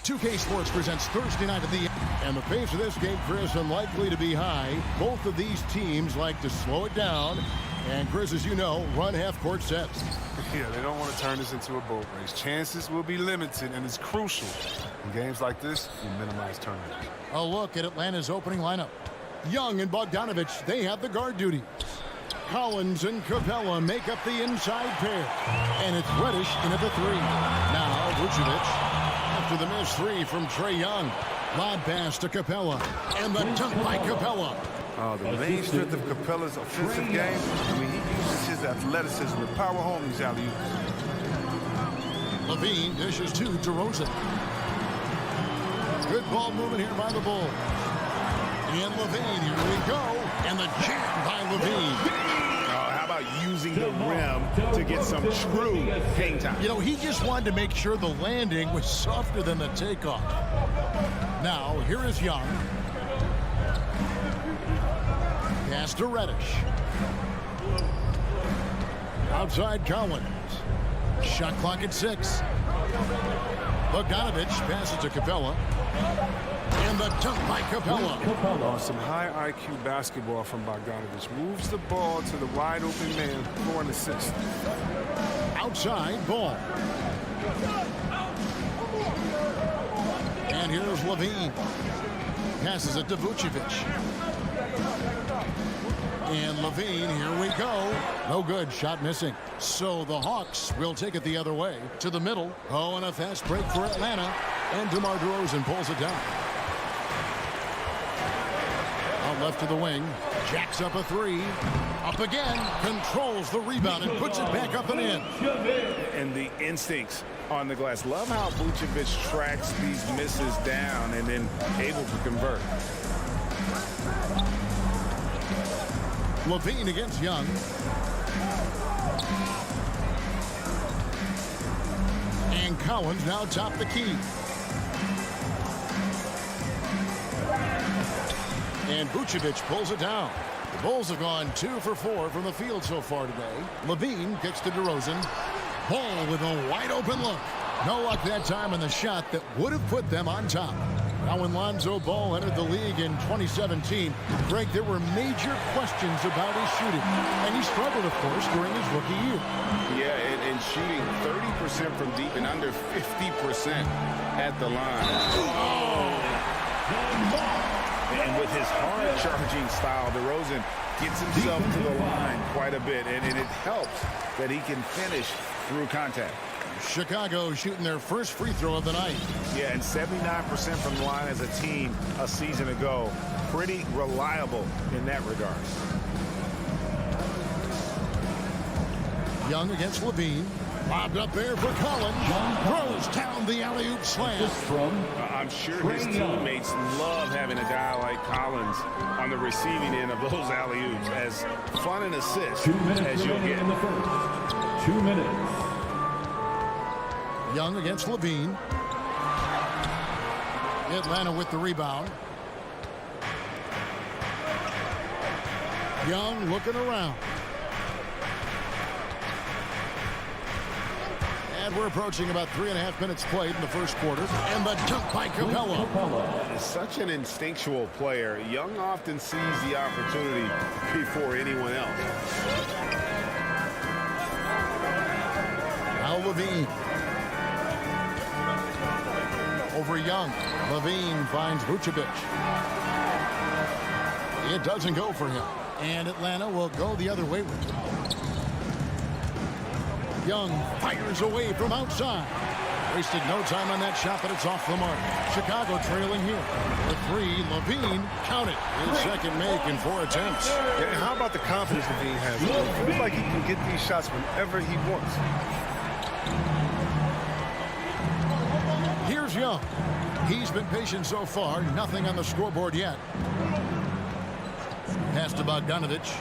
2K Sports presents Thursday night at the and the pace of this game, Chris, unlikely to be high. Both of these teams like to slow it down. And Chris, as you know, run half-court sets. Yeah, they don't want to turn this into a boat race. Chances will be limited, and it's crucial. In games like this, you minimize turnovers. A look at Atlanta's opening lineup. Young and Bogdanovich, they have the guard duty. Collins and Capella make up the inside pair. And it's Reddish in at the three. Now Vucevic. After the missed three from Trae Young. Lob pass to Capella. And the dunk by Capella. The main strength of Capella's offensive game, I mean, he uses his athleticism to power home these alley-oops. Levine dishes to DeRozan. Good ball movement here by the Bulls. And Levine, here we go. And the jam by Levine. How about using the rim to get some true hang time? You know, he just wanted to make sure the landing was softer than the takeoff. Now, here is Young. Pass to Reddish. Outside Collins. Shot clock at 6. Bogdanovich passes to Capella. And the dunk by Capella. Some high IQ basketball from Bogdanovich. Moves the ball to the wide open man for an assist. Outside Ball. And here's Levine. Passes it to Vucevic. And Levine, here we go. No good, shot missing. So the Hawks will take it the other way to the middle. Oh, and a fast break for Atlanta. And DeMar DeRozan pulls it down. Out left to the wing. Jacks up a three. Up again. Controls the rebound and puts it back up and in. And the instincts on the glass. Love how Vucevic tracks these misses down and then able to convert. Levine against Young. And Collins now top the key. And Vucevic pulls it down. The Bulls have gone 2 for 4 from the field so far today. Levine kicks to DeRozan. Ball with a wide open look. No luck that time in the shot that would have put them on top. Now when Lonzo Ball entered the league in 2017, Greg, there were major questions about his shooting. And he struggled, of course, during his rookie year. Yeah, and shooting 30% from deep and under 50% at the line. And with his hard-charging style, DeRozan gets himself to the line quite a bit. And it helps that he can finish through contact. Chicago shooting their first free throw of the night. Yeah, and 79% from the line as a team a season ago. Pretty reliable in that regard. Young against Levine. Lobbed up there for Collins. Throws down the alley-oop slam. I'm sure his teammates love having a guy like Collins on the receiving end of those alley-oops. As fun an assist as you'll get. In the first. 2 minutes. Young against Levine. Atlanta with the rebound. Young looking around. And we're approaching about 3.5 minutes played in the first quarter. And the dunk by Capella. Is such an instinctual player. Young often sees the opportunity before anyone else. Now Levine. Over Young. Levine finds Vucevic. It doesn't go for him. And Atlanta will go the other way with it. Young fires away from outside. Wasted no time on that shot, but it's off the mark. Chicago trailing here. The three, Levine, count it. His second make in 4 attempts. Yeah, and how about the confidence Levine has? It feels like he can get these shots whenever he wants. Here's Young. He's been patient so far. Nothing on the scoreboard yet. Pass to Bogdanovich.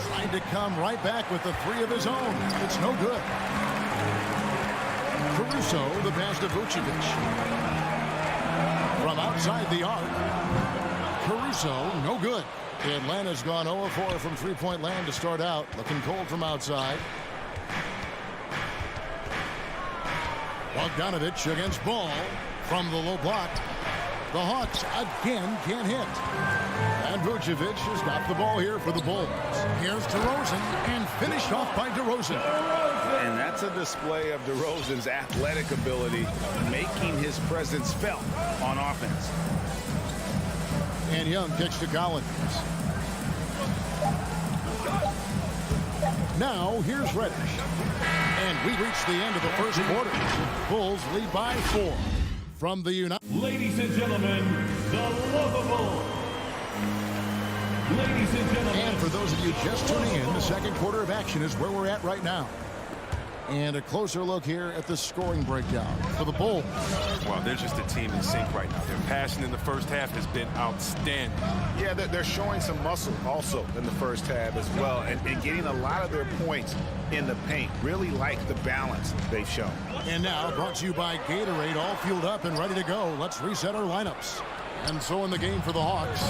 Trying to come right back with the three of his own. It's no good. Caruso, the pass to Vucevic. From outside the arc. Caruso, no good. Atlanta's gone 0-4 from three-point land to start out. Looking cold from outside. Bogdanovich against Ball from the low block. The Hawks again can't hit. And Vucevic has got the ball here for the Bulls. Here's DeRozan, and finished off by DeRozan. And that's a display of DeRozan's athletic ability, making his presence felt on offense. And Young kicks to Collins. Now here's Reddish. And we reach the end of the first quarter. Bulls lead by 4 from the United. Ladies and gentlemen, the lovable. Ladies and gentlemen. And for those of you just tuning in, the second quarter of action is where we're at right now. And a closer look here at the scoring breakdown for the Bulls. Well, they're just a team in sync right now. Their passion in the first half has been outstanding. Yeah, they're showing some muscle also in the first half as well, and getting a lot of their points in the paint. Really like the balance they've shown. And now, brought to you by Gatorade, all fueled up and ready to go. Let's reset our lineups. And so in the game for the Hawks,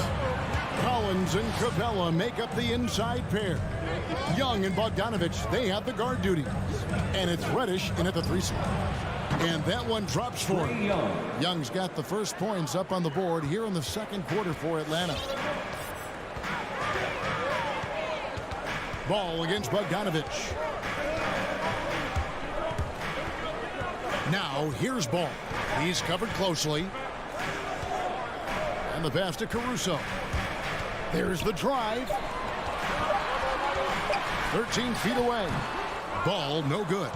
Collins and Capella make up the inside pair. Young and Bogdanovich, they have the guard duties. And it's Reddish in at the 3 slot. And that one drops for him. Young's got the first points up on the board here in the second quarter for Atlanta. Ball against Bogdanovich. Now here's Ball. He's covered closely. And the pass to Caruso. There's the drive. 13 feet away. Ball no good.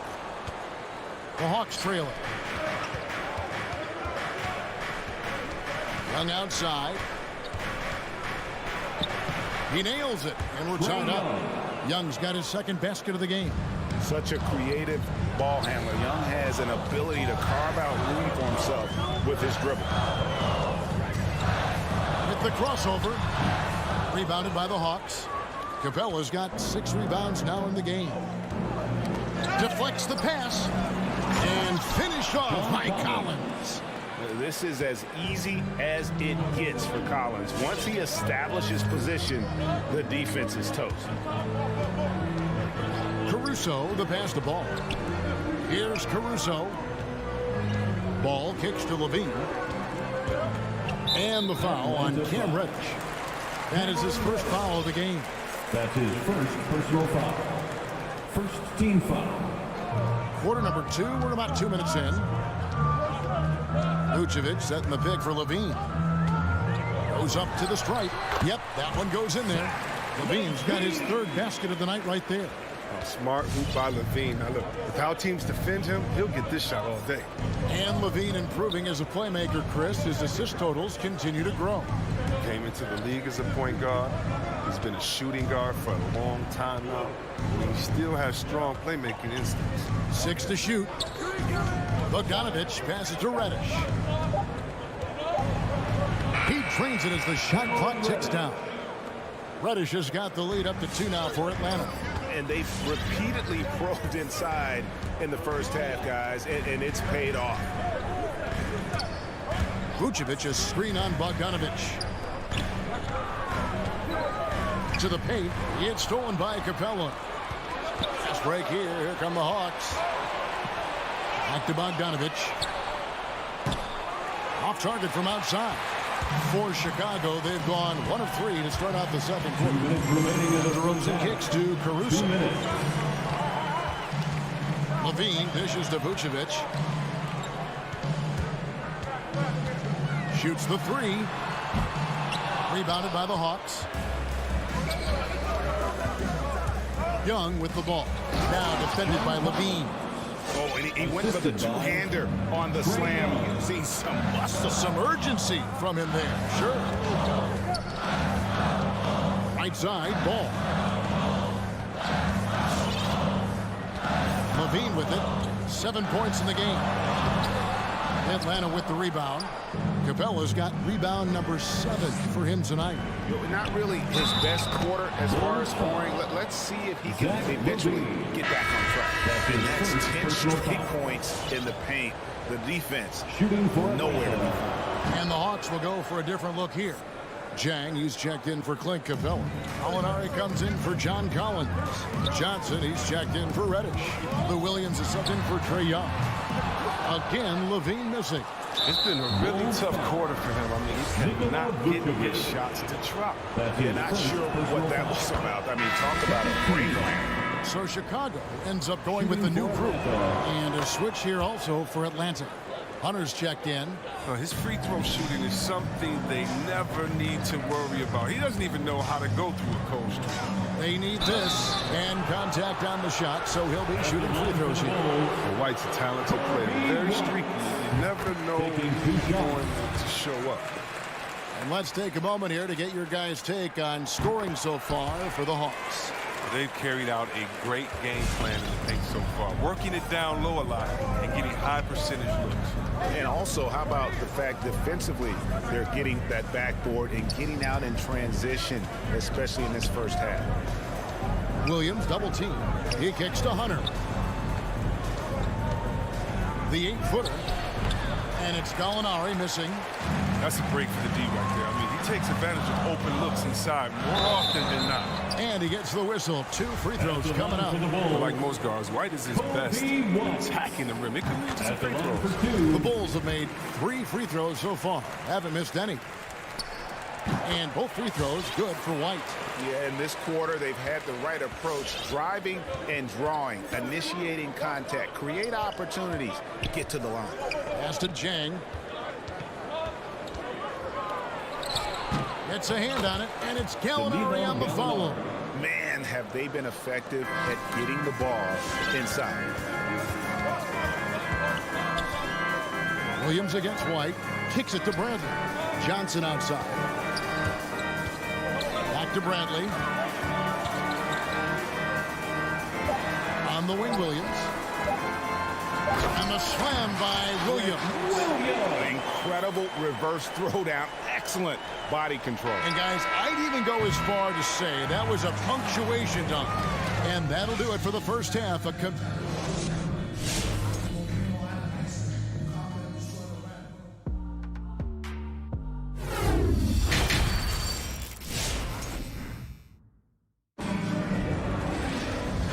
The Hawks trail it. Young outside. He nails it, and we're tied up. Young's got his second basket of the game. Such a creative ball handler. Young has an ability to carve out room for himself with his dribble. With the crossover. Rebounded by the Hawks. Capella's got 6 rebounds now in the game. Deflects the pass. And finished off by Collins. This is as easy as it gets for Collins. Once he establishes position, the defense is toast. Caruso, the pass to Ball. Here's Caruso. Ball kicks to Levine. And the foul on Cam Reddish. That is his first foul of the game. That's his first personal foul. First team foul. Quarter number 2, we're about 2 minutes in. Vucevic setting the pick for Levine. Goes up to the stripe. Yep, that one goes in there. Levine's got his 3rd basket of the night right there. Smart hoop by Levine. Now look, with how teams defend him, he'll get this shot all day. And Levine improving as a playmaker, Chris. His assist totals continue to grow. Came into the league as a point guard. He's been a shooting guard for a long time now. And he still has strong playmaking instincts. 6 to shoot. Bogdanovich passes to Reddish. He drains it as the shot clock ticks down. Reddish has got the lead up to 2 now for Atlanta. And they've repeatedly probed inside in the first half, guys, and it's paid off. Vucevic, a screen on Bogdanovich. To the paint. It's stolen by Capella. Fast break here. Here come the Hawks. Back to Bogdanovich. Off target from outside. For Chicago, they've gone 1 of 3 to start out the second quarter. DeRozan kicks to Caruso. Levine dishes to Vucevic. Shoots the 3. Rebounded by the Hawks. Young with the ball. Now defended by Levine. Oh, and he went for the two-hander on the slam. You see some muscle. Some urgency from him there. Sure. Right side, Ball. Levine with it. 7 points in the game. Atlanta with the rebound. Capella's got rebound number 7 for him tonight. Not really his best quarter as far as scoring. Let's see if he can eventually get back on track. That's 10 straight points in the paint. The defense, nowhere to be found. And the Hawks will go for a different look here. Jang, he's checked in for Clint Capella. Molinari comes in for John Collins. Johnson, he's checked in for Reddish. The Williams is subbed in for Trae Young. Again, Levine missing. It's been a really tough quarter for him. I mean, he's not getting his shots to drop. Yeah, not sure what that was about. I mean, talk about a brain blank. So Chicago ends up going with the new group. And a switch here also for Atlanta. Hunter's checked in. His free throw shooting is something they never need to worry about. He doesn't even know how to go through a cold streak. They need this and contact on the shot, so he'll be shooting free throws here. Well, White's a talented player, very streaky. You never know when he's going to show up. And let's take a moment here to get your guys' take on scoring so far for the Hawks. They've carried out a great game plan in the paint so far, working it down low a lot and getting high percentage looks. And also, how about the fact defensively, they're getting that backboard and getting out in transition, especially in this first half. Williams double team. He kicks to Hunter. The 8-footer. And it's Gallinari missing. That's a break for the D right there. I mean, he takes advantage of open looks inside more often than not. And he gets the whistle. 2 free throws coming up. But like most guards, White is his best attacking the rim. It could lead to some free throws. The Bulls have made 3 free throws so far. Haven't missed any. And both free throws good for White. Yeah, in this quarter, they've had the right approach, driving and drawing, initiating contact, create opportunities, get to the line. Pass to Jang. Gets a hand on it, and it's Gallinari on the follow. Man, have they been effective at getting the ball inside. Williams against White. Kicks it to Bradley. Johnson outside. Back to Bradley. On the wing, Williams. And the slam by Williams. Incredible reverse throwdown. Excellent body control. And guys, I'd even go as far to say that was a punctuation dunk. And that'll do it for the first half.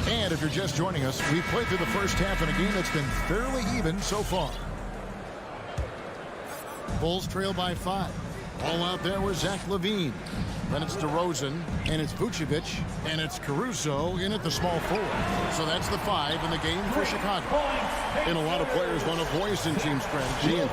And if you're just joining us, we've played through the first half in a game that's been fairly even so far. Bulls trail by 5. All out there was Zach LaVine. Then it's DeRozan, and it's Vucevic, and it's Caruso in at the small forward. So that's the 5 in the game for Chicago. And a lot of players want a voice in team strategy. And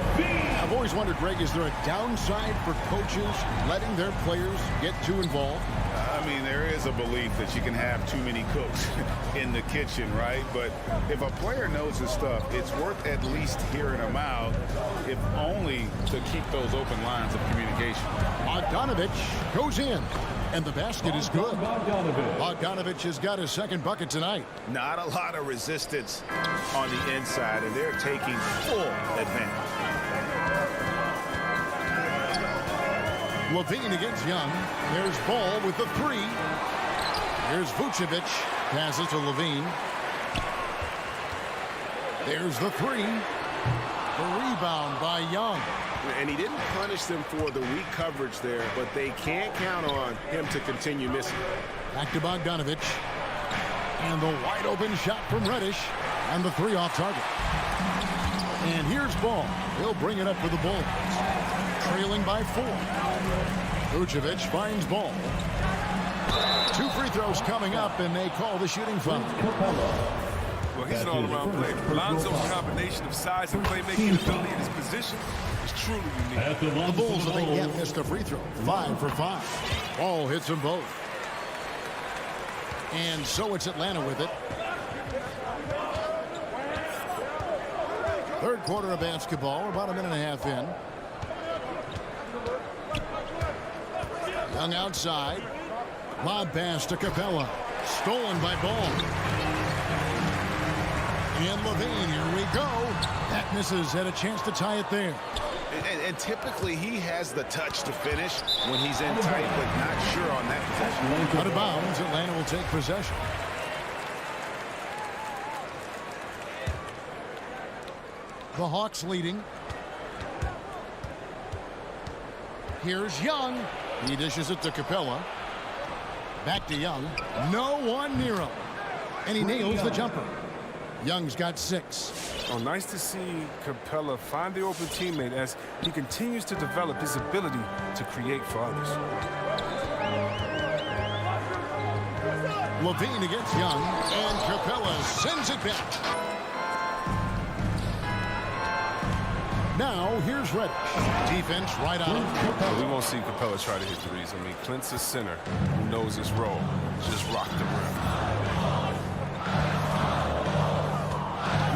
I've always wondered, Greg, is there a downside for coaches letting their players get too involved? I mean, there is a belief that you can have too many cooks in the kitchen, right? But if a player knows his stuff, it's worth at least hearing them out, if only to keep those open lines of communication. Bogdanovich goes in, and the basket is good. Bogdanovich has got his second bucket tonight. Not a lot of resistance on the inside, and they're taking full advantage. LaVine against Young. There's Ball with the 3. Here's Vucevic. Passes to LaVine. There's the 3. The rebound by Young. And he didn't punish them for the weak coverage there, but they can't count on him to continue missing. Back to Bogdanovich. And the wide open shot from Reddish. And the 3 off target. And here's Ball. He'll bring it up for the Bulls. Trailing by 4. Vucevic finds Ball. 2 free throws coming up, and they call the shooting foul. Well, he's an all-around player. Lonzo's combination of size and playmaking ability in his position is truly unique. The Bulls have again missed a free throw. 5 for 5. Ball hits them both. And so it's Atlanta with it. Third quarter of basketball. We're about a minute and a half in. Young outside. Lob pass to Capella. Stolen by Ball. And LaVine, here we go. That misses. Had a chance to tie it there. And typically he has the touch to finish when he's in tight, but not sure on that possession. Out of bounds, Atlanta will take possession. The Hawks leading. Here's Young. He dishes it to Capella. Back to Young. No one near him. And he nails the jumper. Young's got 6. Oh, nice to see Capella find the open teammate as he continues to develop his ability to create for others. Levine against Young, and Capella sends it back. Now, here's Reddish. Defense right on him. We won't see Capella try to hit threes. I mean, Clint's a center who knows his role. Just rock the rim.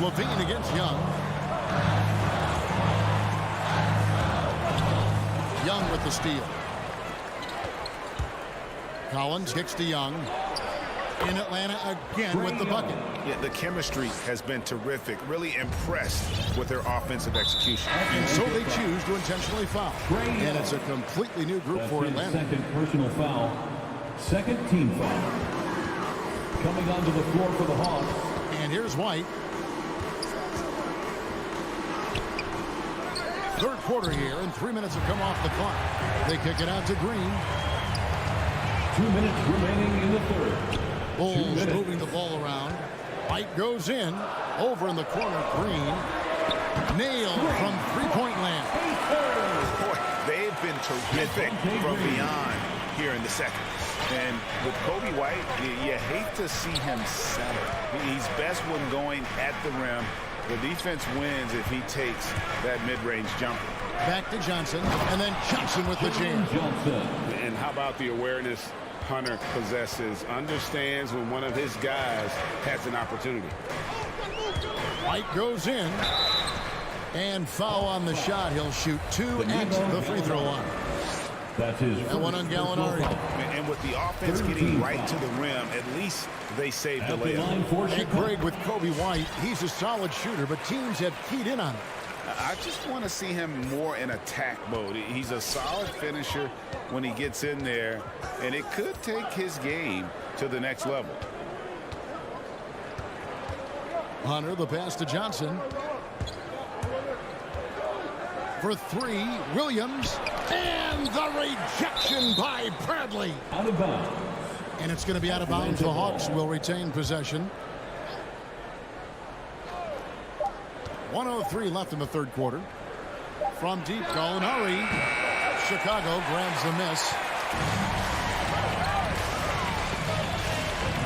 Levine against Young. Young with the steal. Collins kicks to Young. In Atlanta again with the bucket. Yeah, the chemistry has been terrific. Really impressed with their offensive execution. And so they choose to intentionally foul. And it's a completely new group for Atlanta. Second personal foul. Second team foul. Coming onto the floor for the Hawks. And here's White. Third quarter here, and 3 minutes have come off the clock. They kick it out to Green. 2 minutes remaining in the third. Bulls moving the ball around. White goes in. Over in the corner, Green. Nailed from three-point land. Boy, they've been terrific from beyond here in the second. And with Kobe White, you hate to see him settle. He's best when going at the rim. The defense wins if he takes that mid-range jumper. Back to Johnson, and then Johnson with the jam. And how about the awareness Hunter possesses, understands when one of his guys has an opportunity. White goes in, and foul on the shot. He'll shoot 2 at the free throw line. That's his and one on Gallinari. And with the offense getting right to the rim, at least they saved the layup. And Greg, with Kobe White, he's a solid shooter, but teams have keyed in on him. I just want to see him more in attack mode. He's a solid finisher when he gets in there, and it could take his game to the next level. Hunter, the pass to Johnson. For 3, Williams, and the rejection by Bradley. Out of bounds. And it's going to be out of bounds. The Hawks will retain possession. 1:03 left in the third quarter. From deep, Gallinari. Chicago grabs the miss.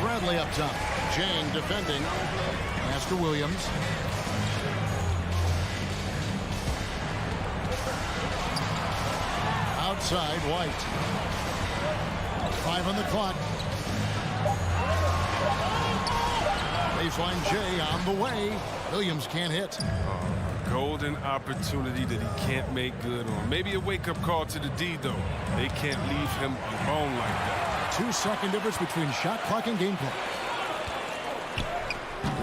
Bradley up top. Jang defending. Pass to Williams. Outside, White. 5 on the clock. Baseline J on the way. Williams can't hit. Golden opportunity that he can't make good on. Maybe a wake-up call to the D, though. They can't leave him alone like that. 2-second difference between shot clock and game clock.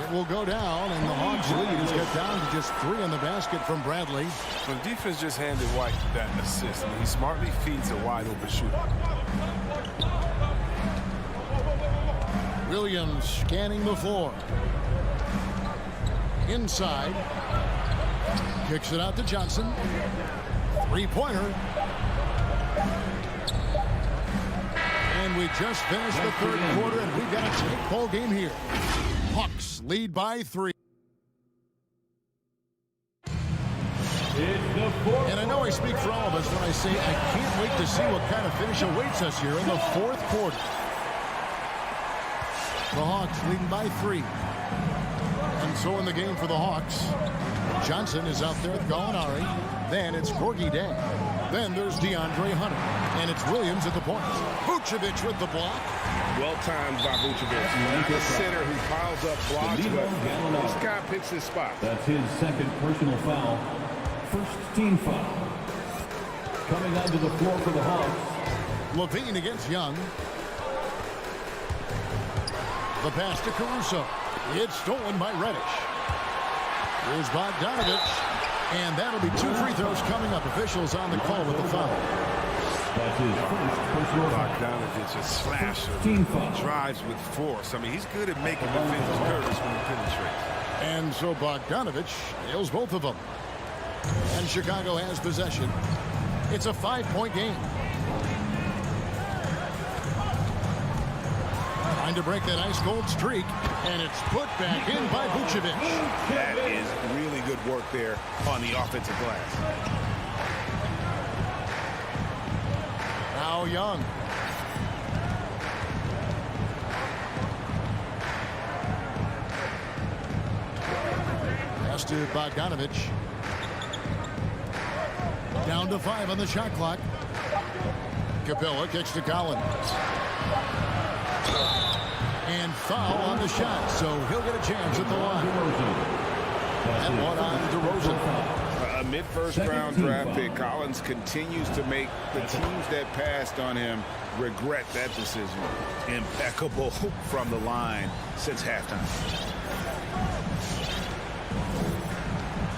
It will go down, and the Hawks lead is cut down to just 3 on the basket from Bradley. When defense just handed White that assist, and he smartly feeds a wide-open shooter. Williams scanning the floor. Inside. Kicks it out to Johnson. Three-pointer. And we just finished the third quarter, and we've got a tight ball game here. Hawks lead by 3. And I know I speak for all of us when I say I can't wait to see what kind of finish awaits us here in the fourth quarter. The Hawks leading by 3. And so in the game for the Hawks, Johnson is out there with Gallinari. Then it's Gorgie Day. Then there's DeAndre Hunter. And it's Williams at the point. Vucevic with the block. Well timed by Vucevic. The center who piles up blocks, but this guy picks his spot. That's his second personal foul. First team foul. Coming onto the floor for the Hawks. Levine against Young. The pass to Caruso. It's stolen by Reddish. Here's Bogdanovich. And that'll be 2 free throws coming up. Officials on the call with the foul. That's his first personal foul. Bogdanovich, a slasher. Team foul. Drives with force. I mean, he's good at making defenders nervous when he penetrates. And so Bogdanovich nails both of them. And Chicago has possession. It's a 5-point game. Trying to break that ice-cold streak, and it's put back in by Vucevic. That is really good work there on the offensive glass. Now Young. Pass to Bogdanovich. Down to 5 on the shot clock. Capella kicks to Collins. And foul on the shot, so he'll get a chance at the line. And one on DeRozan. A mid-first round draft pick. Collins continues to make the teams that passed on him regret that decision. Impeccable from the line since halftime.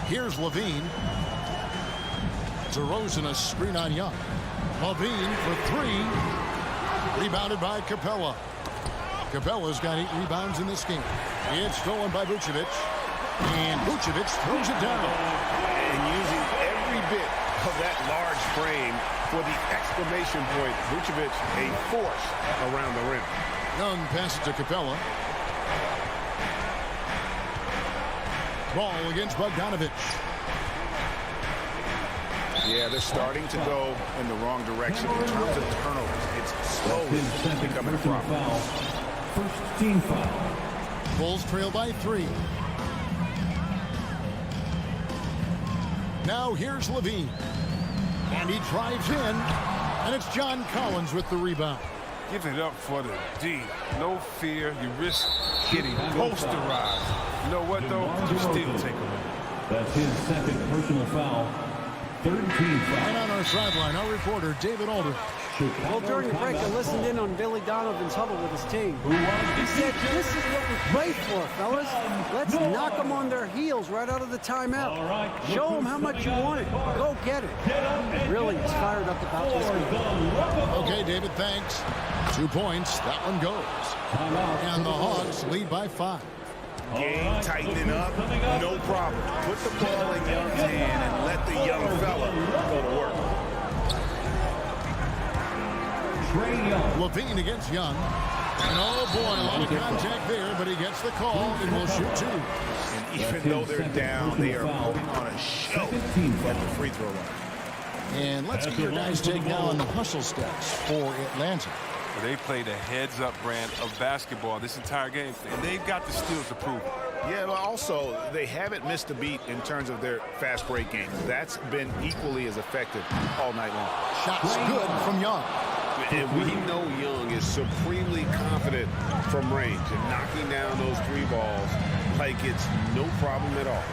Here's Levine. DeRozan, a screen on Young. Levine for 3. Rebounded by Capella. Capella's got 8 rebounds in this game. It's stolen by Vucevic. And Vucevic throws it down. And using every bit of that large frame for the exclamation point. Vucevic, a force around the rim. Young passes to Capella. Ball against Bogdanovich. Yeah, they're starting to go in the wrong direction in terms of turnovers. It's slowly becoming a problem. First team foul. Bulls trail by 3. Now here's Levine. And he drives in. And it's John Collins with the rebound. Give it up for the D. No fear. You risk getting posterized. You know what, though? You still take a win. That's his second personal foul. Third team foul. And on our sideline, our reporter, David Aldridge. Well, during the break, I listened in on Billy Donovan's huddle with his team. He said, this is what we played for, fellas. Let's knock them on their heels right out of the timeout. Show them how much you want it. Go get it. Really, he's fired up about this game. Okay, David, thanks. 2 points. That one goes. And the Hawks lead by 5. Game tightening up, no problem. Put the ball in Young's hand and let the young fella go to work. Levine against Young. And oh boy, a lot of contact there, but he gets the call and will shoot 2. And even though they're down, they are putting on a show at the free throw line. And let's get your guys' take now on the hustle steps for Atlanta. They played a heads-up brand of basketball this entire game, and they've got the steals to prove it. Yeah, but also, they haven't missed a beat in terms of their fast break game. That's been equally as effective all night long. Shots good from Young. And we know Young is supremely confident from range and knocking down those 3 balls like it's no problem at all.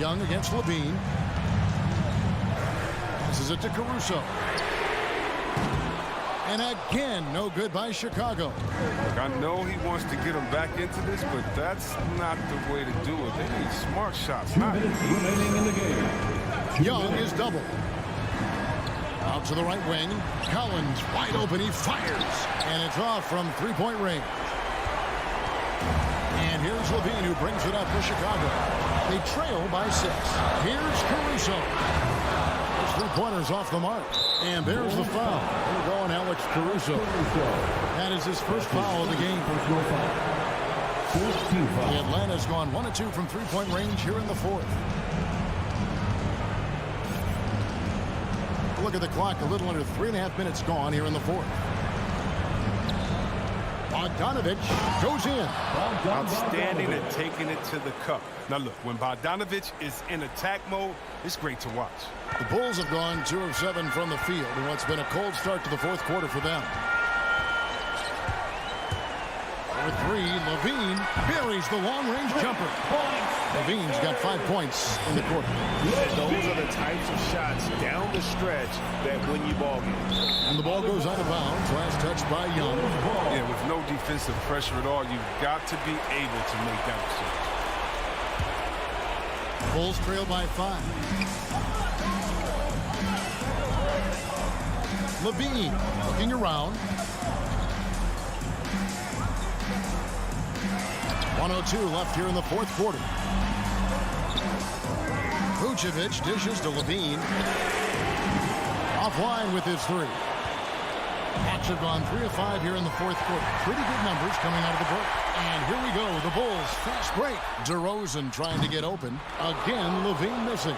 Young against Levine. Passes it to Caruso. And again, no good by Chicago. Look, I know he wants to get them back into this, but that's not the way to do it. They need smart shots. 2 minutes remaining in the game. Young is double. Out to the right wing. Collins wide open. He fires. And it's off from 3-point range. And here's Levine who brings it up for Chicago. They trail by 6. Here's Caruso. Those 3-pointers off the mark. And there's the foul. We're going Alex Caruso. That is his first foul of the game. Atlanta's gone 1 of 2 from 3-point range here in the 4th. Look at the clock, a little under 3.5 minutes gone here in the 4th. Bogdanovich goes in. Outstanding at taking it to the cup. Now look, when Bogdanovich is in attack mode, it's great to watch. The Bulls have gone 2 of 7 from the field in what's been a cold start to the 4th quarter for them. For 3, Levine buries the long-range jumper. Levine's got 5 points in the quarter. And those are the types of shots down the stretch that win you ball games. And the ball goes out of bounds. Last touch by Young. Yeah, with no defensive pressure at all, you've got to be able to make that decision. Bulls trail by 5. Levine looking around. 1:02 left here in the 4th quarter. Vucevic dishes to Levine. Offline with his 3. Hawks have gone 3 of 5 here in the fourth quarter. Pretty good numbers coming out of the break. And here we go. The Bulls fast break. DeRozan trying to get open. Again, Levine missing.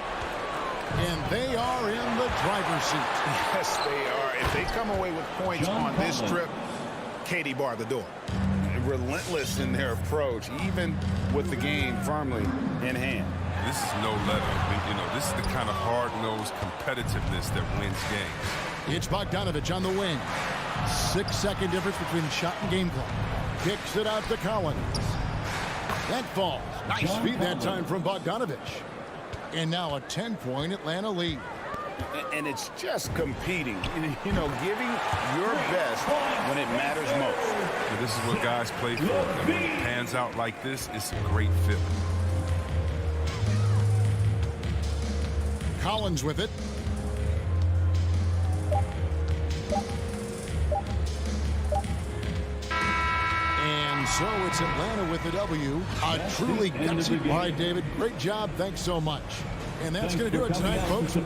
And they are in the driver's seat. Yes, they are. If they come away with points on this trip, Katie barred the door. Relentless in their approach, even with the game firmly in hand. This is no let up. You know, this is the kind of hard-nosed competitiveness that wins games. It's Bogdanovich on the wing. 6-second difference between shot and game clock. Kicks it out to Collins. That falls. Nice speed that time from Bogdanovich. And now a 10-point Atlanta lead. And it's just competing, you know, giving your best when it matters most. And this is what guys play for. And when it pans out like this, it's a great feeling. Collins with it. And so it's Atlanta with the W. A truly gutsy play, David. Great job. Thanks so much. And that's going to do it tonight, folks.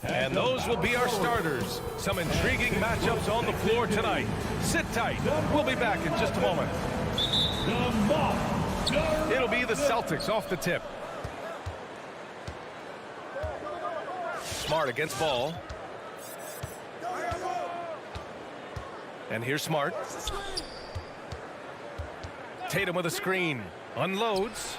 And those will be our starters. Some intriguing matchups on the floor tonight. Sit tight. We'll be back in just a moment. It'll be the Celtics off the tip. Smart against Ball. And here's Smart. Tatum with a screen. Unloads.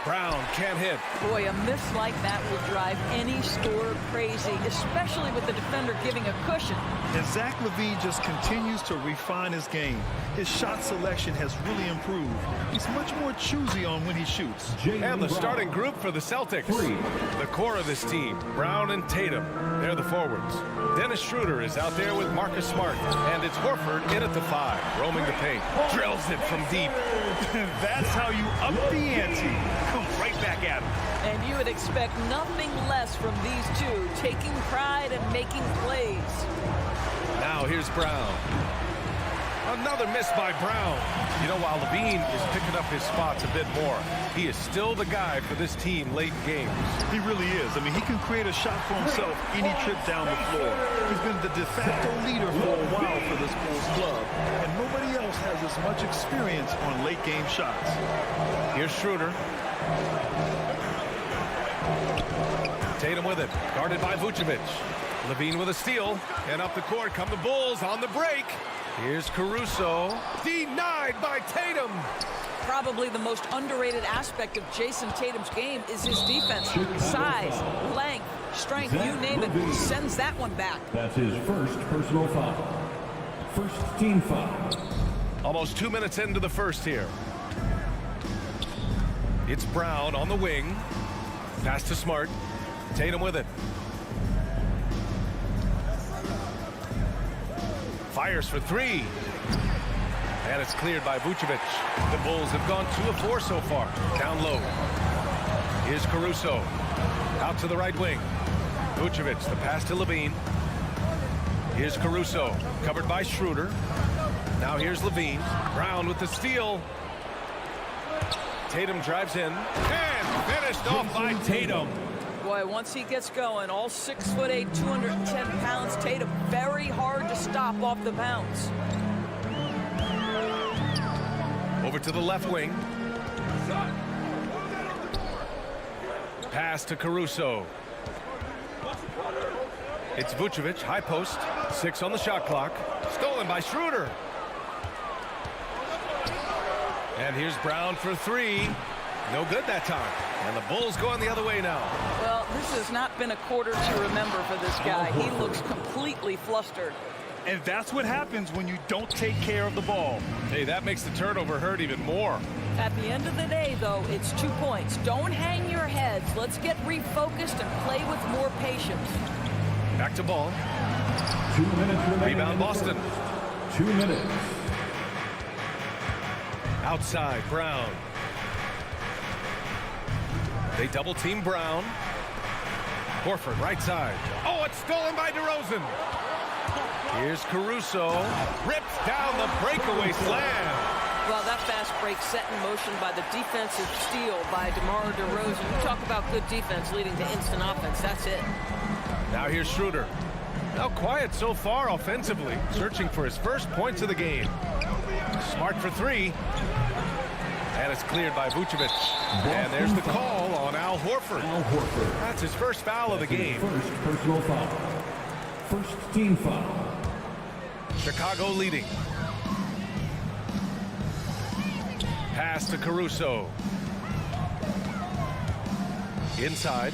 Brown can't hit. Boy, a miss like that will drive any scorer crazy, especially with the defender giving a cushion. And Zach LaVine just continues to refine his game. His shot selection has really improved. He's much more choosy on when he shoots. And the starting group for the Celtics. The core of this team, Brown and Tatum. They're the forwards. Dennis Schroeder is out there with Marcus Smart. And it's Horford in at the 5, roaming the paint. Drills it from deep. That's how you up the ante. Come right back at him. And you would expect nothing less from these two, taking pride and making plays. Now here's Brown. Another miss by Brown. You know, while LaVine is picking up his spots a bit more, he is still the guy for this team late in games. He really is. I mean, he can create a shot for himself any trip down the floor. He's been the de facto leader for a while for this Bulls club, and nobody else has as much experience on late game shots. Here's Schroeder. Tatum with it, guarded by Vucevic. LaVine with a steal, and up the court come the Bulls on the break. Here's Caruso, denied by Tatum. Probably the most underrated aspect of Jason Tatum's game is his defense. Size, length, strength, you name it, he sends that one back. That's his first personal foul. First team foul. Almost 2 minutes into the first here. It's Brown on the wing. Pass to Smart. Tatum with it. Fires for 3. And it's cleared by Vucevic. The Bulls have gone 2 of 4 so far. Down low. Here's Caruso. Out to the right wing. Vucevic, the pass to LaVine. Here's Caruso. Covered by Schroeder. Now here's LaVine. Brown with the steal. Tatum drives in. And finished off by Tatum. Boy, once he gets going, all 6'8", 210 pounds, Tatum, very hard to stop off the bounce. Over to the left wing. Pass to Caruso. It's Vucevic, high post. 6 on the shot clock. Stolen by Schroeder. And here's Brown for 3. No good that time. And the Bulls going the other way now. Well, this has not been a quarter to remember for this guy. He looks completely flustered. And that's what happens when you don't take care of the ball. Hey, that makes the turnover hurt even more. At the end of the day, though, it's 2 points. Don't hang your heads. Let's get refocused and play with more patience. Back to Ball. 2 minutes remaining. Rebound Boston. 2 minutes. Outside, Brown. They double team Brown. Horford, right side. Oh, it's stolen by DeRozan. Here's Caruso. Rips down the breakaway slam. Well, that fast break set in motion by the defensive steal by DeMar DeRozan. You talk about good defense leading to instant offense. That's it. Now here's Schroeder. Now quiet so far offensively. Searching for his first points of the game. Smart for 3. And it's cleared by Vucevic. And there's the call on Al Horford. That's his first foul of the game. First personal foul. First team foul. Chicago leading. Pass to Caruso. Inside.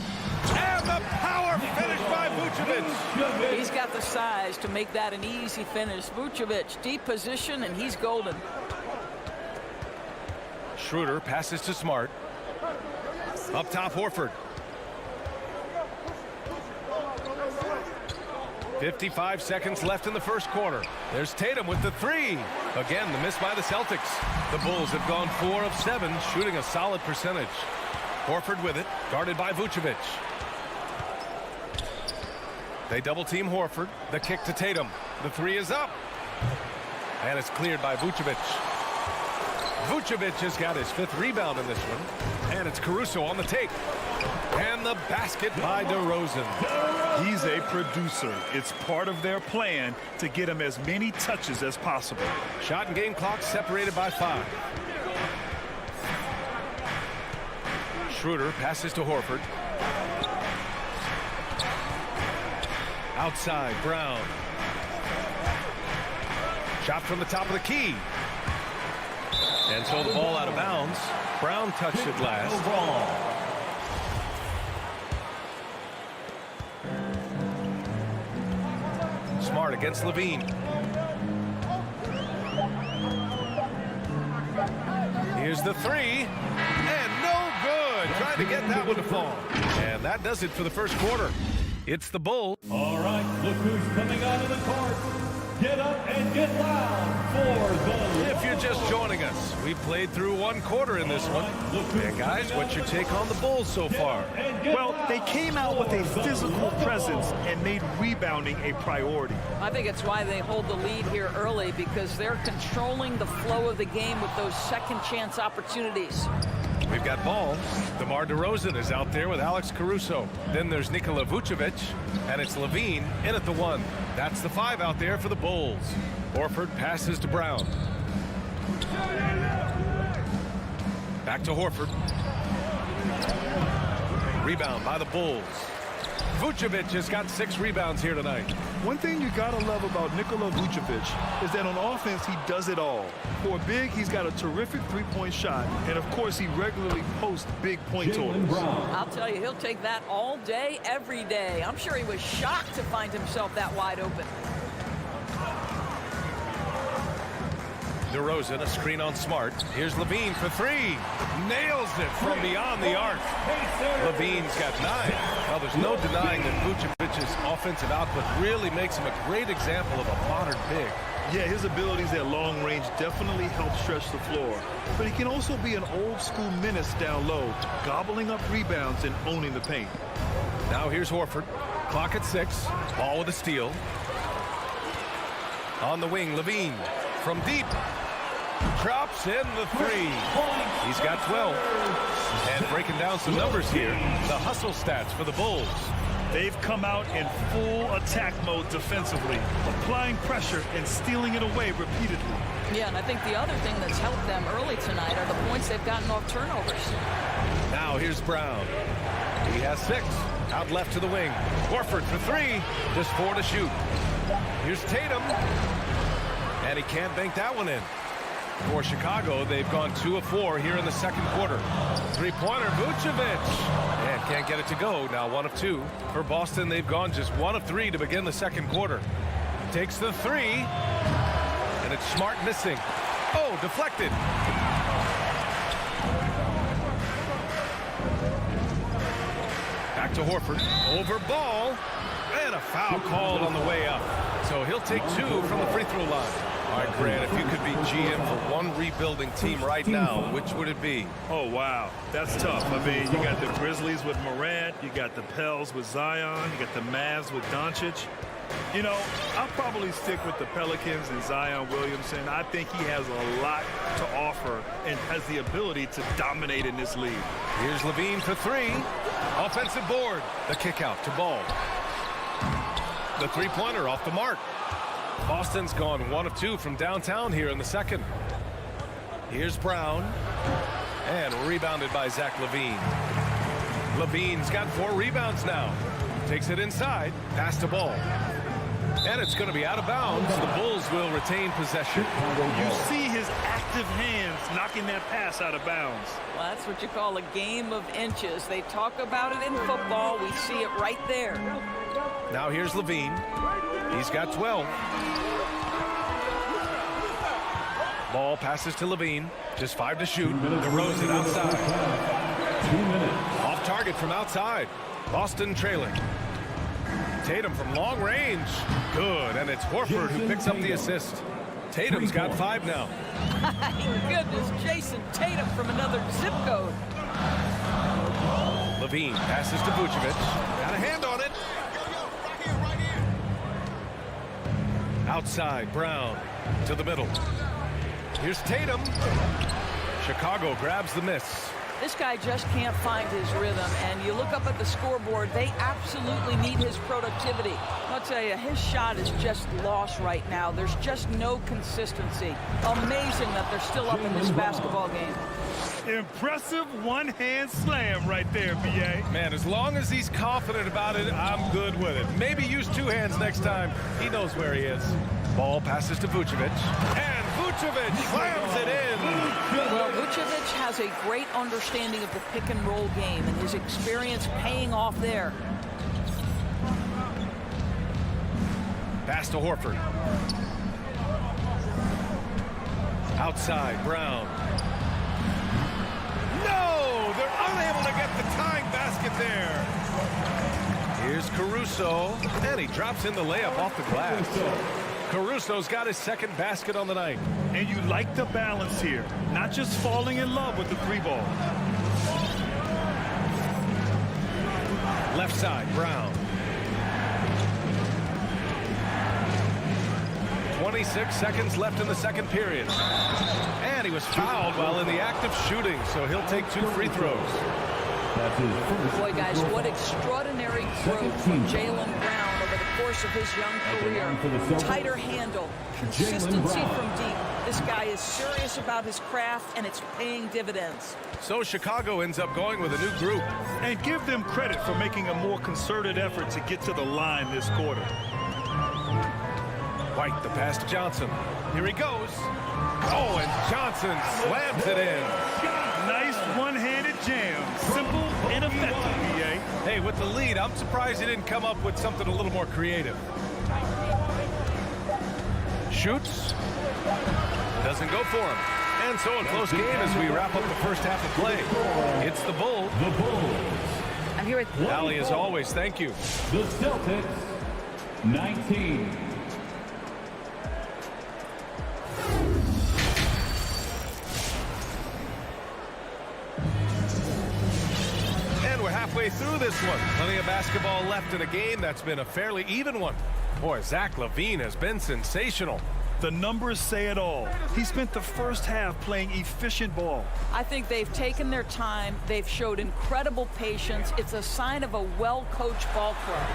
And the power finish by Vucevic. He's got the size to make that an easy finish. Vucevic, deep position, and he's golden. Schroeder passes to Smart. Up top, Horford. 55 seconds left in the first quarter. There's Tatum with the 3. Again, the miss by the Celtics. The Bulls have gone 4 of 7, shooting a solid percentage. Horford with it, guarded by Vucevic. They double team Horford. The kick to Tatum. The 3 is up. And it's cleared by Vucevic. Vucevic has got his 5th rebound in this one. And it's Caruso on the take. And the basket by DeRozan. He's a producer. It's part of their plan to get him as many touches as possible. Shot and game clock separated by 5. Schroeder passes to Horford. Outside, Brown. Shot from the top of the key. And so the ball out of bounds. Brown touched it last. Smart against Levine. Here's the 3. And no good. Trying to get that one to fall. And that does it for the first quarter. It's the Bulls. All right, look who's coming out of the court. Get up and get loud for the... If you're just joining us, we've played through 1 quarter in this one. And guys, what's your take on the Bulls so far? Well, they came out with a physical presence and made rebounding a priority. I think it's why they hold the lead here early, because they're controlling the flow of the game with those second chance opportunities. We've got ball. DeMar DeRozan is out there with Alex Caruso. Then there's Nikola Vucevic, and it's Levine in at the 1. That's the 5 out there for the Bulls. Horford passes to Brown. Back to Horford. Rebound by the Bulls. Vucevic has got 6 rebounds here tonight. One thing you gotta love about Nikola Vucevic is that on offense, he does it all. For a big, he's got a terrific three-point shot, and of course, he regularly posts big point totals. I'll tell you, he'll take that all day, every day. I'm sure he was shocked to find himself that wide open. DeRozan, a screen on Smart. Here's Levine for 3. Nails it from beyond the arc. Levine's got 9. Well, there's no denying that Vucevic's offensive output really makes him a great example of a modern big. Yeah, his abilities at long range definitely help stretch the floor. But he can also be an old-school menace down low, gobbling up rebounds and owning the paint. Now here's Horford. Clock at 6. Ball with a steal. On the wing, Levine. From deep. Drops in the 3. He's got 12. And breaking down some numbers here, the hustle stats for the Bulls. They've come out in full attack mode defensively, applying pressure and stealing it away repeatedly. Yeah, and I think the other thing that's helped them early tonight are the points they've gotten off turnovers. Now here's Brown. He has 6. Out left to the wing. Horford for 3. Just 4 to shoot. Here's Tatum. And he can't bank that one in. For Chicago, they've gone 2 of 4 here in the second quarter. 3-pointer, Vucevic. And can't get it to go. Now 1 of 2. For Boston, they've gone just 1 of 3 to begin the second quarter. Takes the 3. And it's Smart missing. Oh, deflected. Back to Horford. Over ball. And a foul called on the way up. So he'll take 2 from the free throw line. All right, Grant, if you could be GM for one rebuilding team right now, which would it be? Oh, wow. That's tough. I mean, you got the Grizzlies with Morant. You got the Pels with Zion. You got the Mavs with Doncic. You know, I'll probably stick with the Pelicans and Zion Williamson. I think he has a lot to offer and has the ability to dominate in this league. Here's Levine for 3. Offensive board. The kick out to Ball. The 3-pointer off the mark. Boston's gone 1 of 2 from downtown here in the second. Here's Brown. And rebounded by Zach LaVine. LaVine's got 4 rebounds now. Takes it inside. Pass to Ball. And it's going to be out of bounds. The Bulls will retain possession. You see his active hands knocking that pass out of bounds. Well, that's what you call a game of inches. They talk about it in football. We see it right there. Now here's Levine. He's got 12. Ball passes to Levine. Just 5 to shoot. DeRozan outside. 2 minutes. Off target from outside. Boston trailing. Tatum from long range. Good. And it's Horford who picks up the assist. Tatum's got 5 now. My goodness, Jason Tatum from another zip code. Levine passes to Vucevic. Got a hand on it. Outside, Brown to the middle. Here's Tatum. Chicago grabs the miss. This guy just can't find his rhythm, and you look up at the scoreboard, they absolutely need his productivity. I'll tell you, his shot is just lost right now. There's just no consistency. Amazing that they're still up in this basketball game. Impressive one-hand slam right there, B.A. Man, as long as he's confident about it, I'm good with it. Maybe use two hands next time. He knows where he is. Ball passes to Vucevic, and Vucevic slams it in. Well, Vucevic has a great understanding of the pick-and-roll game, and his experience paying off there. Pass to Horford. Outside, Brown. No! They're unable to get the tying basket there. Here's Caruso, and he drops in the layup off the glass. Caruso's got his second basket on the night. And you like the balance here, not just falling in love with the three ball. Left side, Brown. 26 seconds left in the second period. And he was fouled while in the act of shooting, so he'll take 2 free throws. Boy, guys, what extraordinary growth from Jaylen Brown over the course of his young career. Tighter handle, consistency from deep. This guy is serious about his craft, and it's paying dividends. So Chicago ends up going with a new group. And give them credit for making a more concerted effort to get to the line this quarter. White, the pass to Johnson. Here he goes. Oh, and Johnson slams it in. Nice one-handed jam. Simple and effective, B.A. Hey, with the lead, I'm surprised he didn't come up with something a little more creative. Shoots. Doesn't go for him. And so a close game as we wrap up the first half of play. It's the Bulls. I'm here with Allie, as always, thank you. The Celtics, 19. And we're halfway through this one. Plenty of basketball left in a game that's been a fairly even one. Boy, Zach LaVine has been sensational. The numbers say it all. He spent the first half playing efficient ball. I think they've taken their time. They've showed incredible patience. It's a sign of a well-coached ball club.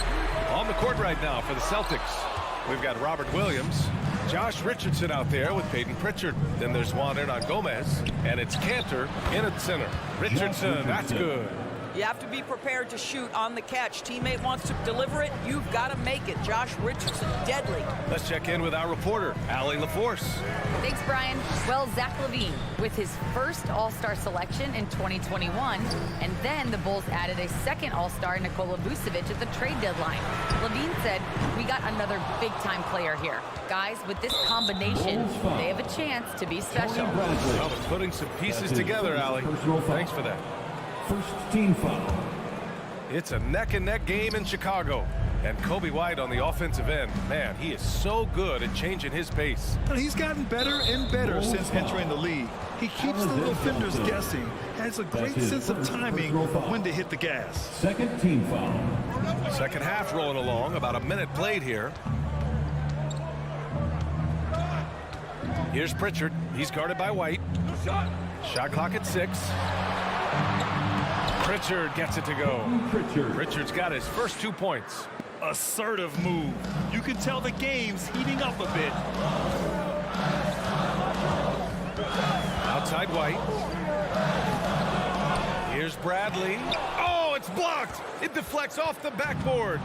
On the court right now for the Celtics, we've got Robert Williams, Josh Richardson out there with Peyton Pritchard. Then there's Juan Gomez, and it's Cantor in at center. Richardson, that's good. You have to be prepared to shoot on the catch. Teammate wants to deliver it, you've got to make it. Josh Richardson, deadly. Let's check in with our reporter, Allie LaForce. Thanks, Brian. Well, Zach LaVine with his first All-Star selection in 2021, and then the Bulls added a second All-Star, Nikola Vucevic, at the trade deadline. LaVine said, "We got another big-time player here. Guys, with this combination, they have a chance to be special." Well, they're putting some pieces together, Allie. Thanks for that. First team foul. It's a neck-and-neck game in Chicago. And Kobe White on the offensive end. Man, he is so good at changing his pace. And he's gotten better and better since entering the league. He keeps the defenders guessing. Has a great sense of timing when to hit the gas. Second team foul. Second half rolling along. About a minute played here. Here's Pritchard. He's guarded by White. Shot clock at 6. Pritchard gets it to go. Pritchard's got his first 2 points. Assertive move. You can tell the game's heating up a bit. Outside White. Here's Bradley. Oh, it's blocked. It deflects off the backboard.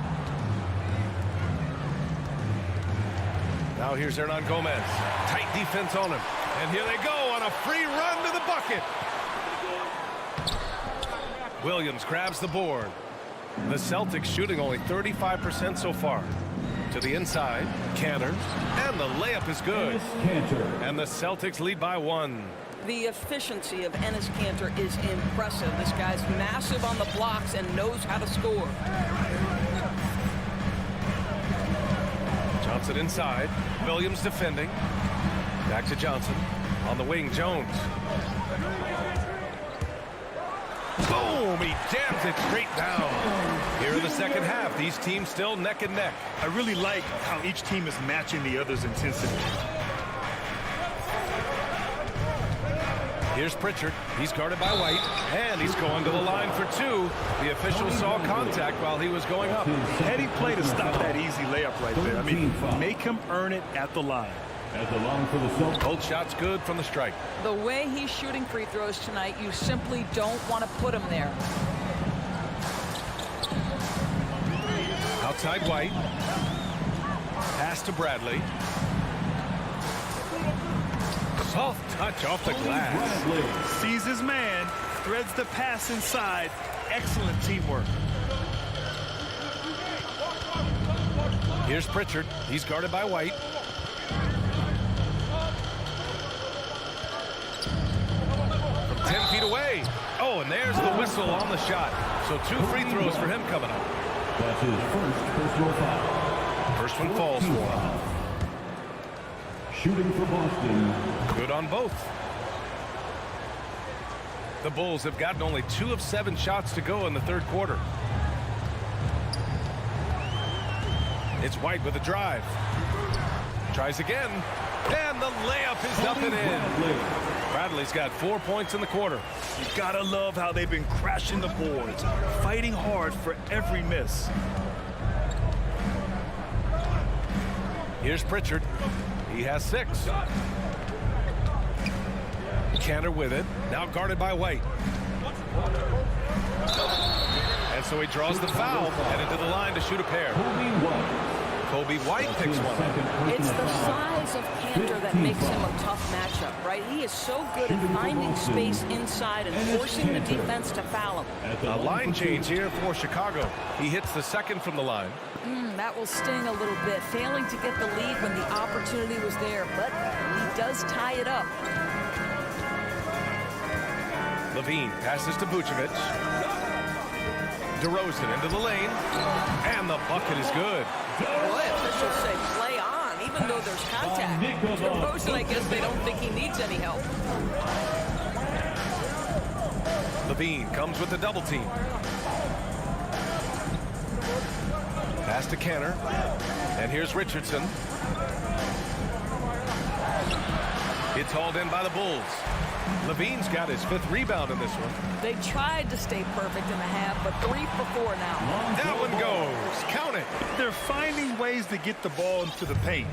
Now here's Hernan Gomez. Tight defense on him. And here they go on a free run to the bucket. Williams grabs the board. The Celtics shooting only 35% so far. To the inside, Cantor, and the layup is good. And the Celtics lead by 1. The efficiency of Enes Kanter is impressive. This guy's massive on the blocks and knows how to score. Johnson inside. Williams defending. Back to Johnson. On the wing, Jones. Boom! He jams it straight down. Here in the second half, these teams still neck and neck. I really like how each team is matching the other's intensity. Here's Pritchard. He's guarded by White, and he's going to the line for two. The official saw contact while he was going up. Heady play to stop that easy layup right there. I mean, make him earn it at the line. At the line for the Celtics. Both shots good from the strike. The way he's shooting free throws tonight, you simply don't want to put him there. Outside White. Pass to Bradley. Soft touch off the glass. Sees his man, threads the pass inside. Excellent teamwork. Here's Pritchard. He's guarded by White. From 10 feet away. Oh, and there's the whistle on the shot. So 2 free throws for him coming up. That's his first personal foul. First one falls for him. Shooting for Boston. Good on both. The Bulls have gotten only 2 of 7 shots to go in the third quarter. It's White with a drive. Tries again. And the layup is up and in. Bradley's got 4 points in the quarter. You gotta love how they've been crashing the boards, fighting hard for every miss. Here's Pritchard. He has 6. Cantor with it. Now guarded by White. And so he draws the foul. Headed to the line to shoot a pair. Kobe White picks one. It's the size of Cantor that makes him a tough matchup, right? He is so good at finding space inside and forcing the defense to foul him. A line change here for Chicago. He hits the second from the line. That will sting a little bit, failing to get the lead when the opportunity was there, but he does tie it up. Levine passes to Vucevic. DeRozan into the lane, and the bucket is good. Boy, officials say play on, even though there's contact. DeRozan, I guess they don't think he needs any help. Levine comes with the double team. Pass to Cantor, and here's Richardson. It's hauled in by the Bulls. Levine's got his 5th rebound in this one. They tried to stay perfect in the half, but 3 for 4 now. That one goes. Count it. They're finding ways to get the ball into the paint.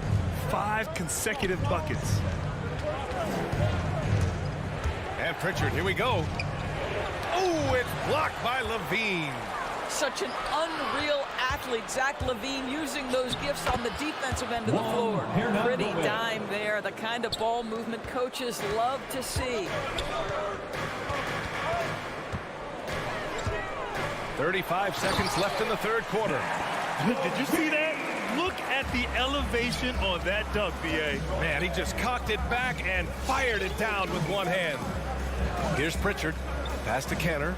5 consecutive buckets. And Pritchard, here we go. Oh, it's blocked by Levine. Such an unreal athlete, Zach LaVine, using those gifts on the defensive end of the floor. Pretty dime there, the kind of ball movement coaches love to see. 35 seconds left in the third quarter. Did you see that? Look at the elevation on that dunk, B.A. Man, he just cocked it back and fired it down with one hand. Here's Pritchard. Pass to Cantor.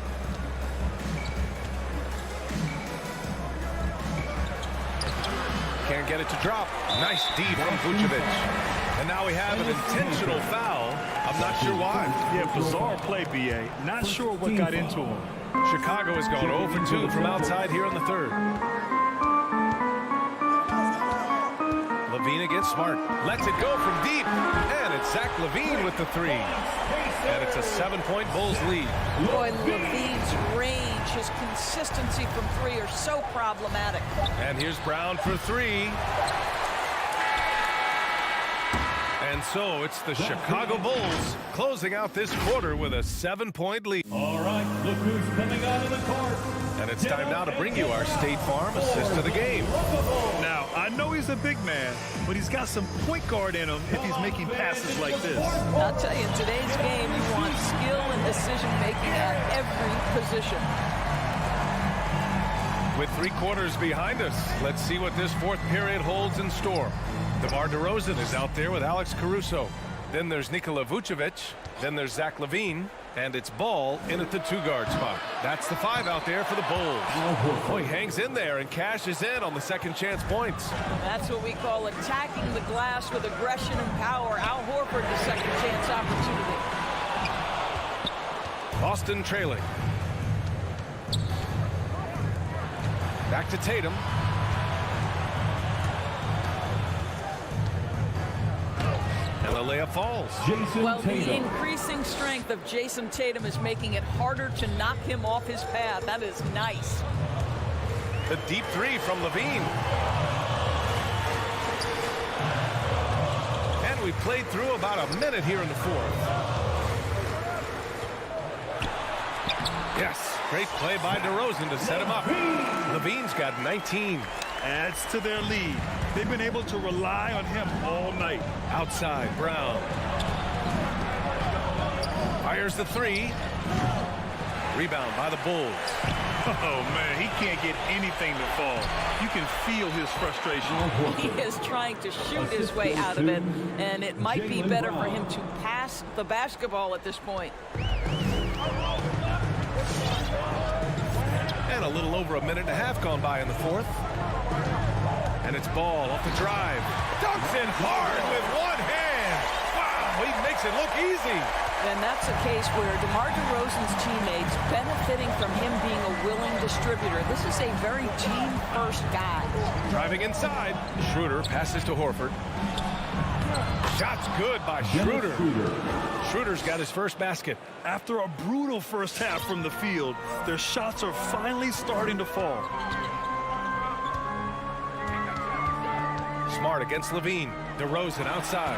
Can't get it to drop. Nice D from Vucevic. And now we have an intentional foul. I'm not sure why. Yeah, bizarre play, B.A. Not sure what got into him. Chicago has gone 0 for 2 from outside here in the third. Levine against Smart. Lets it go from deep. And it's Zach LaVine with the 3. And it's a 7-point Bulls lead. Boy, LaVine's range, his consistency from 3 are so problematic. And here's Brown for 3. And so it's the Chicago Bulls closing out this quarter with a 7-point lead. All right, look who's coming out of the court. And it's time now to bring you our State Farm assist of the game. Now, I know he's a big man, but he's got some point guard in him if he's making passes like this. I'll tell you, in today's game, you want skill and decision-making at every position. With 3 quarters behind us, let's see what this fourth period holds in store. DeMar DeRozan is out there with Alex Caruso. Then there's Nikola Vucevic. Then there's Zach LaVine. And it's Ball in at the 2-guard spot. That's the 5 out there for the Bulls. Oh, he hangs in there and cashes in on the second chance points. That's what we call attacking the glass with aggression and power. Al Horford, the second chance opportunity. Boston trailing. Back to Tatum. And the layup falls. Well, the increasing strength of Jason Tatum is making it harder to knock him off his path. That is nice. The deep three from Levine. And we played through about a minute here in the fourth. Yes, great play by DeRozan to set him up. Levine's got 19. Adds to their lead. They've been able to rely on him all night. Outside, Brown. Fires the three. Rebound by the Bulls. Oh, man, he can't get anything to fall. You can feel his frustration. He is trying to shoot his way out of it, and it might be better for him to pass the basketball at this point. And a little over a minute and a half gone by in the fourth. And it's Ball off the drive. Dunks in hard with one hand. Wow, he makes it look easy. And that's a case where DeMar DeRozan's teammates benefiting from him being a willing distributor. This is a very team-first guy. Driving inside. Schroeder passes to Horford. Shot's good by Schroeder. Schroeder's got his first basket. After a brutal first half from the field, their shots are finally starting to fall. Smart against Levine. DeRozan outside.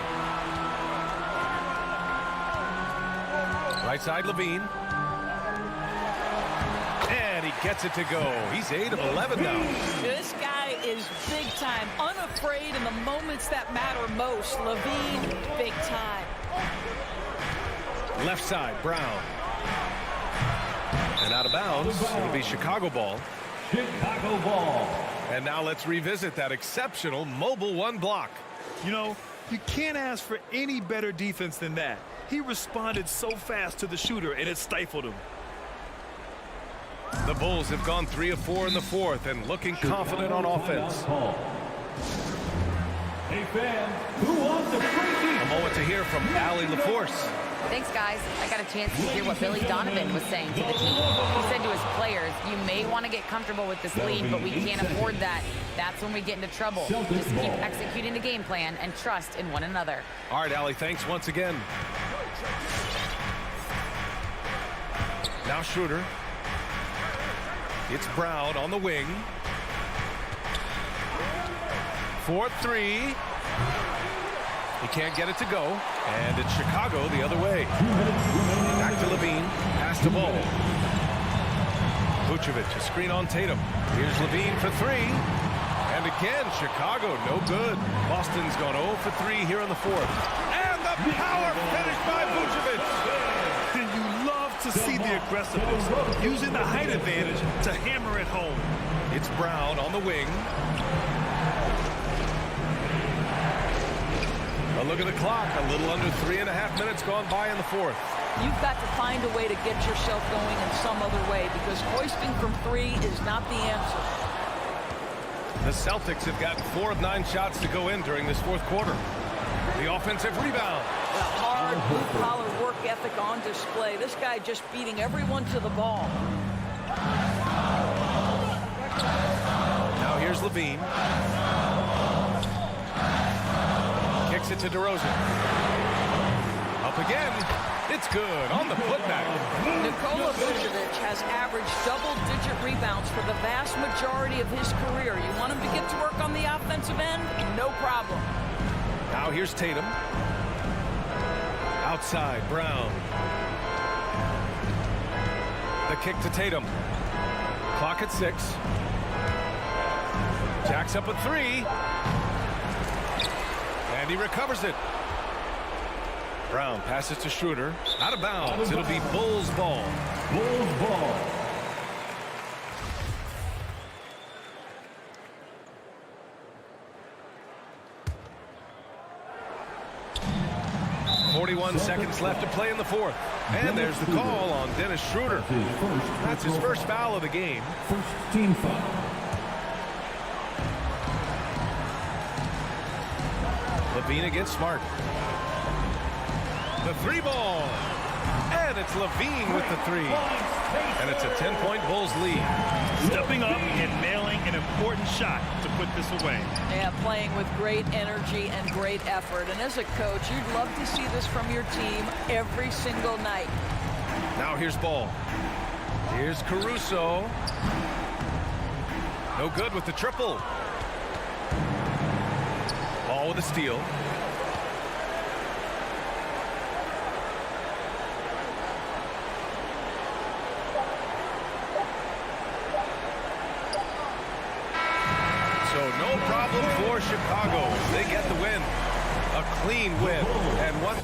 Right side, Levine. And he gets it to go. He's 8 of 11 now. This guy is big time, unafraid in the moments that matter most. Levine, big time. Left side, Brown. And out of bounds. It'll be Chicago ball. Chicago ball. And now let's revisit that exceptional mobile one block. You know, you can't ask for any better defense than that. He responded so fast to the shooter, and it stifled him. The Bulls have gone 3 of 4 in the fourth and looking confident on offense. Hey, fans, who wants a free? A moment to hear from Allie LaForce. Thanks, guys. I got a chance to hear what Billy Donovan was saying to the team. He said to his players, you may want to get comfortable with this lead, but we can't afford that. That's when we get into trouble. Just keep executing the game plan and trust in one another. All right, Allie, thanks once again. Now Schroeder. It's Brown on the wing. 4-3. He can't get it to go. And it's Chicago the other way. Back to Levine. Pass to Ball. Vucevic, a screen on Tatum. Here's Levine for 3. And again, Chicago, no good. Boston's gone 0 for 3 here in the fourth. And the power finish by Vucevic. And you love to see the aggressiveness, using the height advantage to hammer it home. It's Brown on the wing. A look at the clock. A little under 3.5 minutes gone by in the fourth. You've got to find a way to get yourself going in some other way because hoisting from 3 is not the answer. The Celtics have gotten 4 of 9 shots to go in during this fourth quarter. The offensive rebound. The hard, blue-collar work ethic on display. This guy just beating everyone to the ball. Now here's Levine. Kicks it to DeRozan. Up again. It's good on the putback. Nikola Vucevic has averaged double-digit rebounds for the vast majority of his career. You want him to get to work on the offensive end? No problem. Now here's Tatum. Outside, Brown. The kick to Tatum. Clock at 6. Jacks up a 3. And he recovers it. Brown passes to Schroeder. Out of bounds. It'll be Bulls ball. Bulls ball. Seconds left to play in the fourth. And there's the call on Dennis Schroeder. That's his first foul of the game. First team foul. Levine against Smart. The 3 ball. And it's Levine with the three. And it's a 10-point Bulls lead. Stepping up and nailing an important shot to put this away. Yeah, playing with great energy and great effort. And as a coach, you'd love to see this from your team every single night. Now here's Ball. Here's Caruso. No good with the triple. Ball with a steal. So no problem for Chicago. They get the win. A clean win. And one.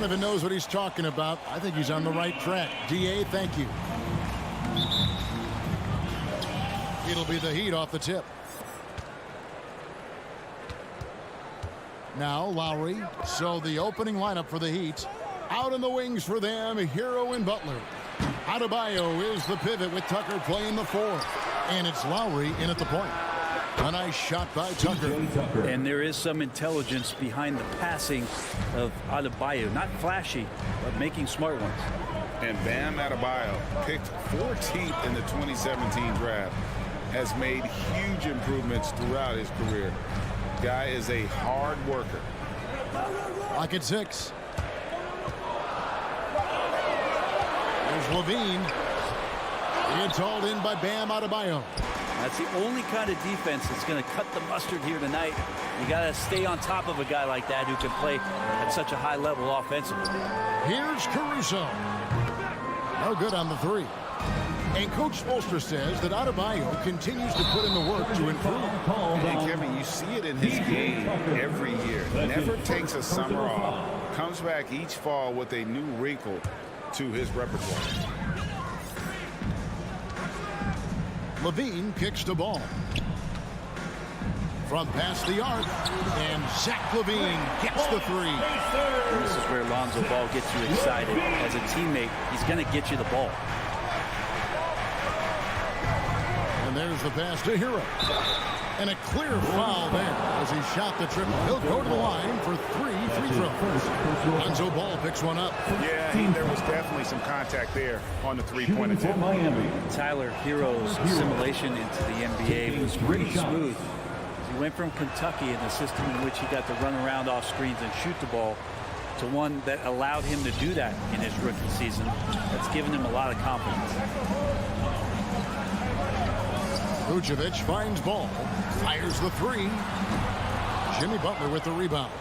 Donovan knows what he's talking about. I think he's on the right track. DA, thank you. It'll be the Heat off the tip. Now Lowry. So the opening lineup for the Heat. Out in the wings for them, Hero and Butler. Adebayo is the pivot with Tucker playing the 4. And it's Lowry in at the point. A nice shot by Tucker. And there is some intelligence behind the passing of Adebayo. Not flashy, but making smart ones. And Bam Adebayo, picked 14th in the 2017 draft, has made huge improvements throughout his career. Guy is a hard worker. Lock at 6. There's Levine. It's hauled in by Bam Adebayo. That's the only kind of defense that's going to cut the mustard here tonight. You got to stay on top of a guy like that who can play at such a high level offensively. Here's Caruso. No good on the 3. And Coach Spoelstra says that Adebayo continues to put in the work to improve. And Kevin, you see it in his game every year. Never takes a summer off. Comes back each fall with a new wrinkle to his repertoire. Levine kicks the ball. From past the arc. And Zach Levine gets the 3. And this is where Lonzo Ball gets you excited. As a teammate, he's going to get you the ball. And there's the pass to Hero. And a clear foul there as he shot the triple. He'll go to the line for 3 free throws. Lonzo Ball picks one up. Yeah, there was definitely some contact there on the three-point attempt. Tyler Hero's assimilation into the NBA was pretty smooth. He went from Kentucky in the system in which he got to run around off screens and shoot the ball to one that allowed him to do that in his rookie season. That's given him a lot of confidence. Vucevic finds Ball. Fires the 3. Jimmy Butler with the rebound.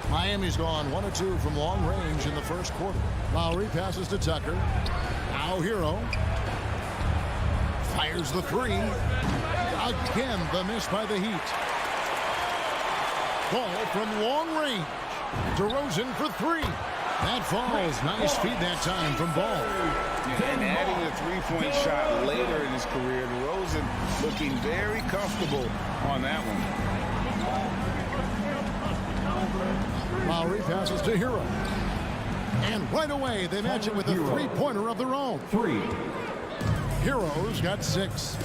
Miami's gone 1 of 2 from long range in the first quarter. Lowry passes to Tucker. Now Hero. Fires the 3. Again, the miss by the Heat. Ball from long range. DeRozan for 3. That falls. Nice feed that time from Ball. And adding a three-point shot later in his career, DeRozan looking very comfortable on that one. Lowry passes to Hero. And right away, they match it with a three-pointer of their own. 3. Hero's got 6.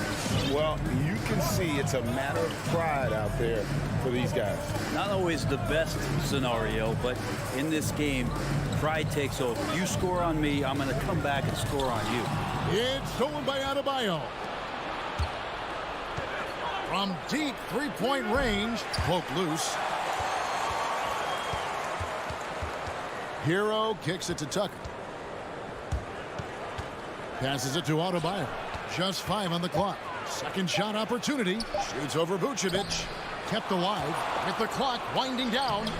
Well, you can see it's a matter of pride out there for these guys. Not always the best scenario, but in this game, pride takes over. You score on me, I'm going to come back and score on you. It's stolen by Adebayo. From deep three-point range, poke loose. Hero kicks it to Tucker. Passes it to Adebayo. Just 5 on the clock. Second shot opportunity. Shoots over Vucevic. Kept alive with the clock winding down.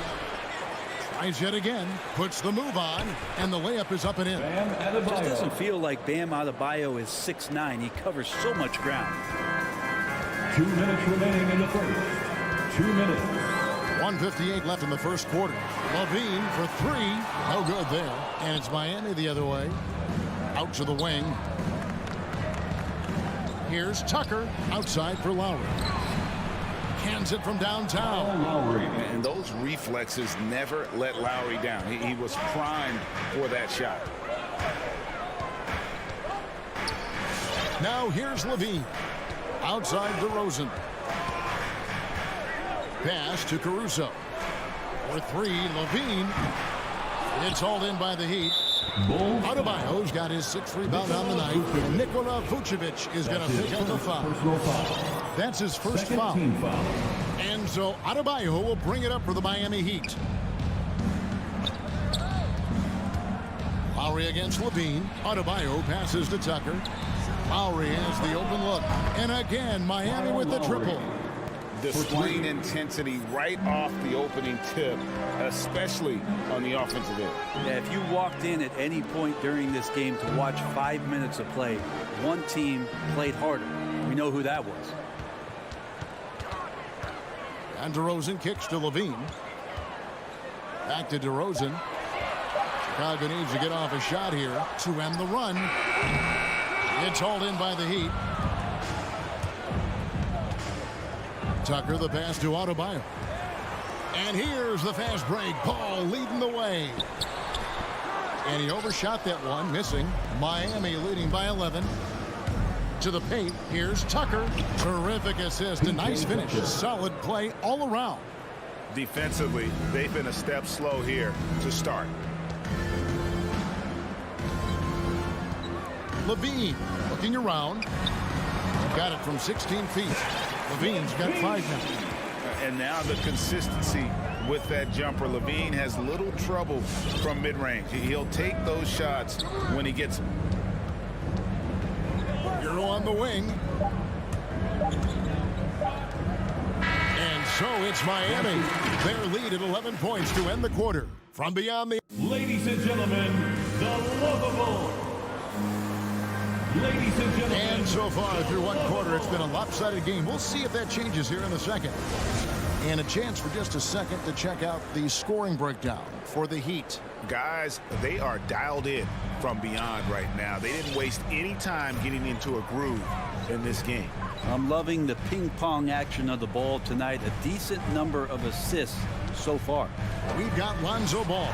Tries yet again. Puts the move on. And the layup is up and in. It just doesn't feel like Bam Adebayo is 6'9". He covers so much ground. 2 minutes remaining in the first. 2 minutes. 1:58 left in the first quarter. Levine for 3. No good there. And it's Miami the other way. Out to the wing. Here's Tucker outside for Lowry. Cans it from downtown. And those reflexes never let Lowry down. He was primed for that shot. Now here's Levine. Outside DeRozan. Pass to Caruso. For 3, Levine. It's hauled in by the Heat. Adebayo's got his 6th rebound on the night. Nikola Vucevic is going to pick up the foul. That's his first foul. And so Adebayo will bring it up for the Miami Heat. Lowry against Levine. Adebayo passes to Tucker. Lowry has the open look. And again, Miami with the triple. Displaying intensity right off the opening tip, especially on the offensive end. Yeah, if you walked in at any point during this game to watch 5 minutes of play, one team played harder. We know who that was. And DeRozan kicks to Levine. Back to DeRozan. Chicago needs to get off a shot here to end the run. It's hauled in by the Heat. Tucker, the pass to Adebayo. And here's the fast break. Paul leading the way. And he overshot that one, missing. Miami leading by 11. To the paint. Here's Tucker. Terrific assist. A nice finish. Solid play all around. Defensively, they've been a step slow here to start. Levine looking around. Got it from 16 feet. Levine's got 5 now. And now the consistency with that jumper. Levine has little trouble from mid-range. He'll take those shots when he gets them. Euro on the wing. And so it's Miami. Their lead at 11 points to end the quarter. From beyond the... Ladies and gentlemen, the lovable. Ladies and gentlemen. And so far through one quarter, it's been a lopsided game. We'll see if that changes here in the second. And a chance for just a second to check out the scoring breakdown for the Heat. Guys, they are dialed in from beyond right now. They didn't waste any time getting into a groove in this game. I'm loving the ping-pong action of the ball tonight. A decent number of assists so far. We've got Lonzo Ball.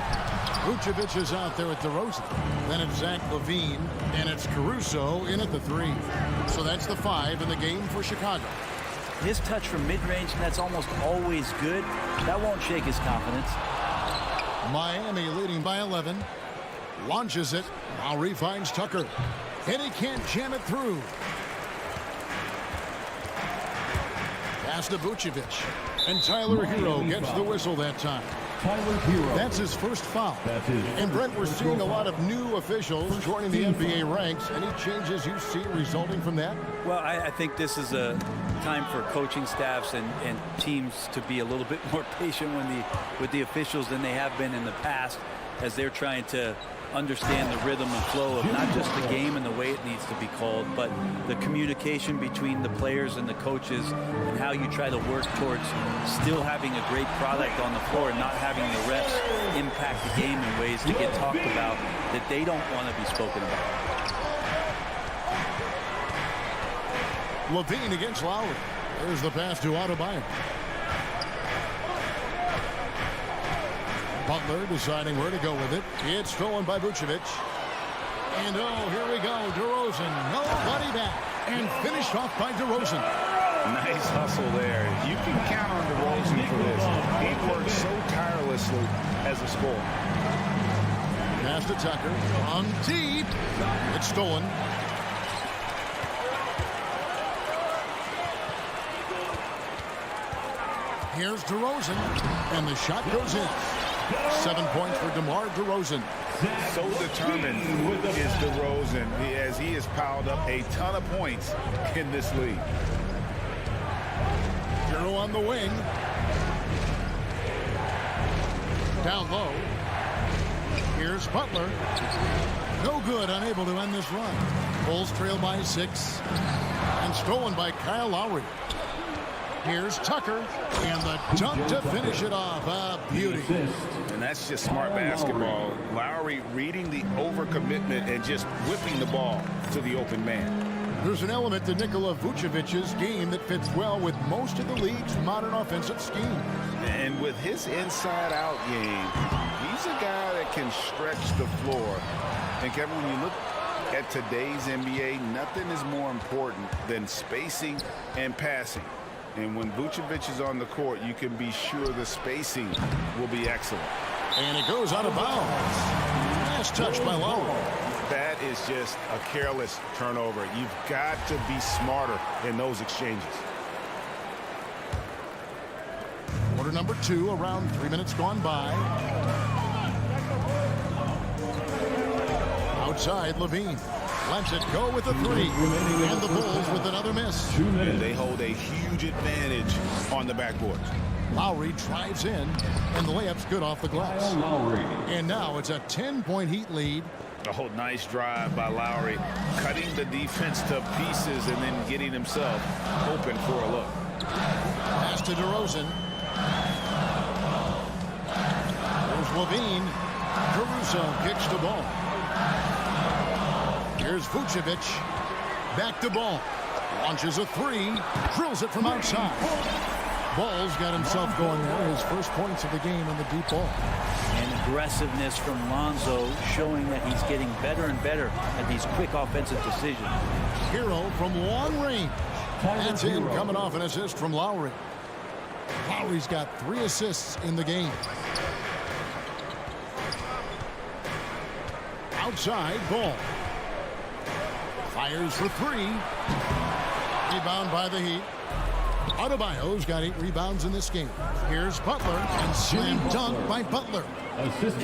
Vucevic is out there at DeRozan. Then it's Zach LaVine, and it's Caruso in at the 3. So that's the 5 in the game for Chicago. His touch from mid-range, and that's almost always good. That won't shake his confidence. Miami leading by 11. Launches it. Lowry finds Tucker. And he can't jam it through. Pass to Vucevic. And Tyler Hero gets the whistle that time. Tyler Hero. That's his first foul. That's his and Brent, we're seeing a lot of new officials joining the NBA ranks. Any changes you see resulting from that? Well, I think this is a time for coaching staffs and teams to be a little bit more patient with the officials than they have been in the past, as they're trying to understand the rhythm and flow of not just the game and the way it needs to be called, but the communication between the players and the coaches, and how you try to work towards still having a great product on the floor and not having the refs impact the game in ways to get talked about that they don't want to be spoken about. LaVine against Lowry. There's the pass to Adebayo. Butler deciding where to go with it. It's stolen by Vucevic. And oh, here we go. DeRozan. Nobody back. And finished off by DeRozan. Nice hustle there. You can count on DeRozan for this. He works so tirelessly as a scorer. Pass to Tucker. On deep. It's stolen. Here's DeRozan. And the shot goes in. 7 points for DeMar DeRozan. So determined is DeRozan, as he has piled up a ton of points in this league. Hero on the wing. Down low. Here's Butler. No good, unable to end this run. Bulls trail by 6. And stolen by Kyle Lowry. Here's Tucker, and the dunk to finish it off. A beauty. And that's just smart basketball. Lowry reading the overcommitment and just whipping the ball to the open man. There's an element to Nikola Vucevic's game that fits well with most of the league's modern offensive scheme. And with his inside-out game, he's a guy that can stretch the floor. And Kevin, when you look at today's NBA, nothing is more important than spacing and passing. And when Vucevic is on the court, you can be sure the spacing will be excellent. And it goes out of bounds. Nice touch by Lowry. That is just a careless turnover. You've got to be smarter in those exchanges. Quarter number 2, around 3 minutes gone by. Outside, LaVine. Lets it go with a 3. And the Bulls with another miss. And they hold a huge advantage on the backboard. Lowry drives in, and the layup's good off the glass. And now it's a 10-point Heat lead. Oh, nice drive by Lowry, cutting the defense to pieces and then getting himself open for a look. Pass to DeRozan. There's LaVine. Caruso kicks the ball. Here's Vucevic. Back to Ball. Launches a three. Drills it from outside. Ball's got himself going there. His first points of the game on the deep ball. And aggressiveness from Lonzo showing that he's getting better and better at these quick offensive decisions. Hero from long range. That's in, coming off an assist from Lowry. Lowry's got 3 assists in the game. Outside, Ball. Fires for 3. Rebound by the Heat. Adebayo's got 8 rebounds in this game. Here's Butler, and slam dunk by Butler.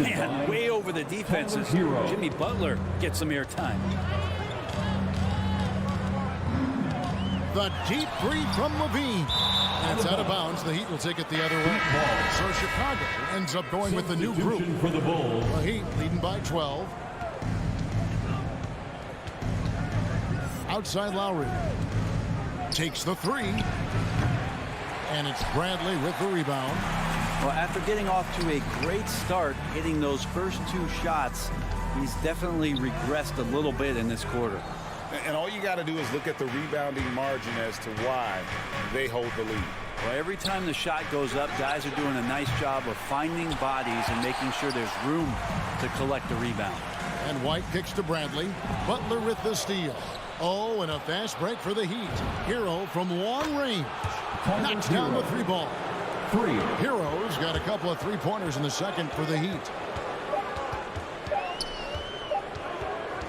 Man, way over the defenses. Jimmy Butler gets some airtime. The deep 3 from Levine. And it's out of bounds. The Heat will take it the other way. So Chicago ends up going with the new group. For the Bulls. The Heat leading by 12. Outside Lowry. Takes the 3. And it's Bradley with the rebound. Well, after getting off to a great start, hitting those first 2 shots, he's definitely regressed a little bit in this quarter. And all you got to do is look at the rebounding margin as to why they hold the lead. Well, every time the shot goes up, guys are doing a nice job of finding bodies and making sure there's room to collect the rebound. And White kicks to Bradley. Butler with the steal. Oh, and a fast break for the Heat. Hero from long range. Knocks down the 3 ball. Hero's got a couple of 3-pointers in the second for the Heat.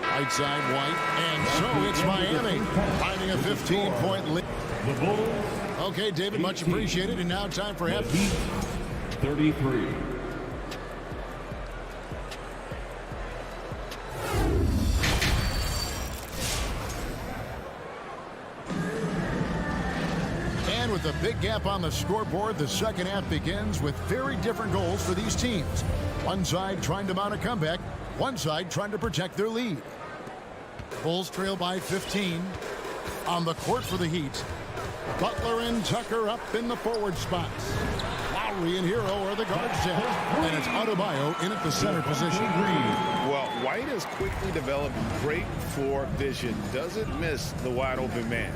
Right side, White. And so it's Miami finding a 15-point lead. The Bulls. Okay, David, much appreciated. And now time for halftime. 33. And with a big gap on the scoreboard, the second half begins with very different goals for these teams. One side trying to mount a comeback, one side trying to protect their lead. Bulls trail by 15. On the court for the Heat, Butler and Tucker up in the forward spots. Lowry and Hero are the guard set. And it's Adebayo in at the center position. Well, White has quickly developed great floor vision. Doesn't miss the wide open man.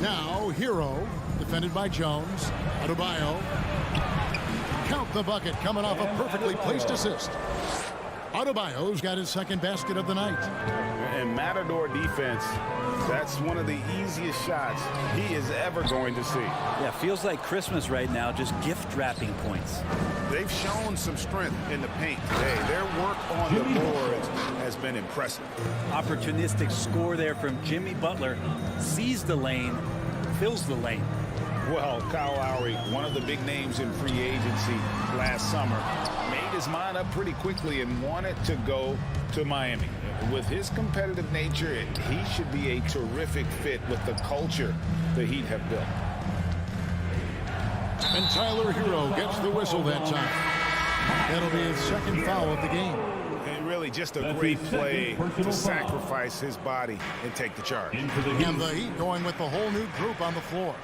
Now Hero, defended by Jones. Adebayo. Count the bucket, coming off a perfectly placed assist. Adebayo's got his second basket of the night. And Matador defense, that's one of the easiest shots he is ever going to see. Yeah, feels like Christmas right now, just gift wrapping points. They've shown some strength in the paint today. Their work on the boards has been impressive. Opportunistic score there from Jimmy Butler. Sees the lane, fills the lane. Well, Kyle Lowry, one of the big names in free agency last summer, made his mind up pretty quickly and wanted to go to Miami. With his competitive nature, he should be a terrific fit with the culture the Heat have built. And Tyler Hero gets the whistle that time. That'll be his second foul of the game. And really just a great play to sacrifice his body and take the charge. And the Heat going with the whole new group on the floor.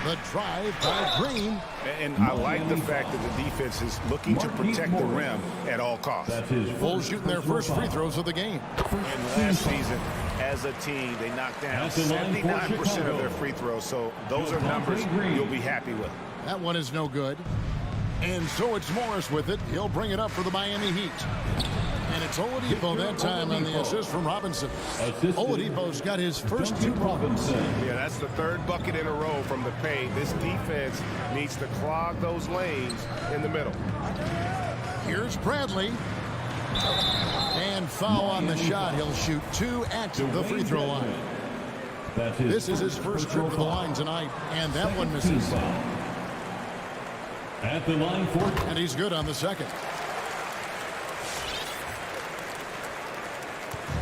The drive by Green. And I like the fact that the defense is looking to protect the rim at all costs. Bulls shooting their first free throws of the game. And last season, as a team, they knocked down 79% of their free throws. So those are numbers you'll be happy with. That one is no good. And so it's Morris with it. He'll bring it up for the Miami Heat. And it's Oladipo that time on the assist from Robinson. Oladipo's got his first 2 points. Yeah, that's the 3rd bucket in a row from the paint. This defense needs to clog those lanes in the middle. Here's Bradley. And foul on the shot. He'll shoot 2 at the free throw line. This is his first trip to the line tonight. And that one misses. At the line for... And he's good on the second.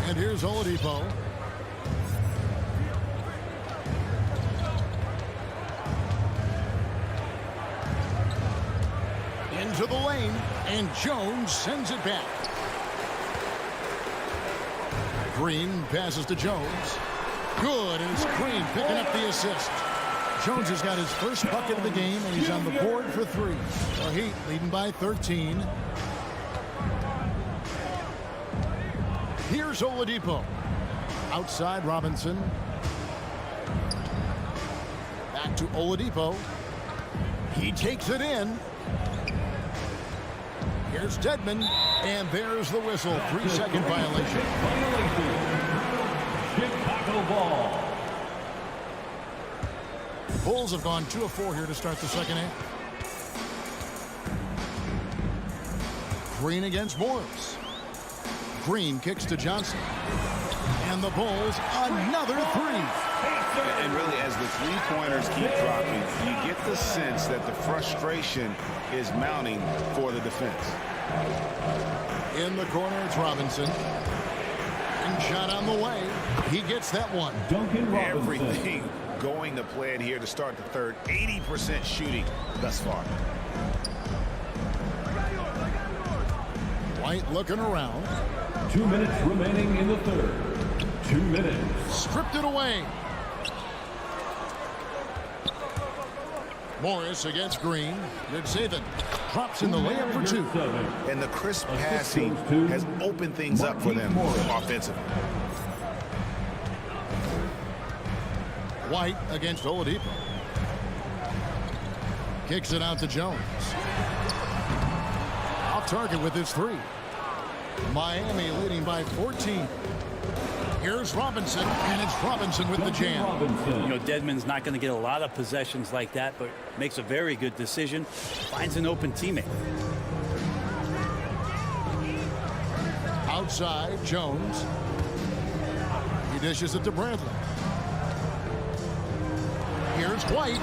And here's Oladipo. Into the lane, and Jones sends it back. Green passes to Jones. Good, and it's Green picking up the assist. Jones has got his first bucket of the game, and he's on the board for 3. The Heat leading by 13. Here's Oladipo. Outside Robinson. Back to Oladipo. He takes it in. Here's Dedmon, and there's the whistle. 3-second violation. Chicago ball. Bulls have gone 2 of 4 here to start the second half. Green against Morris. Green kicks to Johnson. And the Bulls, another 3. And really, as the three-pointers keep dropping, you get the sense that the frustration is mounting for the defense. In the corner, it's Robinson. And shot on the way. He gets that one. Duncan Robinson. Everything going to plan here to start the third. 80% shooting thus far. White looking around. 2 minutes remaining in the third. 2 minutes. Stripped it away. Morris against Green. Mid-Saban drops in the layup for 2. And the crisp passing has opened things up for them offensively. White against Oladipo. Kicks it out to Jones. Off target with his 3. Miami leading by 14. Here's Robinson, and it's Robinson with the jam. You know, Dedmon's not going to get a lot of possessions like that, but makes a very good decision. Finds an open teammate. Outside, Jones. He dishes it to Bradley. Here's White.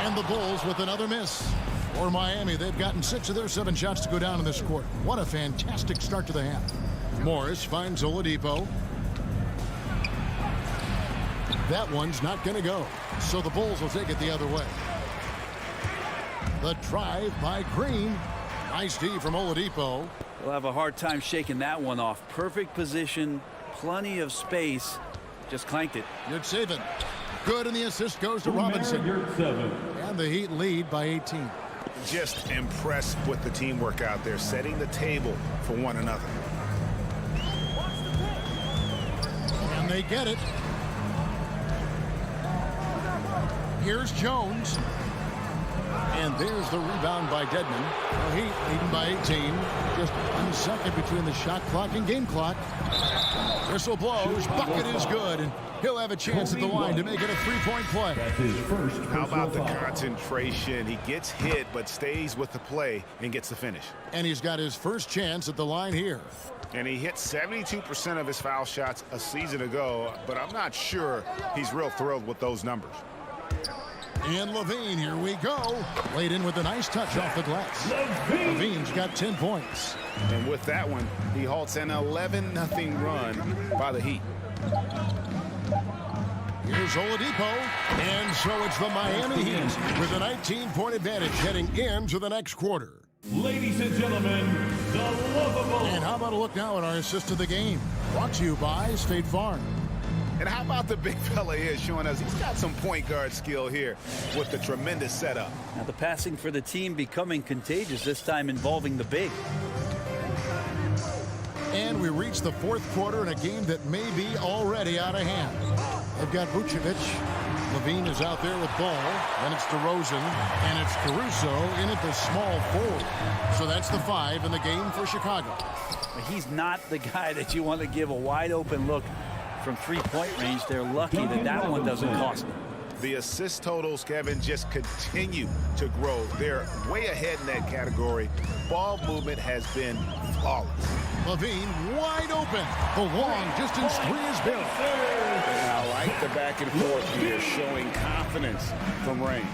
And the Bulls with another miss. For Miami, they've gotten 6 of their 7 shots to go down in this quarter. What a fantastic start to the half. Morris finds Oladipo. That one's not going to go. So the Bulls will take it the other way. The drive by Green. Nice D from Oladipo. They'll have a hard time shaking that one off. Perfect position, plenty of space. Just clanked it. Good saving. Good, and the assist goes to Robinson. And the Heat lead by 18. Just impressed with the teamwork out there, setting the table for one another. And they get it. Here's Jones. And there's the rebound by Dedmon. The Heat leading by 18. Just 1 second between the shot clock and game clock. Whistle blows. Bucket is good. And he'll have a chance at the line to make it a 3-point play. That's his first. How about the concentration? He gets hit, but stays with the play and gets the finish. And he's got his first chance at the line here. And he hit 72% of his foul shots a season ago, but I'm not sure he's real thrilled with those numbers. And Levine, here we go. Laid in with a nice touch off the glass. Levine's got 10 points. And with that one, he halts an 11-0 run by the Heat. Here's Oladipo. And so it's the Miami Heat with a 19-point advantage heading into the next quarter. Ladies and gentlemen, the lovable. And how about a look now at our assist of the game? Brought to you by State Farm. And how about the big fella here showing us he's got some point guard skill here with the tremendous setup. Now the passing for the team becoming contagious, this time involving the big. And we reach the 4th quarter in a game that may be already out of hand. They've got Vucevic. Levine is out there with ball. Then it's DeRozan. And it's Caruso in at the small forward. So that's the 5 in the game for Chicago. He's not the guy that you want to give a wide open look from 3-point range. They're lucky that that one doesn't cost them. The assist totals, Kevin, just continue to grow. They're way ahead in that category. Ball movement has been flawless. Levine wide open. The long distance 3 is good. And I like the back and forth here, showing confidence from Rain.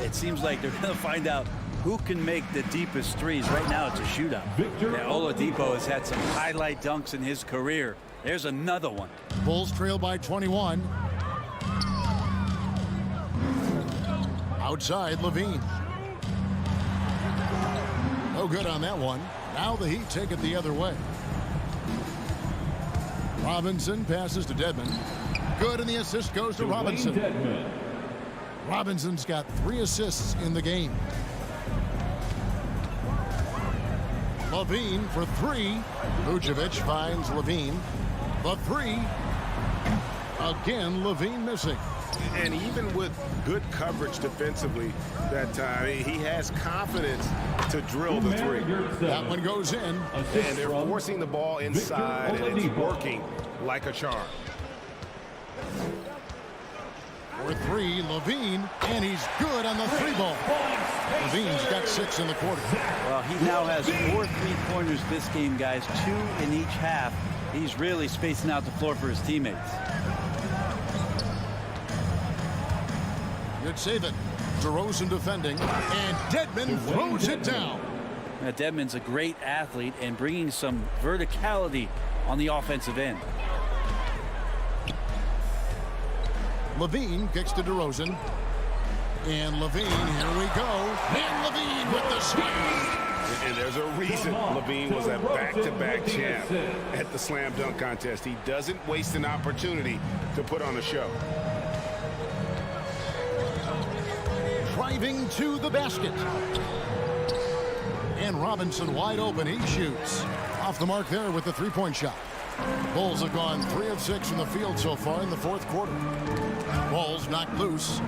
It seems like they're going to find out who can make the deepest threes. Right now it's a shootout. Yeah, Oladipo has had some highlight dunks in his career. There's another one. Bulls trail by 21. Outside, Levine. No good on that one. Now the Heat take it the other way. Robinson passes to Dedmon. Good, and the assist goes to Robinson. Robinson's got 3 assists in the game. Levine for 3. Vucevic finds Levine. The 3. Again, Levine missing. And even with good coverage defensively that time, he has confidence to drill the 3. That one goes in. And they're forcing the ball inside, and it's working like a charm. For 3, Levine, and he's good on the 3 ball. Levine's got 6 in the quarter. Well, he now has 4 3-pointers this game, guys, 2 in each half. He's really spacing out the floor for his teammates. Good save it. DeRozan defending, and Dedmon throws it down. Now, Dedmon's a great athlete and bringing some verticality on the offensive end. Levine kicks to DeRozan. And Levine, here we go. And Levine with the slam. And there's a reason Levine was a back-to-back champ at the slam dunk contest. He doesn't waste an opportunity to put on a show. Driving to the basket. And Robinson wide open. He shoots. Off the mark there with the 3-point shot. Bulls have gone 3 of 6 from the field so far in the 4th quarter. Ball's knocked loose.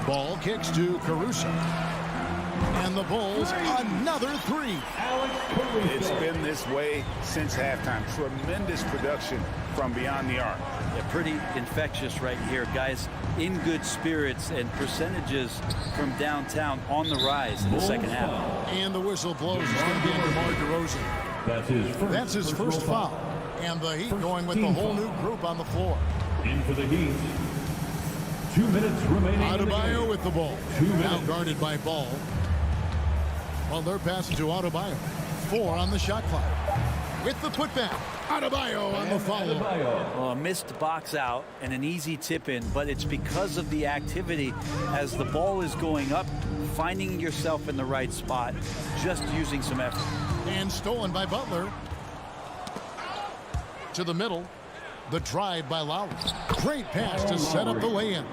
Ball kicks to Caruso. And the Bulls, another 3. It's been this way since halftime. Tremendous production from beyond the arc. Yeah, pretty infectious right here, guys. In good spirits, and percentages from downtown on the rise in the second half. And the whistle blows. It's going to be on DeMar DeRozan. That's his first foul. And the Heat going with the whole new group on the floor. In for the Heat. 2 minutes remaining. Adebayo with the ball. Now guarded by Ball. Well, they're passing to Adebayo. 4 on the shot clock. With the putback. Adebayo on the follow. Well, a missed box out and an easy tip in, but it's because of the activity as the ball is going up, finding yourself in the right spot, just using some effort. And stolen by Butler. To the middle. The drive by Lowry. Great pass to set up the lay-in.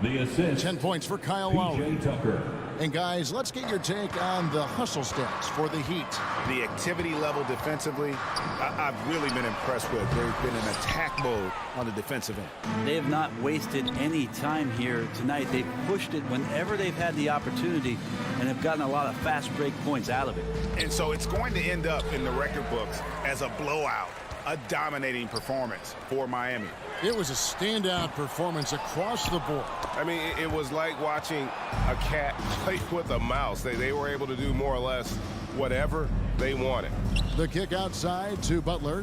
The assist. 10 points for Kyle Lowry. Tucker. And guys, let's get your take on the hustle stats for the Heat. The activity level defensively, I've really been impressed with. They've been in attack mode on the defensive end. They have not wasted any time here tonight. They've pushed it whenever they've had the opportunity and have gotten a lot of fast break points out of it. And so it's going to end up in the record books as a blowout, a dominating performance for Miami. It was a standout performance across the board. I mean, it was like watching a cat play with a mouse. They were able to do more or less whatever they wanted. The kick outside to Butler.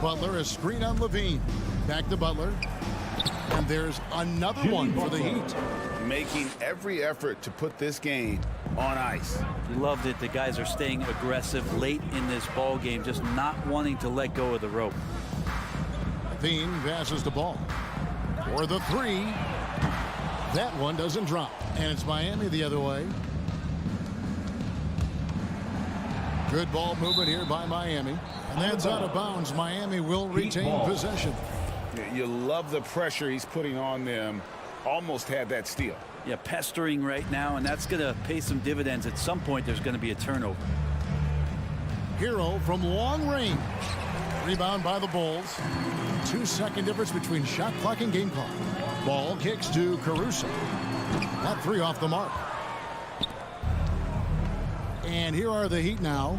Butler, a screen on Levine. Back to Butler. And there's another one for the Heat. Making every effort to put this game on ice. Loved it. The guys are staying aggressive late in this ball game, just not wanting to let go of the rope. Levine passes the ball. For the 3. That one doesn't drop. And it's Miami the other way. Good ball movement here by Miami. And that's out of bounds. Miami will retain possession. You love the pressure he's putting on them. Almost had that steal. Yeah, pestering right now, and that's going to pay some dividends. At some point, there's going to be a turnover. Hero from long range. Rebound by the Bulls. 2-second difference between shot clock and game clock. Ball kicks to Caruso. That 3 off the mark. And here are the Heat now.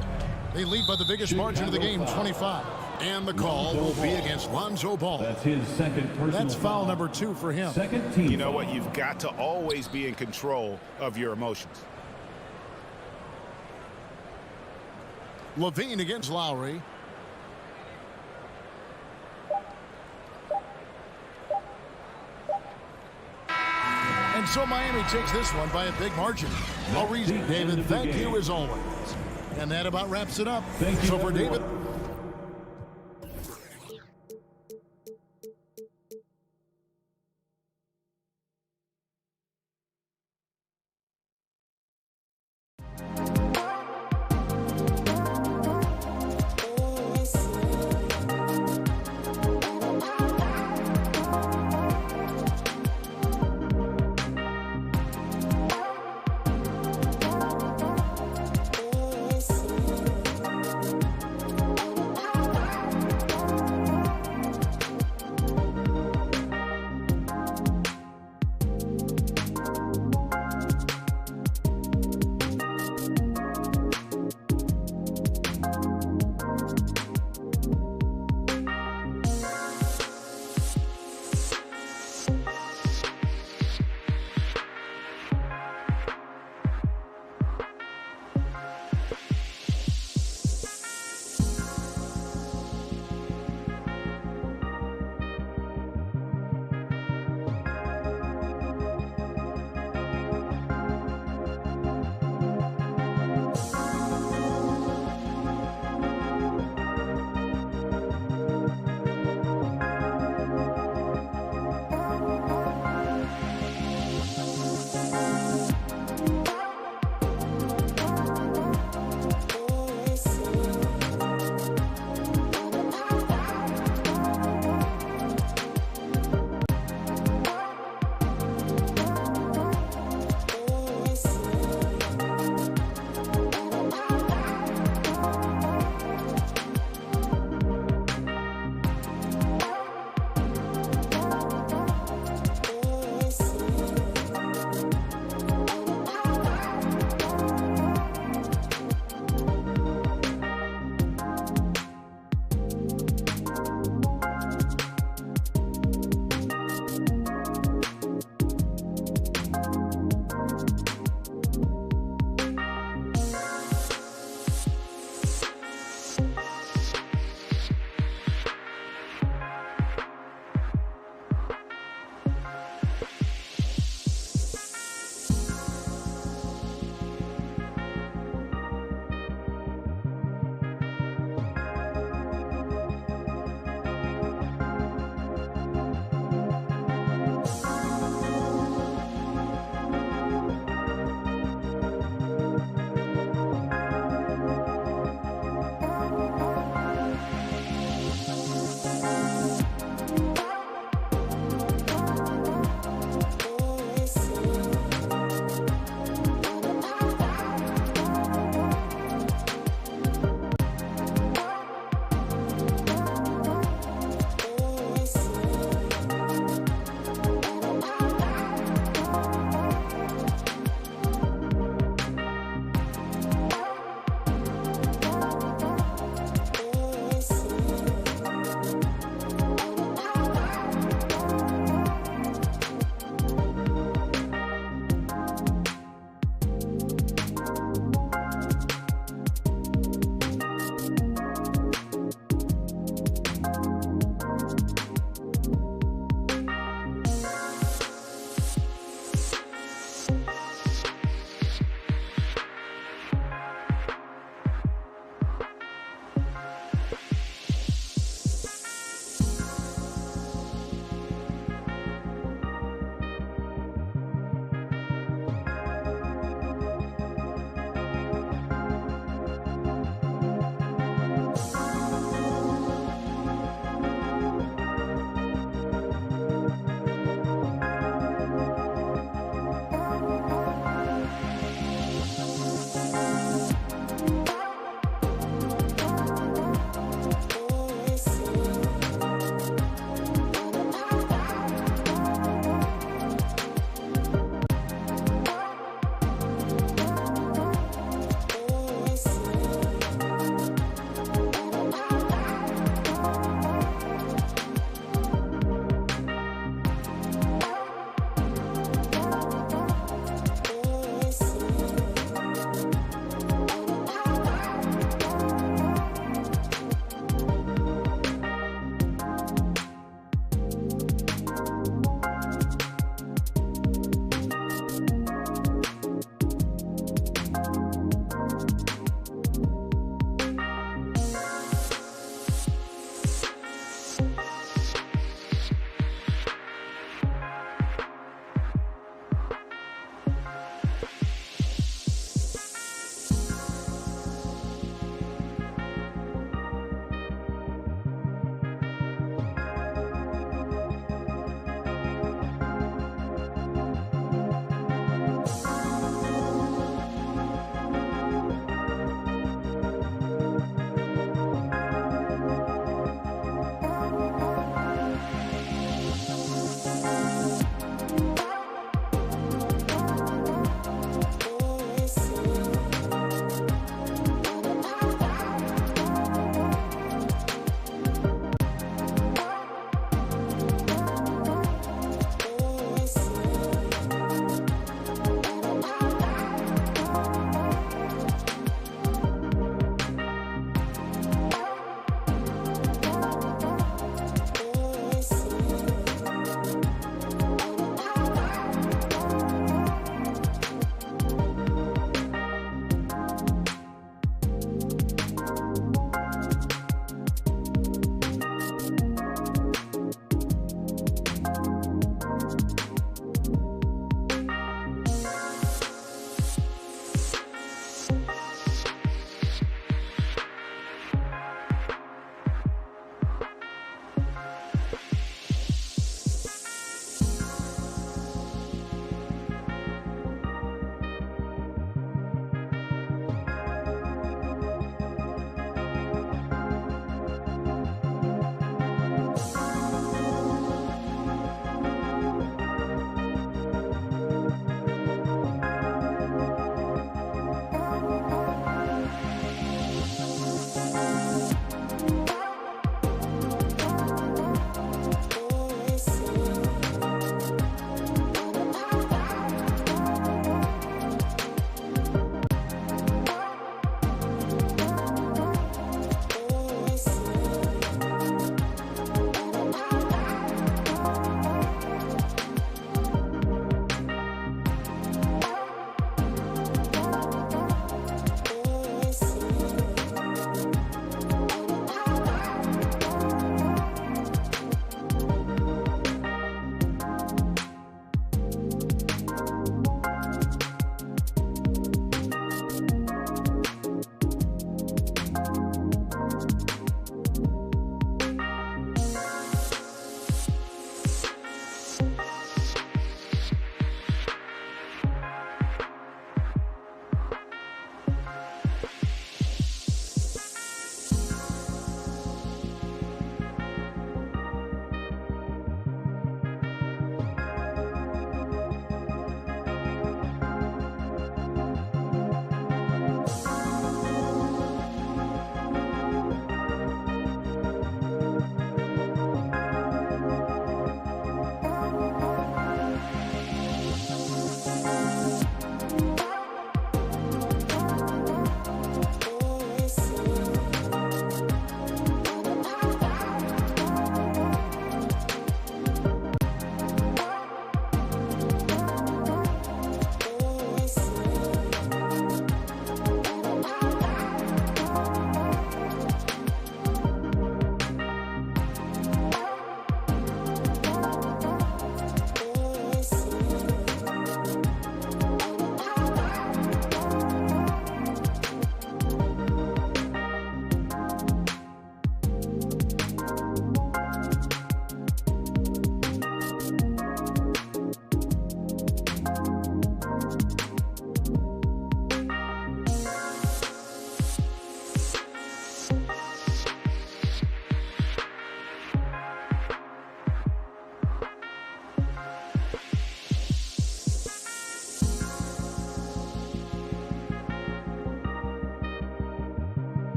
They lead by the biggest margin of the game, 25. And the call will be against Lonzo Ball. That's his second personal That's foul number 2 for him. Second team. You know what? You've got to always be in control of your emotions. Levine against Lowry. And so Miami takes this one by a big margin. Lowry's David, thank you as always. And that about wraps it up. So for David.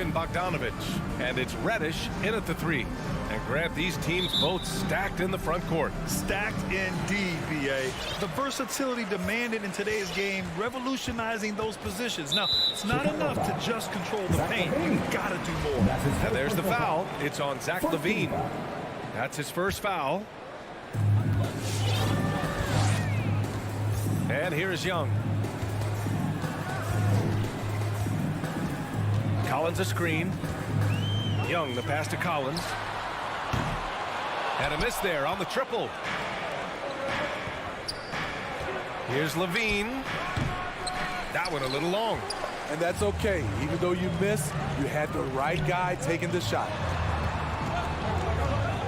Bogdan Bogdanovic. And it's Reddish in at the 3. And Grant, these teams both stacked in the front court. Stacked indeed, B.A. The versatility demanded in today's game, revolutionizing those positions. Now, it's not enough to just control the paint. You've got to do more. And there's the foul. It's on Zach LaVine. That's his first foul. And here is Young. Collins a screen. Young, the pass to Collins. And a miss there on the triple. Here's LaVine. That one a little long. And that's okay. Even though you miss, you had the right guy taking the shot.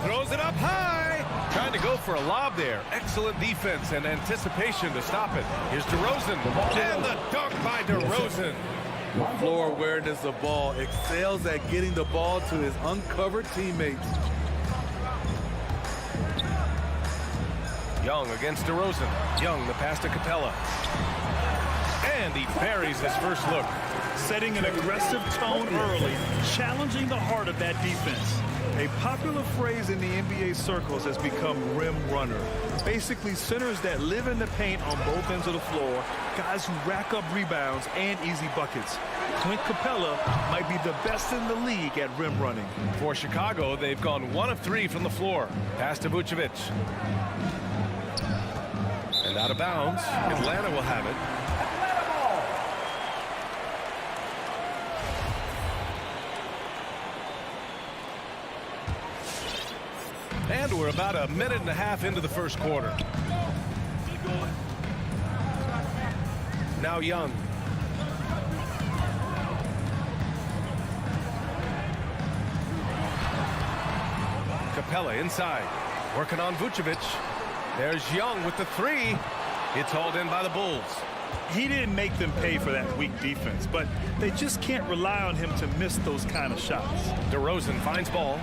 Throws it up high. Trying to go for a lob there. Excellent defense and anticipation to stop it. Here's DeRozan. And the dunk by DeRozan. Floor awareness of ball, excels at getting the ball to his uncovered teammates. Young against DeRozan. Young, the pass to Capella. And he buries his first look. Setting an aggressive tone early, challenging the heart of that defense. A popular phrase in the NBA circles has become rim runner. Basically, centers that live in the paint on both ends of the floor, guys who rack up rebounds and easy buckets. Clint Capella might be the best in the league at rim running. For Chicago, they've gone 1 of 3 from the floor. Pass to Vucevic. And out of bounds. Atlanta will have it. And we're about a minute and a half into the first quarter. Now Young. Capella inside. Working on Vucevic. There's Young with the 3. It's hauled in by the Bulls. He didn't make them pay for that weak defense, but they just can't rely on him to miss those kind of shots. DeRozan finds ball.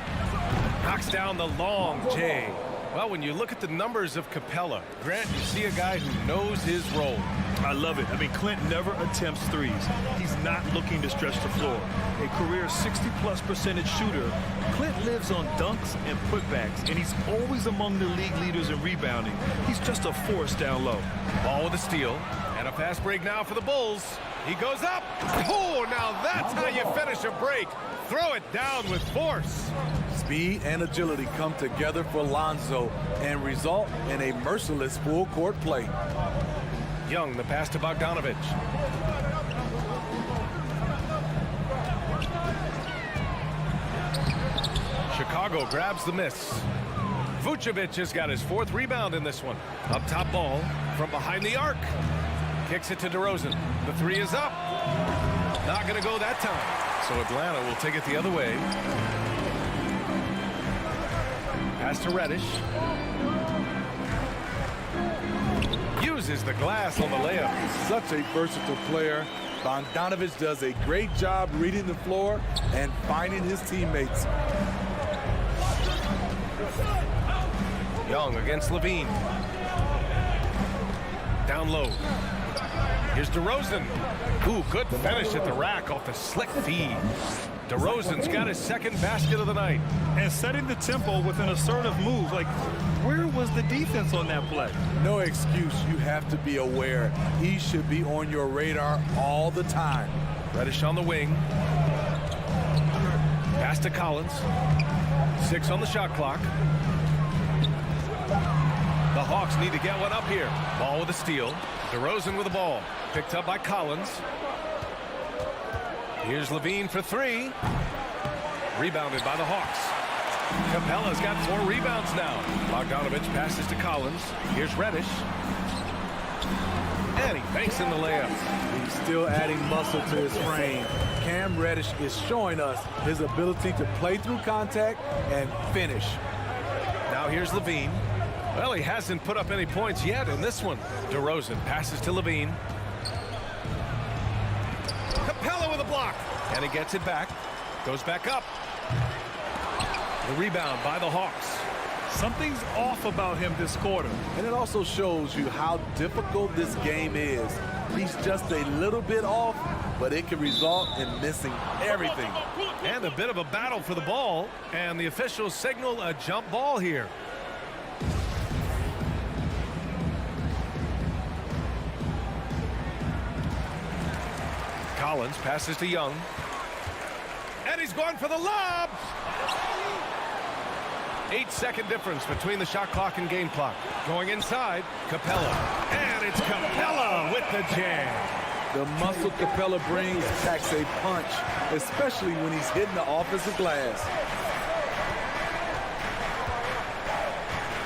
Knocks down the long J. Well, when you look at the numbers of Capella, Grant, you see a guy who knows his role. I love it. I mean, Clint never attempts threes. He's not looking to stretch the floor. A career 60+% shooter, Clint lives on dunks and putbacks, and he's always among the league leaders in rebounding. He's just a force down low. Ball with a steal. And a fast break now for the Bulls. He goes up. Oh, now that's how you finish a break. Throw it down with force. Speed and agility come together for Lonzo and result in a merciless full court play. Young, the pass to Bogdanovic. Chicago grabs the miss. Vucevic has got his 4th rebound in this one. Up top ball from behind the arc. Kicks it to DeRozan. The 3 is up. Not going to go that time. So Atlanta will take it the other way. Pass to Reddish. Uses the glass on the layup. Such a versatile player. Bogdanovic does a great job reading the floor and finding his teammates. Young against LaVine. Down low. Here's DeRozan. Ooh, good finish at the rack off the slick feed. DeRozan's got his 2nd basket of the night. And setting the tempo with an assertive move. Like, where was the defense on that play? No excuse. You have to be aware. He should be on your radar all the time. Reddish on the wing. Pass to Collins. 6 on the shot clock. The Hawks need to get one up here. Ball with a steal. DeRozan with the ball. Picked up by Collins. Here's LaVine for 3. Rebounded by the Hawks. Capella's got 4 rebounds now. Bogdanovic passes to Collins. Here's Reddish. And he banks in the layup. He's still adding muscle to his frame. Cam Reddish is showing us his ability to play through contact and finish. Now here's LaVine. Well, he hasn't put up any points yet in this one. DeRozan passes to LaVine. Capella with a block. And he gets it back. Goes back up. The rebound by the Hawks. Something's off about him this quarter. And it also shows you how difficult this game is. He's just a little bit off, but it can result in missing everything. And a bit of a battle for the ball, and the officials signal a jump ball here. Collins passes to Young. And he's going for the lob. 8-second difference between the shot clock and game clock. Going inside, Capella. And it's Capella with the jam. The muscle Capella brings packs a punch, especially when he's hitting the offensive glass.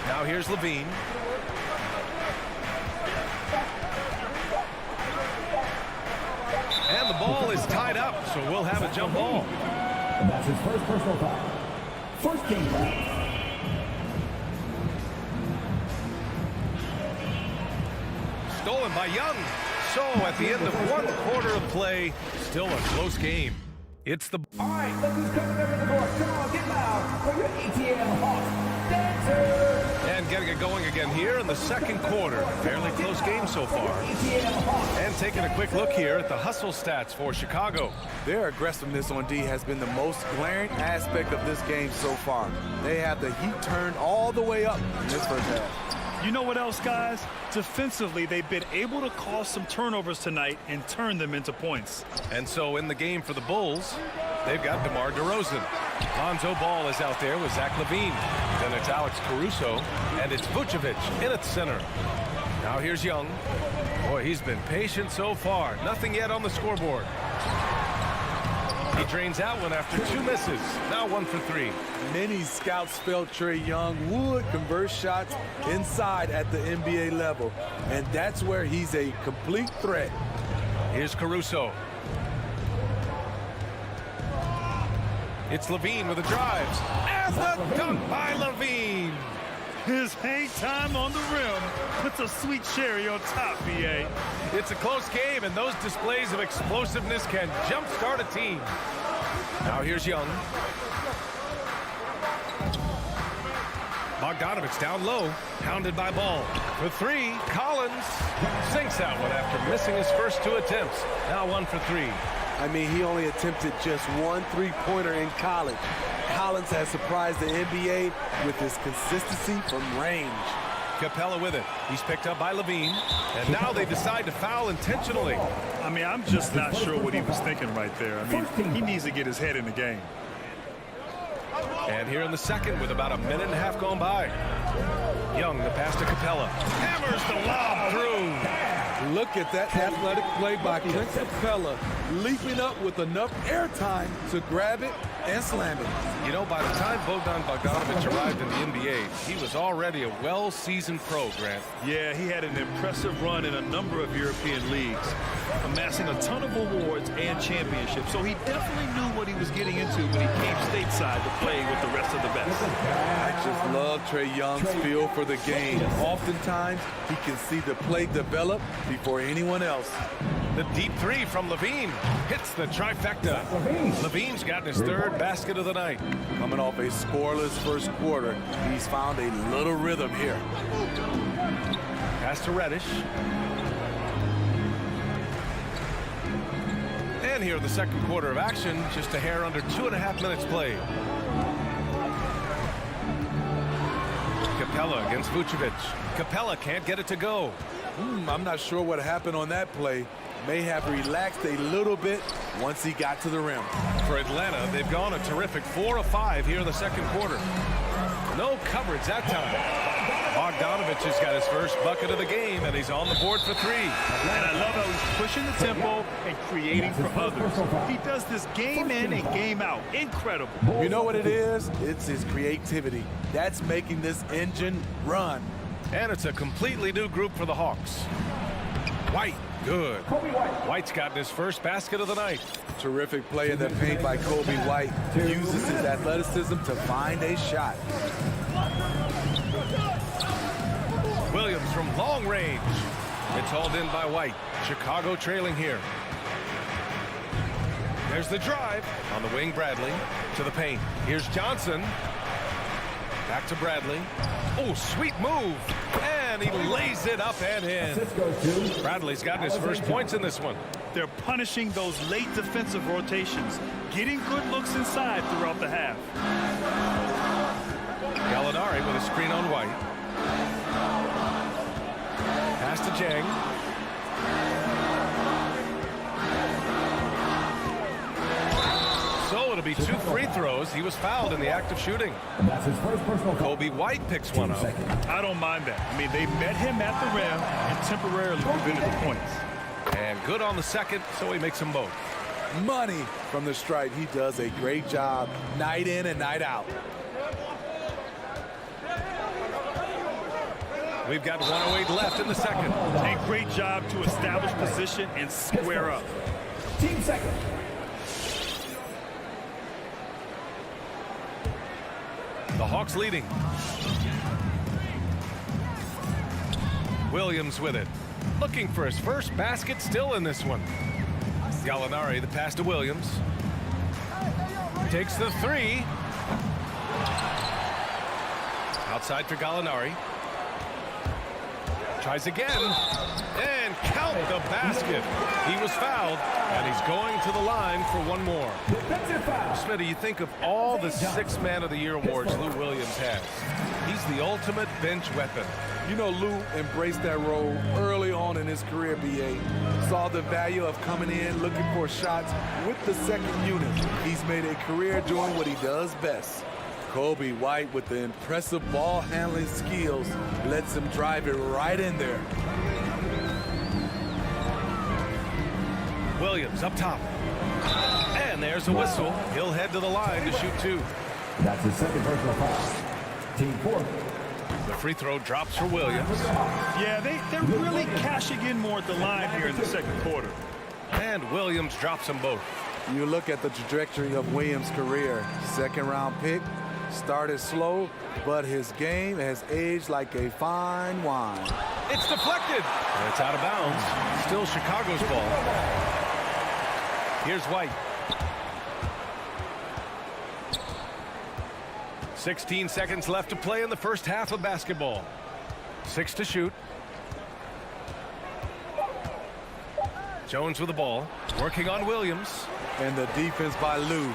Now here's Levine. And the ball is tied up, so we'll have a jump ball. And that's his first personal foul. First team foul. Stolen by Young. So at the end of one quarter of play, still a close game. It's the... All right, look who's coming over the board. Come on, get loud for your ATM Hawks Dancer. And getting it going again here in the second quarter. Fairly close game so far. And taking a quick look here at the hustle stats for Chicago. Their aggressiveness on D has been the most glaring aspect of this game so far. They have the heat turned all the way up in this first half. You know what else, guys? Defensively, they've been able to cause some turnovers tonight and turn them into points. And so in the game for the Bulls, they've got DeMar DeRozan. Lonzo Ball is out there with Zach LaVine. Then it's Alex Caruso, and it's Vucevic in at center. Now here's Young. Boy, he's been patient so far. Nothing yet on the scoreboard. He drains out one after 2 misses. Now 1 for 3. Many scouts felt Trae Young would convert shots inside at the NBA level, and that's where he's a complete threat. Here's Caruso. It's LaVine with the drives. And the dunk by LaVine. His hang time on the rim puts a sweet cherry on top, BA. It's a close game, and those displays of explosiveness can jumpstart a team. Now here's Young. Bogdanovich down low, hounded by Ball. For 3, Collins sinks that one after missing his first 2 attempts. Now 1 for 3. I mean, he only attempted just 1 3-pointer in college. Collins has surprised the NBA with his consistency from range. Capella with it. He's picked up by LaVine, and now they decide to foul intentionally. I mean, I'm just not sure what he was thinking right there. I mean, he needs to get his head in the game. And here in the second with about a minute and a half gone by. Young, the pass to Capella. Hammers the lob through. Look at that athletic play by Clint Capella, leaping up with enough airtime to grab it and slam it. You know, by the time Bogdanovich arrived in the NBA, he was already a well-seasoned pro, Grant. Yeah, he had an impressive run in a number of European leagues, amassing a ton of awards and championships. So he definitely knew what he was getting into when he came stateside to play with the rest of the best. I just love Trae Young's feel for the game. Oftentimes, he can see the play develop before anyone else. The deep 3 from LaVine hits the trifecta. LaVine's gotten his 3rd basket of the night. Coming off a scoreless first quarter, he's found a little rhythm here. Pass to Reddish. And here in the second quarter of action, just a hair under 2.5 minutes played. Capella against Vucevic. Capella can't get it to go. I'm not sure what happened on that play. May have relaxed a little bit once he got to the rim. For Atlanta, they've gone a terrific 4 of 5 here in the second quarter. No coverage that time. Bogdanovich has got his first bucket of the game, and he's on the board for 3. And I love how he's pushing the tempo and creating for others. He does this game in and game out. Incredible. You know what it is? It's his creativity. That's making this engine run. And it's a completely new group for the Hawks. White, good. White's gotten his first basket of the night. Terrific play in the paint by Kobe White. Uses his athleticism to find a shot. Williams from long range. It's hauled in by White. Chicago trailing here. There's the drive. On the wing, Bradley. To the paint. Here's Johnson. Back to Bradley. Oh, sweet move. And he lays it up and in. Bradley's gotten his first points in this one. They're punishing those late defensive rotations, getting good looks inside throughout the half. Gallinari with a screen on White. Pass to Jang. So it'll be 2 free throws. He was fouled in the act of shooting. That's his first personal foul. Kobe White picks one up. I don't mind that. I mean, they met him at the rim and temporarily prevented the points. And good on the second, so he makes them both. Money from the stripe. He does a great job night in and night out. We've got 1:08 left in the second. A great job to establish position and square up. Team second. The Hawks leading. Williams with it. Looking for his first basket still in this one. Gallinari, the pass to Williams. Takes the three. Outside for Gallinari. Tries again. And count the basket. He was fouled, and he's going to the line for one more. Smitty, you think of all the 6th Man of the Year awards Lou Williams has. He's the ultimate bench weapon. You know, Lou embraced that role early on in his career, BA. Saw the value of coming in, looking for shots with the second unit. He's made a career doing what he does best. Kobe White, with the impressive ball handling skills, lets him drive it right in there. Williams up top. And there's a whistle. He'll head to the line to shoot 2. That's his second personal foul. Team fourth. The free throw drops for Williams. Yeah, they're really cashing in more at the line here in the second quarter. And Williams drops them both. You look at the trajectory of Williams' career. Second round pick, started slow, but his game has aged like a fine wine. It's deflected. And it's out of bounds. Still Chicago's ball. Here's White. 16 seconds left to play in the first half of basketball. 6 to shoot. Jones with the ball, working on Williams. And the defense by Lou,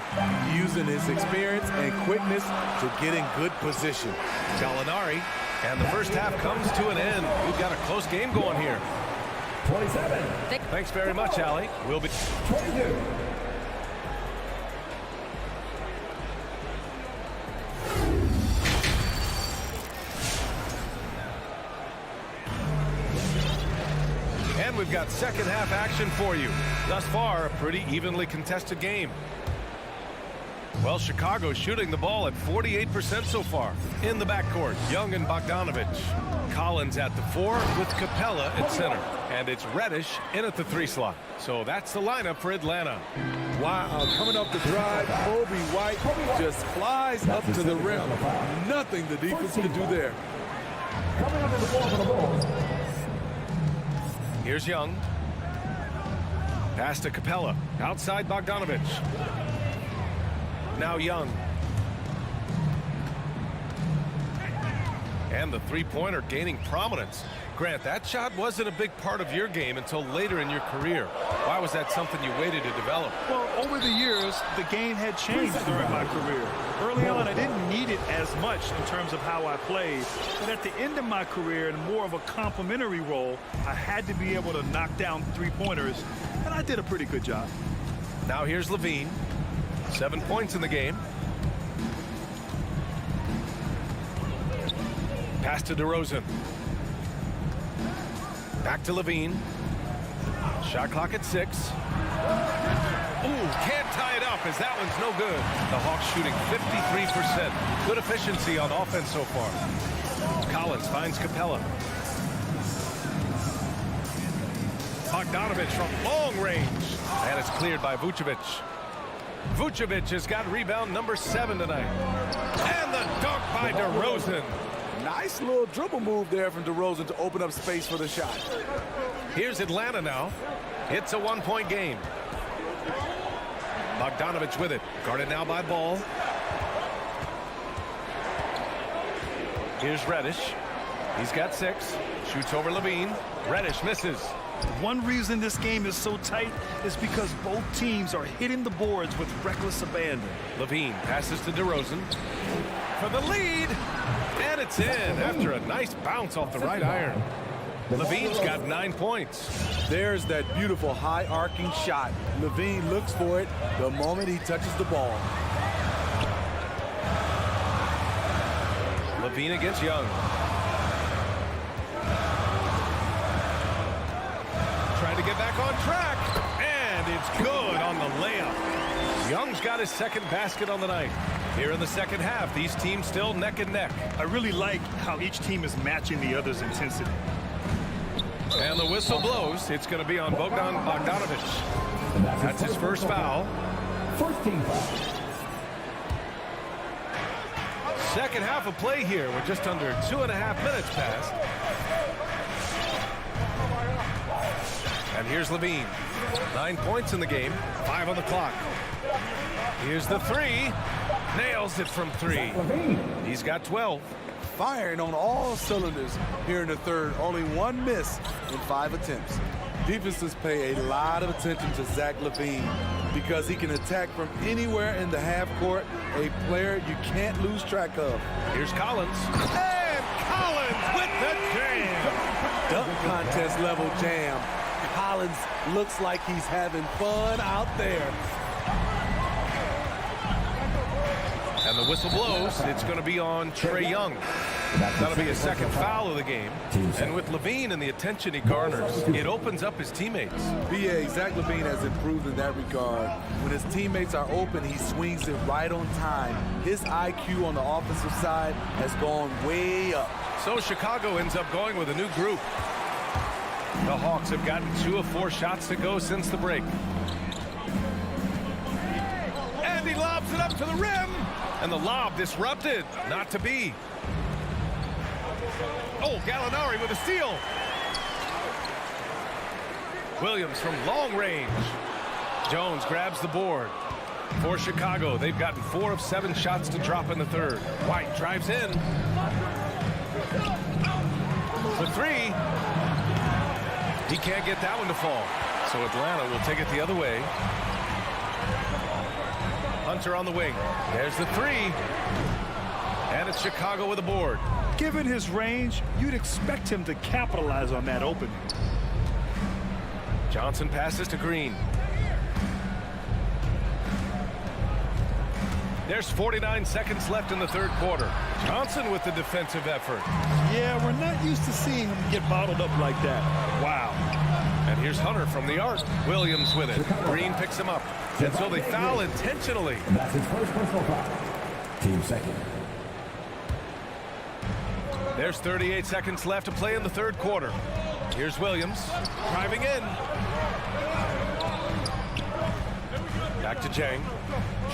using his experience and quickness to get in good position. Gallinari, and the first half comes to an end. We've got a close game going here. 27. Thanks very much, Allie. We'll be 22. And we've got second half action for you. Thus far, a pretty evenly contested game. Well, Chicago's shooting the ball at 48% so far. In the backcourt, Young and Bogdanovich. Collins at the 4 with Capella at center. And it's Reddish in at the 3 slot. So that's the lineup for Atlanta. Wow, coming up the drive, Kobe White just flies up to the rim. Nothing the defense can do there. Coming up to the ball for the Bulls. Here's Young. Pass to Capella. Outside Bogdanovich. Now Young. And the three-pointer gaining prominence. Grant, that shot wasn't a big part of your game until later in your career. Why was that something you waited to develop? Well, over the years, the game had changed during my career. Early on, I didn't need it as much in terms of how I played. But at the end of my career, in more of a complementary role, I had to be able to knock down three-pointers, and I did a pretty good job. Now here's Levine. 7 points in the game. Pass to DeRozan. Back to Levine. Shot clock at 6. Ooh, can't tie it up as that one's no good. The Hawks shooting 53%. Good efficiency on offense so far. Collins finds Capella. Bogdanovich from long range. And it's cleared by Vucevic. Vucevic has got rebound number 7 tonight. And the dunk by DeRozan. Nice little dribble move there from DeRozan to open up space for the shot. Here's Atlanta now. It's a one-point game. Bogdanovich with it. Guarded now by Ball. Here's Reddish. He's got 6. Shoots over Levine. Reddish misses. One reason this game is so tight is because both teams are hitting the boards with reckless abandon. Levine passes to DeRozan for the lead, and it's in after a nice bounce off the right iron. Levine's got 9 points. There's that beautiful high arcing shot. Levine looks for it the moment he touches the ball. Levine against Young. Trying to get back on track, and it's good on the layup. Young's got his second basket on the night. Here in the second half, these teams still neck and neck. I really like how each team is matching the other's intensity. And the whistle blows. It's going to be on Bogdan Bogdanovic. That's his first foul. First team foul. Second half of play here with just under 2.5 minutes passed. And here's Levine. 9 points in the game, 5 on the clock. Here's the three. Nails it from 3. He's got 12. Firing on all cylinders here in the third. Only 1 miss in 5 attempts. Defenses pay a lot of attention to Zach Levine because he can attack from anywhere in the half court, a player you can't lose track of. Here's Collins. And Collins with the jam. Dunk contest level jam. Collins looks like he's having fun out there. And the whistle blows. It's going to be on Trae Young. That'll be his second foul of the game. And with Levine and the attention he garners, it opens up his teammates. B.A. Zach Levine has improved in that regard. When his teammates are open, he swings it right on time. His IQ on the offensive side has gone way up. So Chicago ends up going with a new group. The Hawks have gotten 2 of 4 shots to go since the break. And he lobs it up to the rim. And the lob disrupted. Not to be. Oh, Gallinari with a steal. Williams from long range. Jones grabs the board. For Chicago, they've gotten 4 of 7 shots to drop in the third. White drives in. The 3. He can't get that one to fall. So Atlanta will take it the other way. Hunter on the wing. There's the 3. And it's Chicago with a board. Given his range, you'd expect him to capitalize on that opening. Johnson passes to Green. There's 49 seconds left in the third quarter. Johnson with the defensive effort. Yeah, we're not used to seeing him get bottled up like that. Wow. And here's Hunter from the arc. Williams with it. Green picks him up. And so they foul intentionally. And that's his first personal foul. Team second. There's 38 seconds left to play in the third quarter. Here's Williams driving in. Back to Jang.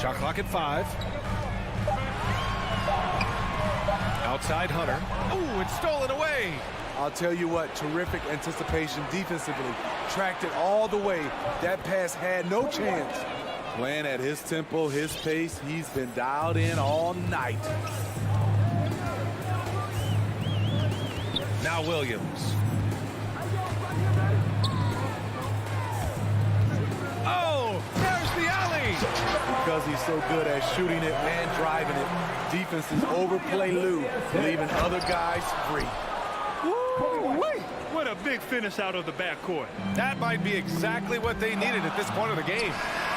Shot clock at 5. Outside Hunter. Oh, it's stolen away. I'll tell you what, terrific anticipation defensively. Tracked it all the way. That pass had no chance. Playing at his tempo, his pace, he's been dialed in all night. Now Williams. Oh, there's the alley. Because he's so good at shooting it and driving it, defenses overplay Lou, leaving other guys free. Woo-wee. What a big finish out of the backcourt. That might be exactly what they needed at this point of the game.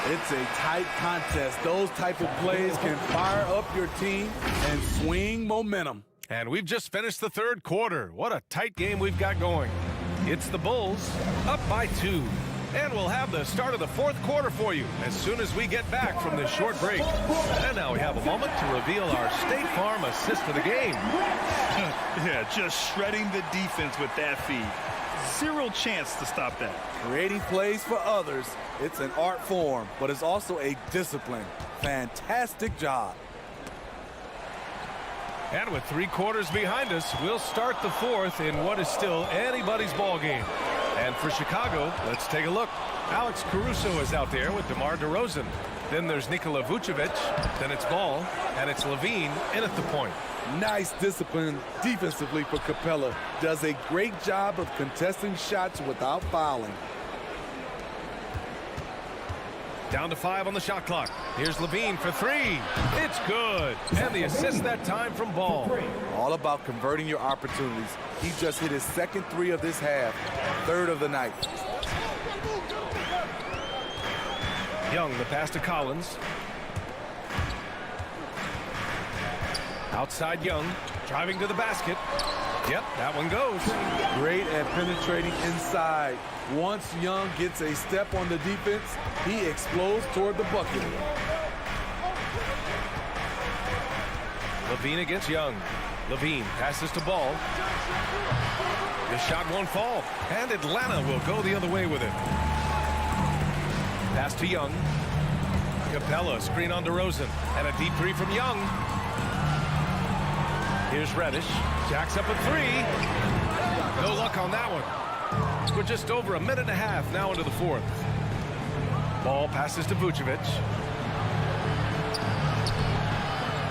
It's a tight contest. Those type of plays can fire up your team and swing momentum. And we've just finished the third quarter. What a tight game we've got going. It's the Bulls up by 2. And we'll have the start of the fourth quarter for you as soon as we get back from this short break. And now we have a moment to reveal our State Farm assist of the game. Yeah, just shredding the defense with that feed. Zero chance to stop that. Creating plays for others, it's an art form, but it's also a discipline. Fantastic job. And with 3 quarters behind us, we'll start the fourth in what is still anybody's ball game. And for Chicago, let's take a look. Alex Caruso is out there with DeMar DeRozan. Then there's Nikola Vucevic. Then it's Ball, and it's Levine in at the point. Nice discipline defensively for Capella. Does a great job of contesting shots without fouling. Down to 5 on the shot clock. Here's Levine for 3. It's good. And the assist that time from Ball. All about converting your opportunities. He just hit his second 3 of this half, 3rd of the night. Young, the pass to Collins. Outside Young, driving to the basket. Yep, that one goes. Great at penetrating inside. Once Young gets a step on the defense, he explodes toward the bucket. Levine against Young. Levine passes to Ball. The shot won't fall, and Atlanta will go the other way with it. Pass to Young. Capella, screen on DeRozan, and a deep 3 from Young. Here's Reddish. Jacks up a 3. No luck on that one. We're just over a minute and a half now into the 4th. Ball passes to Vucevic.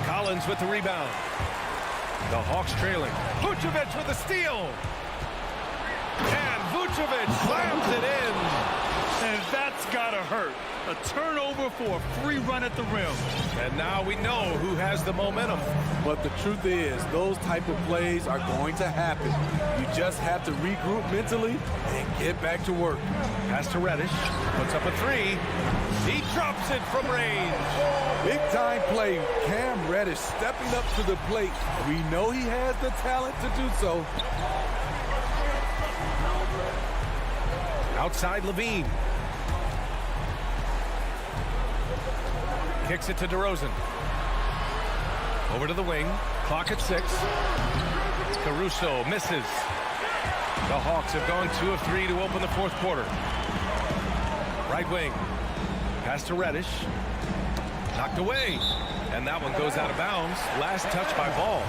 Collins with the rebound. The Hawks trailing. Vucevic with the steal. And Vucevic slams it in. And that's gotta hurt. A turnover for a free run at the rim. And now we know who has the momentum. But the truth is, those type of plays are going to happen. You just have to regroup mentally and get back to work. Pass to Reddish. Puts up a 3. He drops it from range. Big time play. Cam Reddish stepping up to the plate. We know he has the talent to do so. Outside Levine. Kicks it to DeRozan. Over to the wing. Clock at 6. Caruso misses. The Hawks have gone 2 of 3 to open the 4th quarter. Right wing. Pass to Reddish. Knocked away. And that one goes out of bounds. Last touch by Ball.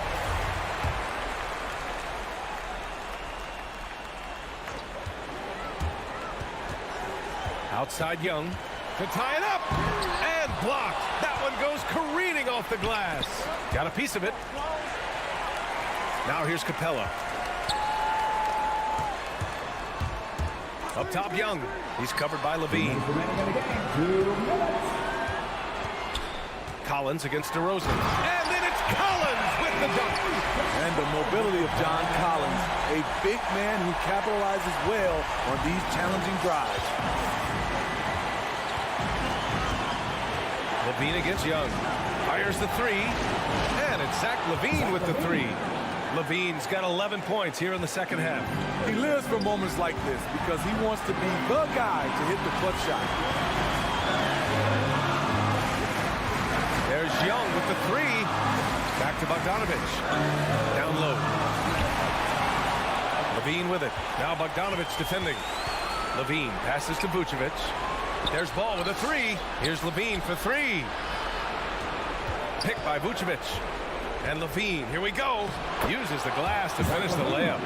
Outside Young. To tie it up. And blocked. That one goes careening off the glass. Got a piece of it. Now here's Capella. Up top Young. He's covered by Levine. Collins against DeRozan. And then it's Collins with the dunk. And the mobility of John Collins, a big man who capitalizes well on these challenging drives. Levine against Young. Fires the 3. And it's Zach Levine with the 3. Levine's got 11 points here in the second half. He lives for moments like this because he wants to be the guy to hit the clutch shot. There's Young with the 3. Back to Bogdanovich. Down low. Levine with it. Now Bogdanovich defending. Levine passes to Vucevic. There's Ball with a 3. Here's Levine for 3. Picked by Vucevic. And Levine, here we go. Uses the glass to finish the layup.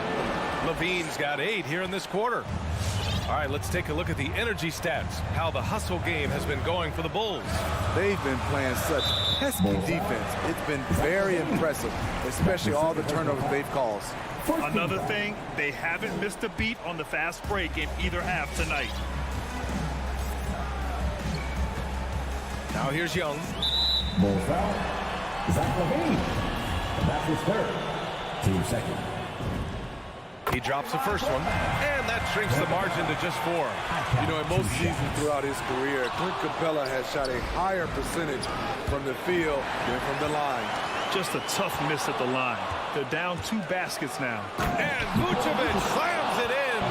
Levine's got 8 here in this quarter. All right, let's take a look at the energy stats. How the hustle game has been going for the Bulls. They've been playing such pesky defense. It's been very impressive, especially all the turnovers they've caused. Another thing, they haven't missed a beat on the fast break in either half tonight. Now here's Young. Bull foul. Zach Levine. And that's his 3rd. Team second. He drops the first one, and that shrinks the margin to just 4. You know, in most seasons throughout his career, Clint Capella has shot a higher percentage from the field than from the line. Just a tough miss at the line. They're down 2 baskets now. And Vucevic slams it in.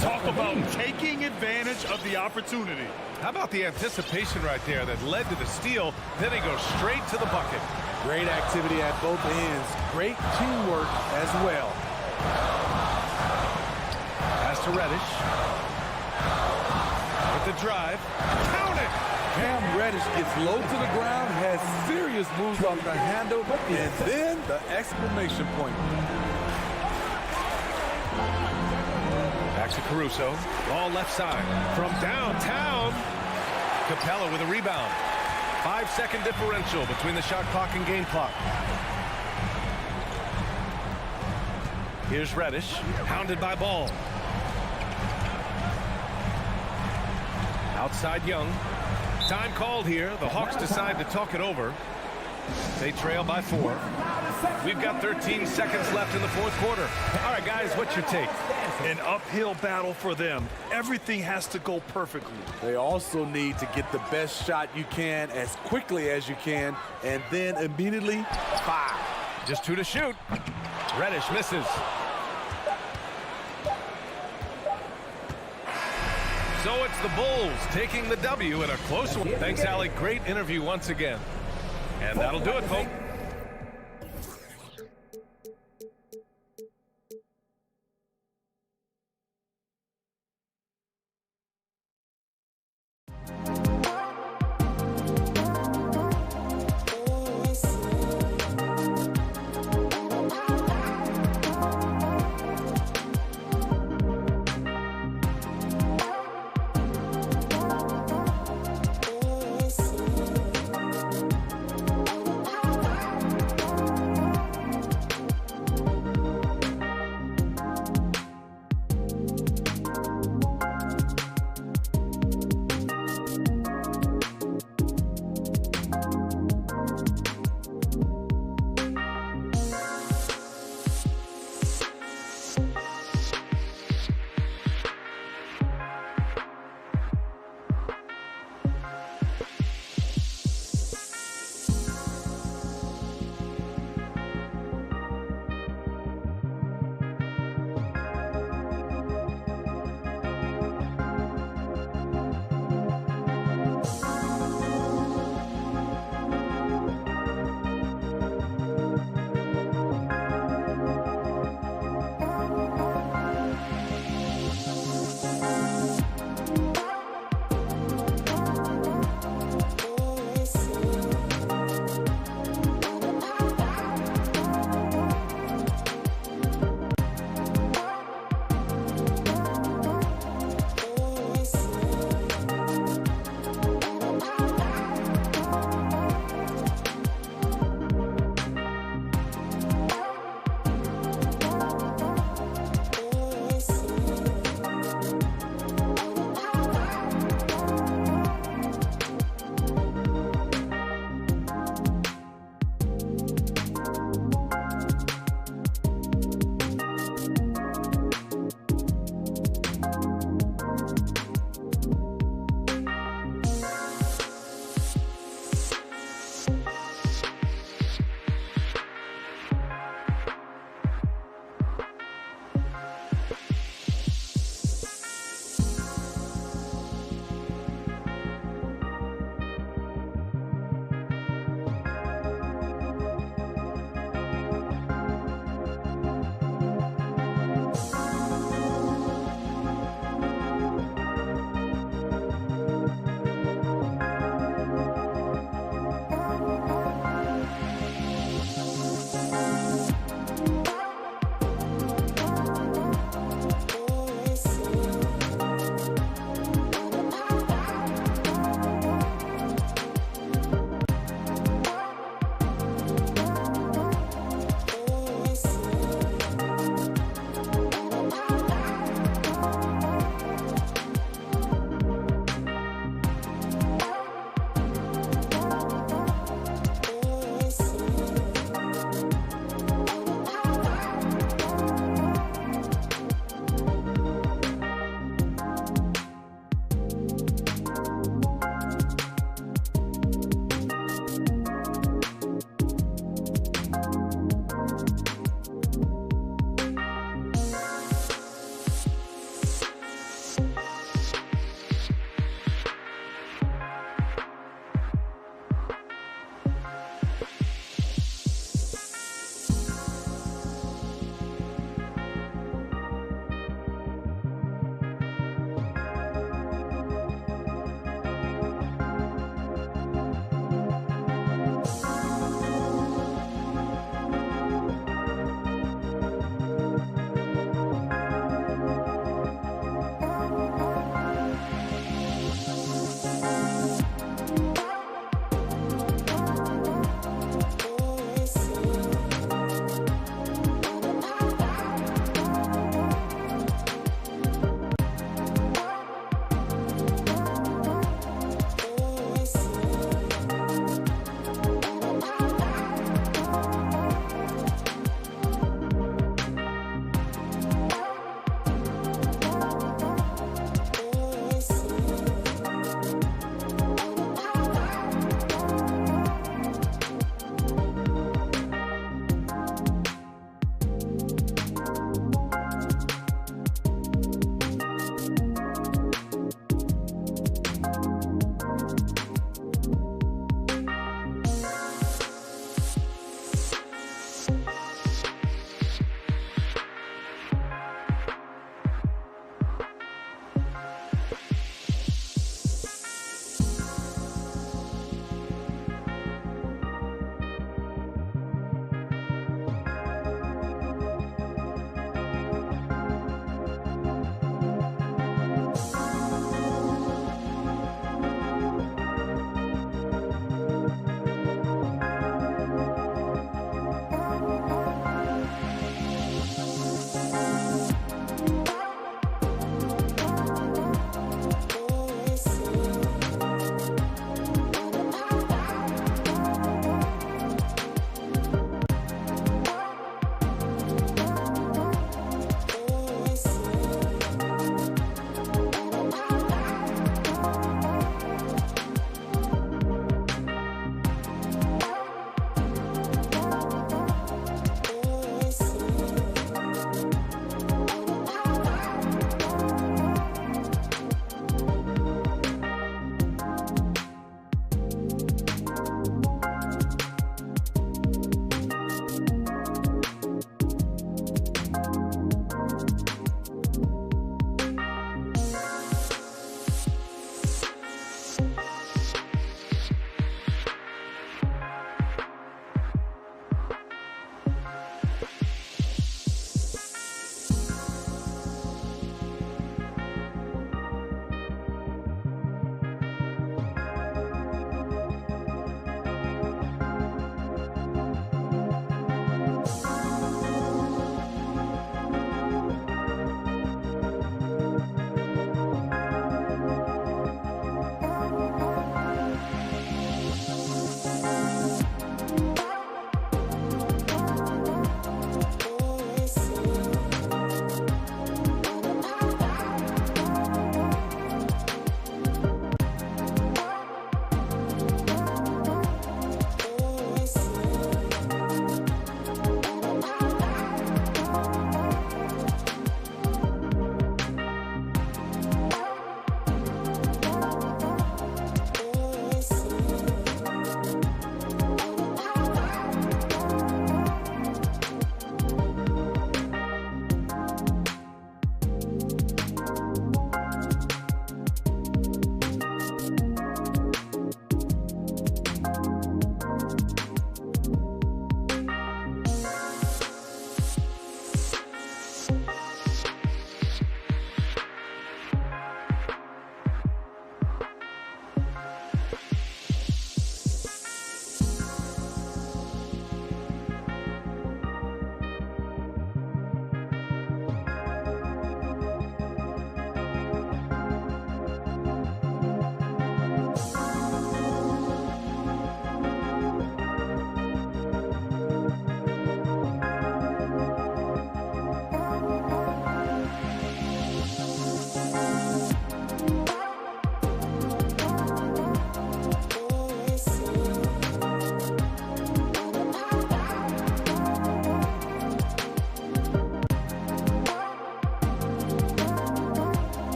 Talk about taking advantage of the opportunity. How about the anticipation right there that led to the steal? Then he goes straight to the bucket. Great activity at both ends. Great teamwork as well. Pass to Reddish. With the drive. Count it! Cam Reddish gets low to the ground, has serious moves off the handle, and then the exclamation point. Back to Caruso. Ball left side. From downtown. Capella with a rebound. 5-second differential between the shot clock and game clock. Here's Reddish, hounded by Ball. Outside Young. Time called here. The Hawks decide to talk it over. They trail by 4. We've got 13 seconds left in the fourth quarter. All right, guys, what's your take? An uphill battle for them. Everything has to go perfectly. They also need to get the best shot you can as quickly as you can, and then immediately fire. Just 2 to shoot. Reddish misses. So it's the Bulls taking the W in a close one. Thanks, Allie. Great interview once again. And that'll do it, folks.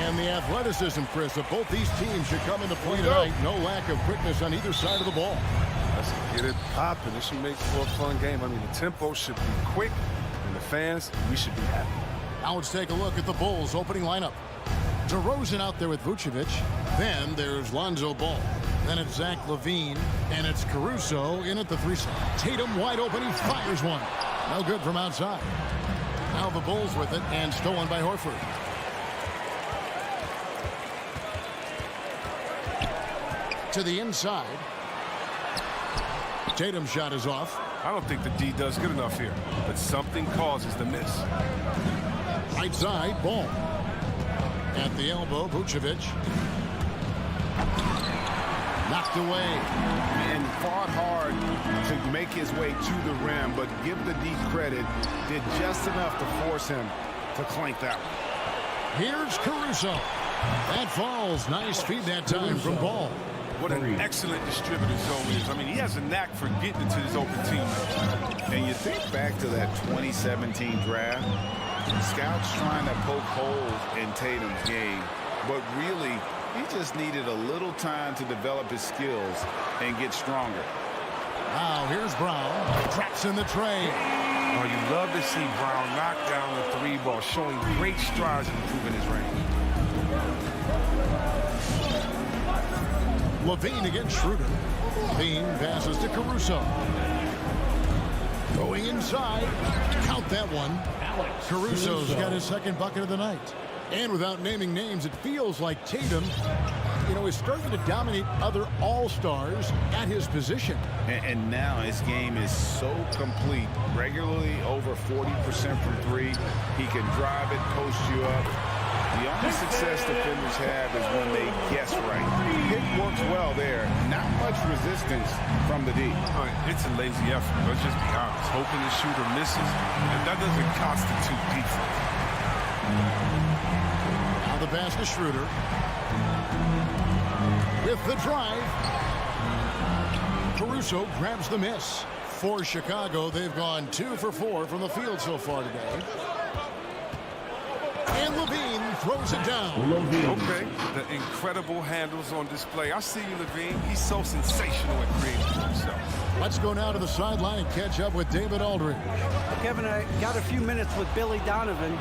And the athleticism, Chris, of both these teams should come into play tonight. No lack of quickness on either side of the ball. Let's get it popping. It should make for a fun game. I mean, the tempo should be quick, and the fans, we should be happy. Now let's take a look at the Bulls' opening lineup. DeRozan out there with Vucevic. Then there's Lonzo Ball. Then it's Zach LaVine, and it's Caruso in at the 3 slot. Tatum wide open. He fires one. No good from outside. Now the Bulls with it, and stolen by Horford. To the inside. Tatum's shot is off. I don't think the D does good enough here, but something causes the miss. Right side, Ball. At the elbow, Vucevic. Knocked away. And fought hard to make his way to the rim, but give the D credit, did just enough to force him to clank that one. Here's Caruso. That falls. Nice feed that time from Ball. What an excellent distributor Zoe is. I mean, he has a knack for getting into his open team. And you think back to that 2017 draft, scouts trying to poke holes in Tatum's game, but really, he just needed a little time to develop his skills and get stronger. Now here's Brown. Traps in the tray. Oh, you love to see Brown knock down the 3 ball, showing great strides in improving his range. LaVine against Schroeder. LaVine passes to Caruso. Going inside. Count that one. Caruso's got his second bucket of the night. And without naming names, it feels like Tatum, is starting to dominate other all-stars at his position. And now his game is so complete. Regularly over 40% from 3. He can drive it, post you up. The only success defenders have is when they guess right. Pick works well there. Not much resistance from the D. It's a lazy effort. Let's just be honest. Hoping the shooter misses, and that doesn't constitute defense. Now the pass to Schroeder. With the drive. Caruso grabs the miss. For Chicago, they've gone 2 for 4 from the field so far today. And LaVine throws it down. Okay, the incredible handles on display. I see you, LaVine. He's so sensational at creating for himself. Let's go now to the sideline and catch up with David Aldridge. Kevin, I got a few minutes with Billy Donovan.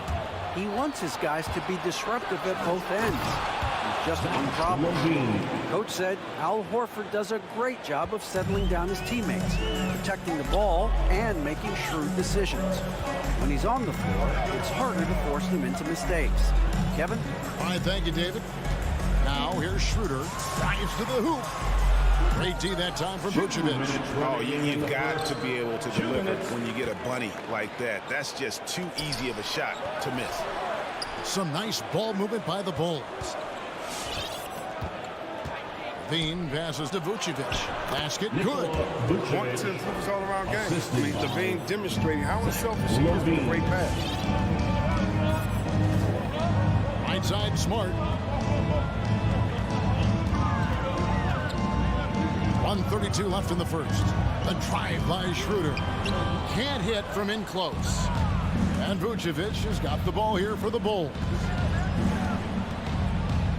He wants his guys to be disruptive at both ends. There's just one problem. Coach said Al Horford does a great job of settling down his teammates, protecting the ball, and making shrewd decisions. When he's on the floor, it's harder to force them into mistakes. Kevin? All right, thank you, David. Now here's Schroeder. Drives to the hoop. Great D that time from Vucevic. Oh, you've got to be able to deliver when you get a bunny like that. That's just too easy of a shot to miss. Some nice ball movement by the Bulls. LaVine passes to Vucevic. Basket good. Want to improve his all-around game. I mean, LaVine demonstrating how unselfish he is with a great pass. Right side, Smart. 1:32 left in the first. A drive by Schroeder. Can't hit from in close. And Vucevic has got the ball here for the Bulls.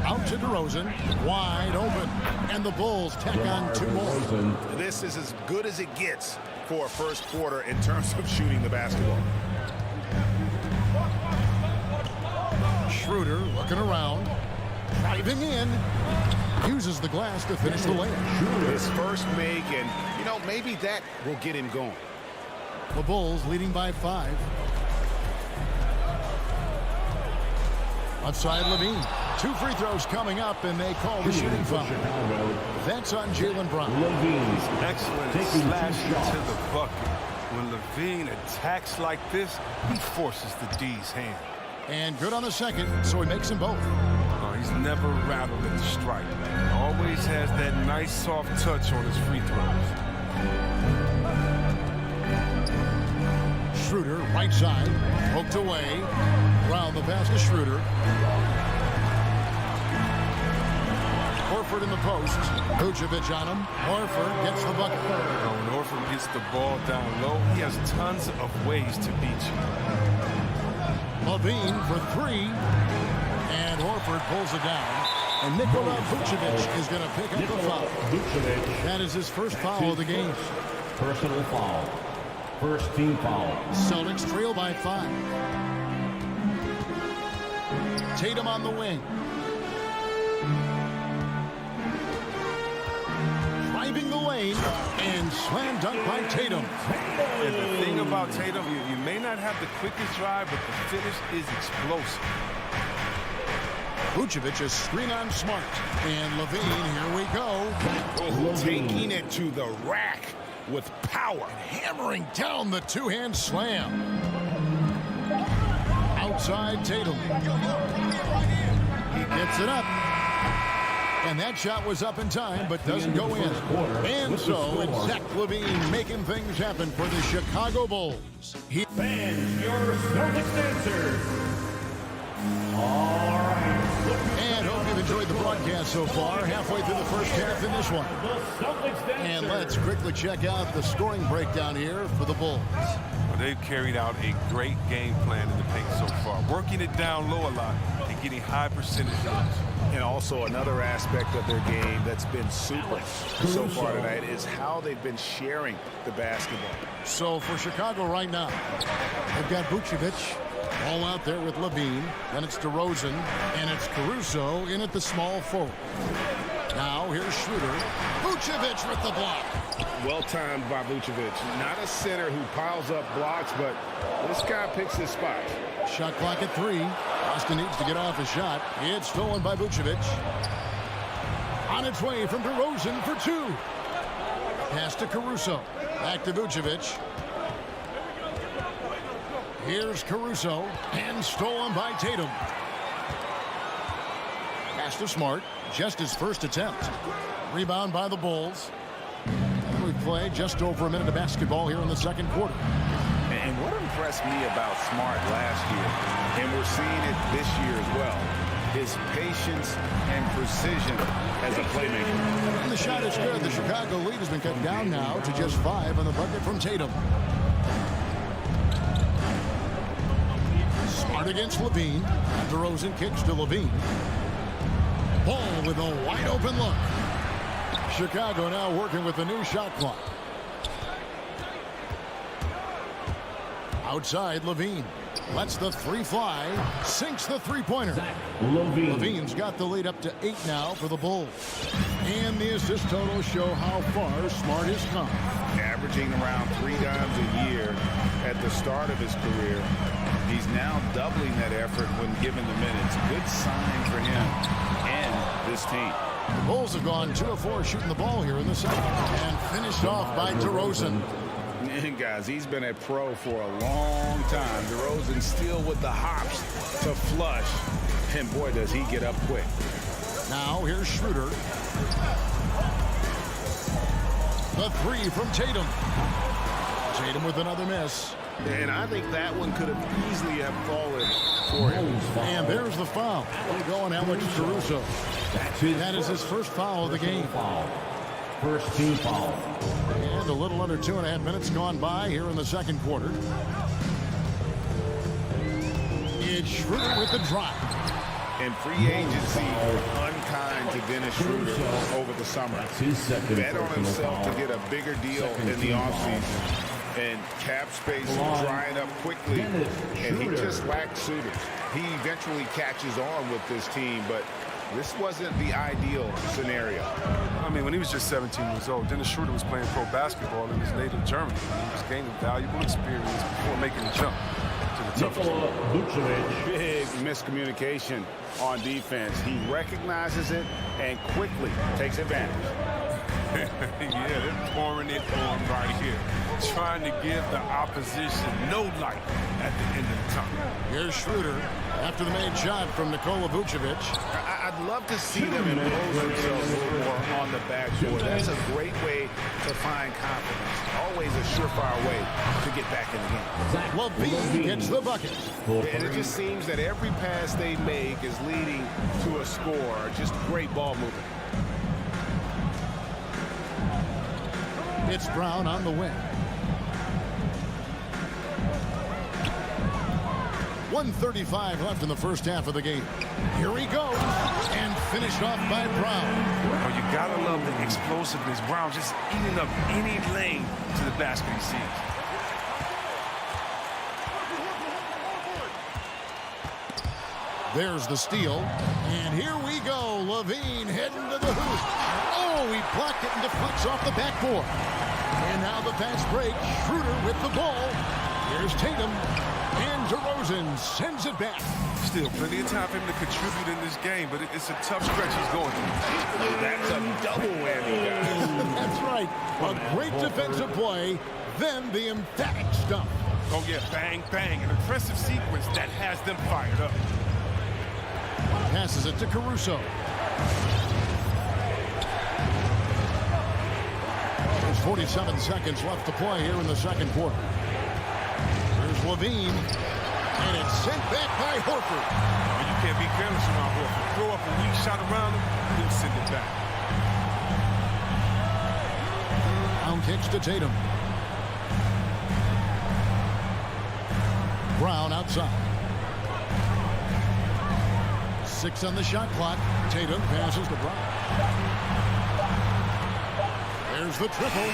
Out to DeRozan, wide open, and the Bulls tack on 2 more. This is as good as it gets for a first quarter in terms of shooting the basketball. Schroeder looking around, driving in, uses the glass to finish the layup. His first make, and maybe that will get him going. The Bulls leading by 5. Outside LaVine. 2 free throws coming up, and they call the shooting foul. That's on Jaylen Brown. He's excellent slashing to the bucket. When LaVine attacks like this, he forces the D's hand. And good on the second, so he makes them both. Oh, he's never rattled at the stripe. Always has that nice soft touch on his free throws. Schroeder, right side, poked away. Brown the pass to Schroeder. Horford in the post. Vucevic on him. Horford gets the bucket. When Horford gets the ball down low, he has tons of ways to beat you. LaVine for 3. And Horford pulls it down. And Nikola Vucevic is going to pick up the foul. That is his first foul of the game. Personal foul. First team foul. Celtics trail by 5. Tatum on the wing. Driving the lane and slam dunk by Tatum. And the thing about Tatum, you may not have the quickest drive, but the finish is explosive. Vucevic is screen on Smart. And Levine, here we go. Oh, taking it to the rack with power. Hammering down the two-hand slam. Outside Tatum. He gets it up. And that shot was up in time, but doesn't go in. And so it's Zach LaVine making things happen for the Chicago Bulls. Fans, your Celtics answer. All right. And hope you've enjoyed the broadcast so far. Halfway through the first half in this one. And let's quickly check out the scoring breakdown here for the Bulls. Well, they've carried out a great game plan in the paint so far, working it down low a lot and getting high percentage shots. And also another aspect of their game that's been super so far tonight is how they've been sharing the basketball. So for Chicago right now, they've got Vucevic all out there with Levine. Then it's DeRozan, and it's Caruso in at the small forward. Now here's Schroeder. Vucevic with the block. Well timed by Vucevic. Not a center who piles up blocks, but this guy picks his spot. Shot clock at 3. Austin needs to get off his shot. It's stolen by Vucevic. On its way from DeRozan for 2. Pass to Caruso. Back to Vucevic. Here's Caruso. And stolen by Tatum. Pass to Smart. Just his first attempt. Rebound by the Bulls. And we've played just over a minute of basketball here in the second quarter. And what impressed me about Smart last year, and we're seeing it this year as well, is patience and precision as a playmaker. And the shot is good. The Chicago lead has been cut down now to just 5 on the bucket from Tatum. Smart against Levine. DeRozan kicks to Levine. Ball with a wide open look. Chicago now working with the new shot clock. Outside Levine. Lets the 3 fly. Sinks the three-pointer. Levine's got the lead up to 8 now for the Bulls. And the assist totals show how far Smart has come. Averaging around 3 dimes a year at the start of his career. He's now doubling that effort when given the minutes. Good sign for him and this team. The Bulls have gone 2 of 4 shooting the ball here in the second. And finished off by DeRozan. And guys, he's been a pro for a long time. DeRozan still with the hops to flush. And boy, does he get up quick. Now here's Schroeder. The 3 from Tatum. Tatum with another miss. And I think that one could have easily have fallen for him. And there's the foul. Going Alex Caruso. That is his first foul of the game. First team foul. And a little under 2.5 minutes gone by here in the second quarter. It's Schroeder with the drop. And free agency unkind to Dennis Schroeder over the summer. Bet on himself to get a bigger deal in the offseason. And cap space drying up quickly. And he just lacked suitors. He eventually catches on with this team, but this wasn't the ideal scenario. I mean, when he was just 17 years old, Dennis Schroeder was playing pro basketball in his native Germany. He was gaining valuable experience before making the jump to the toughest level. Big miscommunication on defense. He recognizes it and quickly takes advantage. Yeah, they're pouring it on right here, trying to give the opposition no light at the end of the tunnel. Here's Schroeder after the made shot from Nikola Vucevic. I'd love to see them impose themselves a little more on the backboard. That's a great way to find confidence. Always a surefire way to get back in the game. Levine gets the bucket. And it just seems that every pass they make is leading to a score. Just great ball movement. It's Brown on the wing. 1:35 left in the first half of the game. Here he goes, and finished off by Brown. Oh, you gotta love the explosiveness. Brown just eating up any lane to the basket he sees. There's the steal, and here we go. LaVine heading to the hoop. Oh, he blocked it and deflects off the backboard. And now the fast break. Schroeder with the ball. Here's Tatum, and DeRozan sends it back. Still plenty of time for him to contribute in this game, but it's a tough stretch he's going through. That's a double whammy, guys. That's right. A great defensive play, then the emphatic stuff. Oh, yeah, bang, bang. An impressive sequence that has them fired up. Passes it to Caruso. There's 47 seconds left to play here in the second quarter. Here's LaVine, and it's sent back by Horford. Oh, you can't be careless around Horford. Throw up a weak shot around him, then send it back. Brown kicks to Tatum. Brown outside. 6 on the shot clock. Tatum passes to Brown. There's the triple.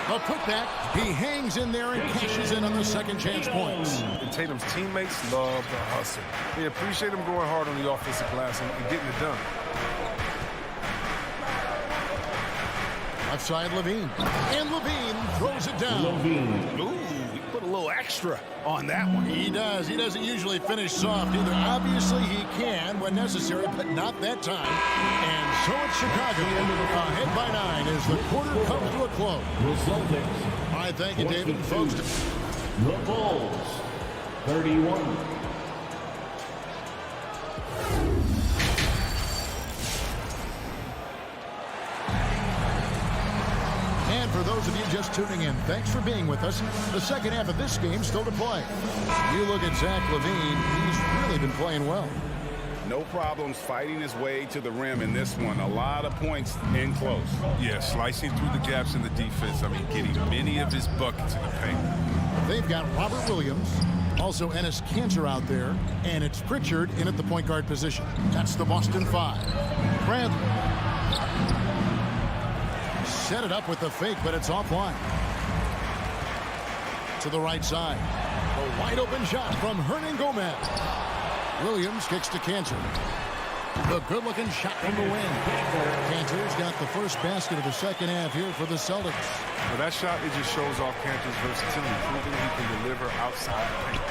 A putback. He hangs in there and cashes in on the second chance points. And Tatum's teammates love the hustle. They appreciate him going hard on the offensive glass and getting it done. Left side, LaVine. And LaVine throws it down. Ooh, he put a little extra on that one. He does. He doesn't usually finish soft either. Obviously, he can when necessary, but not that time. And so it's Chicago ahead by 9 as the quarter comes to a close. All right, thank you, David. Folks, The Bulls, 31. And for those of you just tuning in, thanks for being with us. The second half of this game still to play. You look at Zach LaVine, he's really been playing well. No problems fighting his way to the rim in this one. A lot of points in close. Yeah, slicing through the gaps in the defense. I mean, getting many of his buckets in the paint. They've got Robert Williams, also Enes Kanter out there, and it's Pritchard in at the point guard position. That's the Boston 5. Bradley. Set it up with the fake, but it's offline. To the right side. A wide open shot from Hernan Gomez. Williams kicks to Kanter. The good-looking shot from the win. Kanter's got the first basket of the second half here for the Celtics. Well, that shot, it just shows off Kanter's versatility, proving he can deliver outside the paint.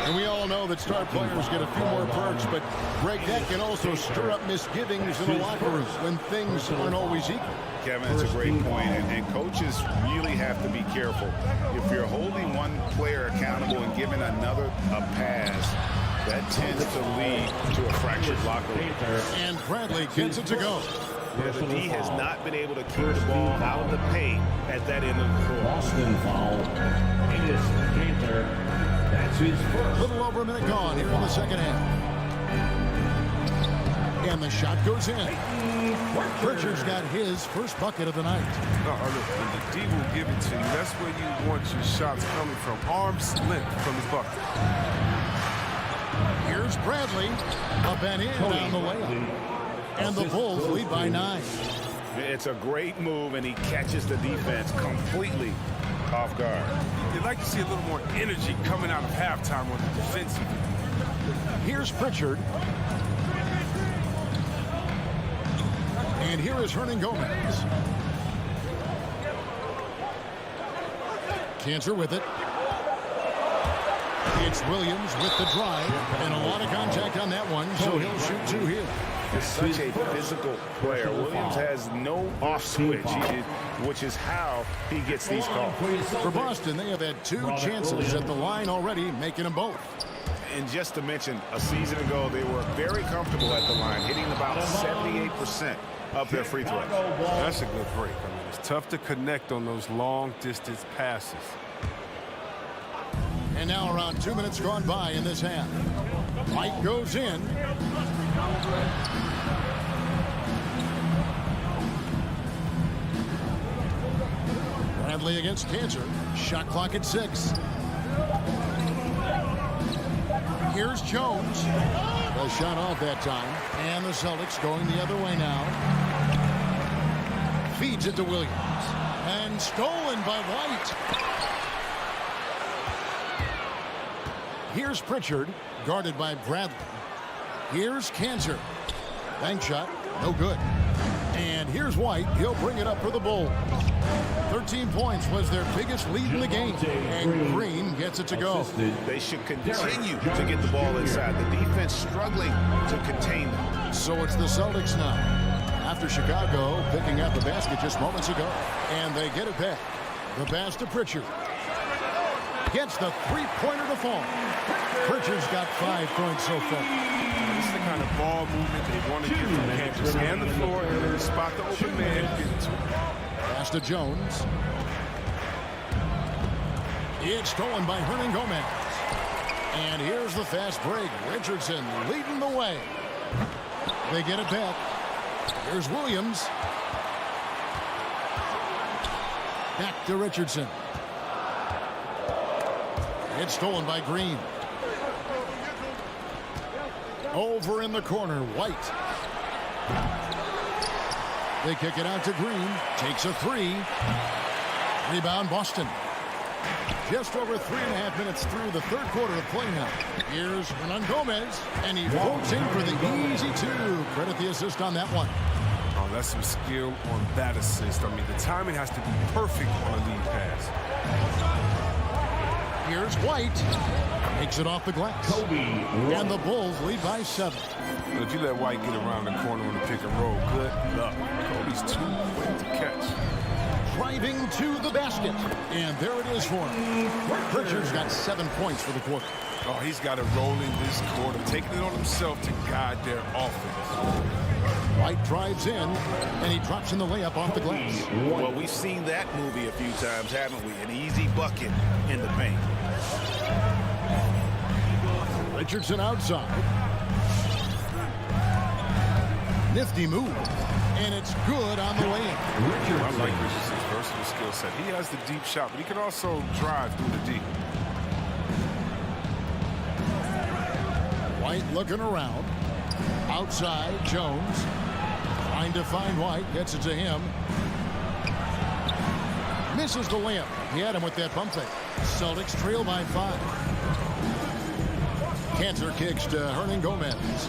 And we all know that star players get a few more perks, but Greg, that can also stir up misgivings in the locker room when things aren't always equal. Kevin, it's a great point, and coaches really have to be careful. If you're holding one player accountable and giving another a pass, that tends to lead to a fractured locker room. And Bradley gets it to go. Yeah, the D has not been able to keep the ball out of the paint at that end of the floor. Boston foul. Enes Kanter. That's his first. A little over a minute gone here in the second half. And the shot goes in. Pritchard's got his first bucket of the night. Look, when the D will give it to you, that's where you want your shots coming from. Arm's length from his bucket. Here's Bradley. Up and in down the layup. And the Bulls lead by 9. It's a great move, and he catches the defense completely off guard. You'd like to see a little more energy coming out of halftime on the defensive end. Here's Pritchard. And here is Hernan Gomez. Kanter with it. It's Williams with the drive. And a lot of contact on that one, so he'll shoot 2 here. Is such a physical player. Williams has no off switch, which is how he gets these calls. For Boston, they have had 2 chances at the line already, making them both. And just to mention, a season ago, they were very comfortable at the line, hitting about 78% of their free throws. That's a good break. I mean, it's tough to connect on those long-distance passes. And now around 2 minutes gone by in this half. White goes in. Bradley against Kanter. Shot clock at 6. Here's Jones. The shot off that time. And the Celtics going the other way now. Feeds it to Williams. And stolen by White. Here's Pritchard, guarded by Bradley. Here's Kanzer. Bank shot, no good. And here's White. He'll bring it up for the Bulls. 13 points was their biggest lead in the game. And Green gets it to go. They should continue to get the ball inside. The defense struggling to contain them. So it's the Celtics now. After Chicago picking up the basket just moments ago. And they get it back. The pass to Pritchard. Gets the three-pointer to fall. Pritchard's got 5 points so far. This is the kind of ball movement they want to get from Kanter. Scan the floor and then spot the open man and get it to him. Pass to Jones. It's stolen by Hernan Gomez. And here's the fast break. Richardson leading the way. They get it back. Here's Williams. Back to Richardson. It's stolen by Green. Over in the corner, White. They kick it out to Green. Takes a three. Rebound, Boston. Just over 3.5 minutes through the third quarter of play now. Here's Hernan Gomez, and he floats in for the easy two. Credit the assist on that one. Oh, that's some skill on that assist. I mean, the timing has to be perfect on a lead pass. Here's White. Makes it off the glass. And the Bulls lead by 7. But if you let White get around the corner on the pick and roll, good luck. Kobe's too quick to catch. Driving to the basket. And there it is for him. Pritchard's got 7 points for the quarter. Oh, he's got to roll in this quarter, taking it on himself to guide their offense. White drives in, and he drops in the layup off the glass. Well, we've seen that movie a few times, haven't we? An easy bucket in the paint. Richardson outside. Nifty move. And it's good on the way in. I like Richardson's versatile skill set. He has the deep shot, but he can also drive through the deep. White looking around. Outside, Jones. Trying to find White. Gets it to him. Misses the layup. He had him with that bump fake. Celtics trail by 5. Kanter kicks to Hernan Gomez.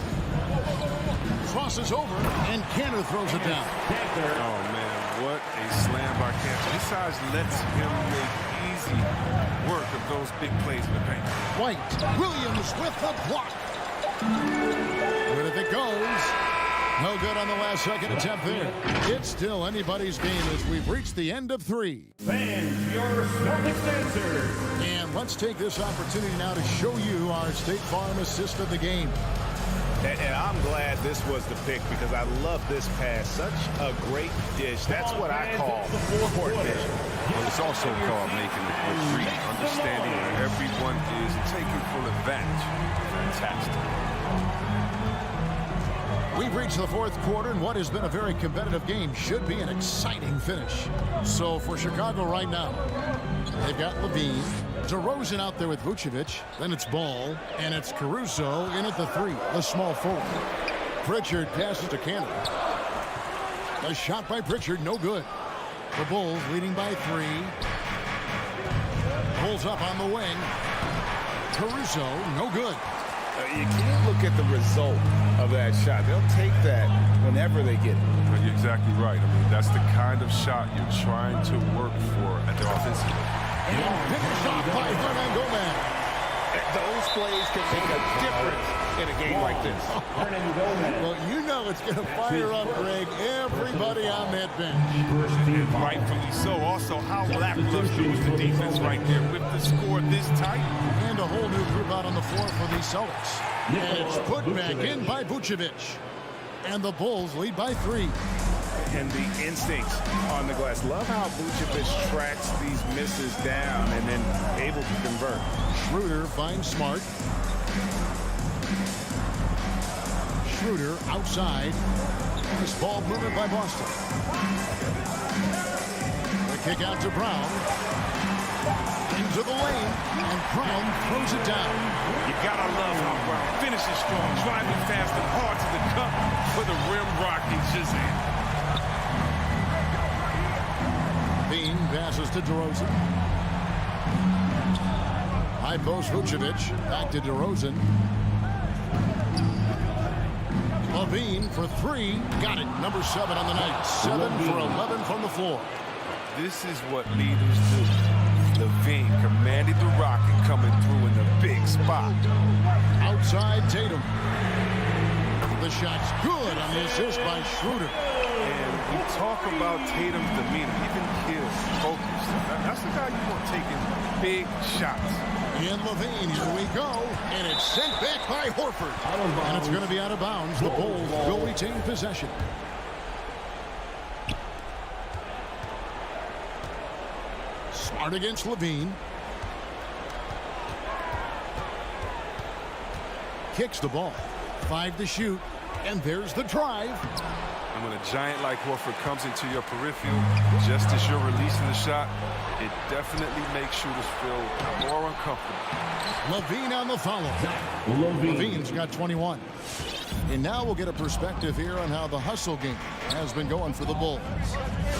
Crosses over, and Kanter throws it down. Oh, man, what a slam by Kanter. His size lets him make easy work of those big plays in the paint. White, Williams with the block. Good if it goes. No good on the last second attempt there. It's still anybody's game as we've reached the end of 3. Fans, your Celtics answer. And let's take this opportunity now to show you our State Farm assist of the game. And I'm glad this was the pick because I love this pass. Such a great dish. That's what I call court vision. But it's also called making a quick read, understanding where everyone is and taking full advantage. Fantastic. We've reached the fourth quarter, and what has been a very competitive game should be an exciting finish. So for Chicago right now, they've got Levine, DeRozan out there with Vucevic, then it's Ball, and it's Caruso in at the 3, the small forward. Pritchard passes to Kanter. A shot by Pritchard, no good. The Bulls leading by 3. Pulls up on the wing. Caruso, no good. You can't look at the result of that shot. They'll take that whenever they get it. You're exactly right. I mean, that's the kind of shot you're trying to work for at the offensive end. And big shot by Hernan Gomez. Those plays can make a difference in a game like this. Well, you know it's going to fire up, Greg, everybody on that bench. And rightfully so. Also, how lackluster was the defense right there with the score this tight? And a whole new group out on the floor for the Celtics. And it's put back in by Vucevic. And the Bulls lead by 3. And the instincts on the glass. Love how Vucevic tracks these misses down and then able to convert. Schroeder finds Smart. Schroeder outside. This ball movement by Boston. The kick out to Brown. into the lane, and Brown throws it down. You gotta love how Brown finishes strong, driving fast and hard to the cup for the rim rocking Shazam. Bean passes to DeRozan. High post Vucevic. Back to DeRozan. Levine for three. Got it. Number 7 on the night. 7 for 11 from the floor. This is what leaders do. Levine commanded the rocket coming through in the big spot. Outside Tatum. The shot's good on the assist by Schroeder. And we talk about Tatum's demeanor, even his focus. That's the guy you want taking big shots. In Levine, here we go. And it's sent back by Horford. And it's going to be out of bounds. The Bulls will retain possession. Smart against Levine. Kicks the ball. 5 to shoot. And there's the drive. And when a giant like Horford comes into your peripheral, just as you're releasing the shot, it definitely makes shooters feel more uncomfortable. Levine on the follow. Levine's got 21. And now we'll get a perspective here on how the hustle game has been going for the Bulls.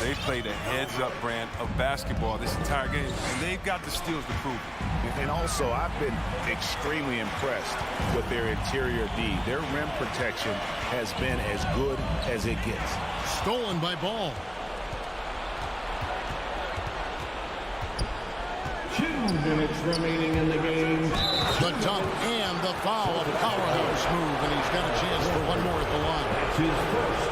They played a heads-up brand of basketball this entire game, and they've got the steals to prove it. And also, I've been extremely impressed with their interior D. Their rim protection has been as good as it gets. Stolen by Ball. 2 minutes remaining in the game. The dunk and the foul. A powerhouse move, and he's got a chance for one more at the line.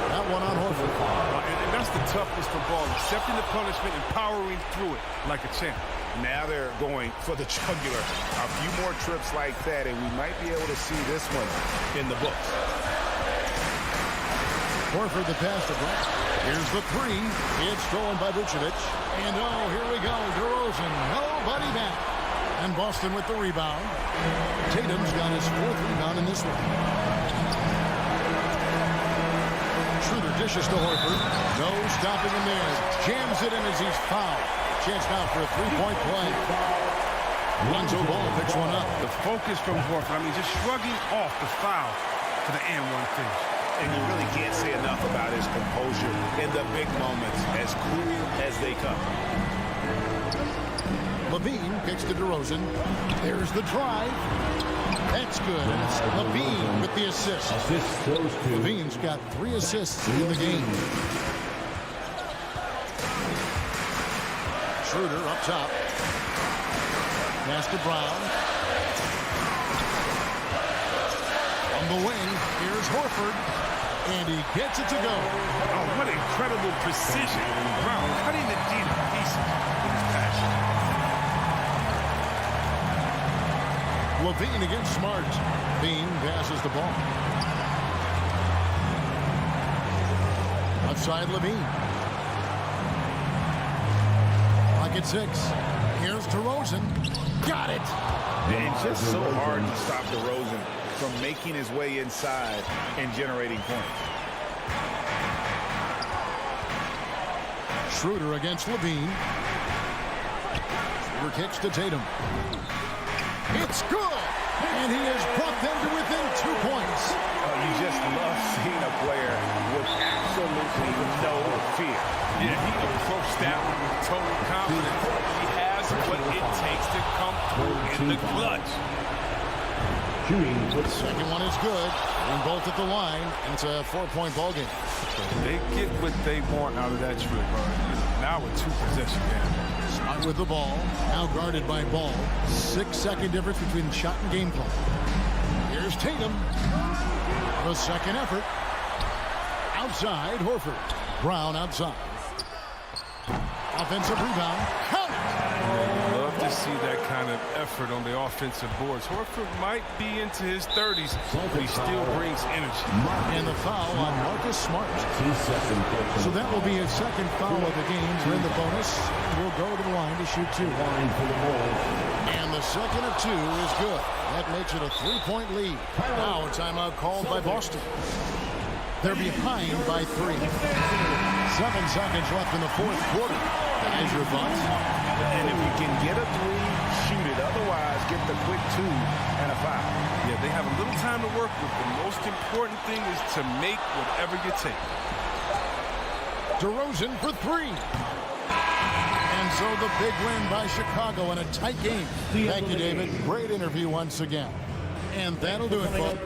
That one on Horford. And that's the toughness for Ball, accepting the punishment and powering through it like a champ. Now they're going for the jugular. A few more trips like that, and we might be able to see this one in the books. Horford the pass to Brown. Here's the three. It's stolen by Vucevic. And oh, here we go. DeRozan. Nobody back. And Boston with the rebound. Tatum's got his 4th rebound in this one. Schroeder dishes to Horford. No stopping him there. Jams it in as he's fouled. Chance now for a 3-point play. Lonzo Ball picks one up. The focus from Horford, just shrugging off the foul for the and-one finish. And you really can't say enough about his composure in the big moments, as cool as they come. Levine kicks to DeRozan. There's the drive. That's good. And it's Levine with the assist. Levine's got 3 assists in the game. Schroeder up top. Pass to Brown. On the wing, here's Horford. And he gets it to go. Oh, what incredible precision. Brown cutting the D to pieces with his passion. Levine against Smart. Bean passes the ball. Outside Levine. Pocket 6. Here's DeRozan. Got it. And it's just so hard to stop DeRozan from making his way inside and generating points. Schroeder against Levine. Schroeder kicks to Tatum. It's good! And he has brought them to within 2 points. You just love seeing a player with absolutely no fear. Yeah, he approached that one with total confidence. He has what it takes to come through in the clutch. The second one is good. And both at the line, and it's a 4-point ball game. They get what they want out of that trip. Now with 2 possession game. Smart with the ball. Now guarded by Ball. 6-second difference between shot and game clock. Here's Tatum. The second effort. Outside, Horford. Brown outside. Offensive rebound. Count it! Love to see that kind of effort on the offensive boards. Horford might be into his 30s, but he still brings energy. And the foul on Marcus Smart. So that will be his second foul of the game. We're in the bonus. We'll go to the line to shoot 2. And the second of 2 is good. That makes it a 3-point lead. Now a timeout called by Boston. They're behind by 3. 7 seconds left in the 4th quarter. Guys, your thoughts? And if you can get a 3 get the quick 2 and a foul. Yeah, they have a little time to work with. The most important thing is to make whatever you take. DeRozan for 3. And so the big win by Chicago in a tight game. Thank you, David. Great interview once again. And that'll do it, folks.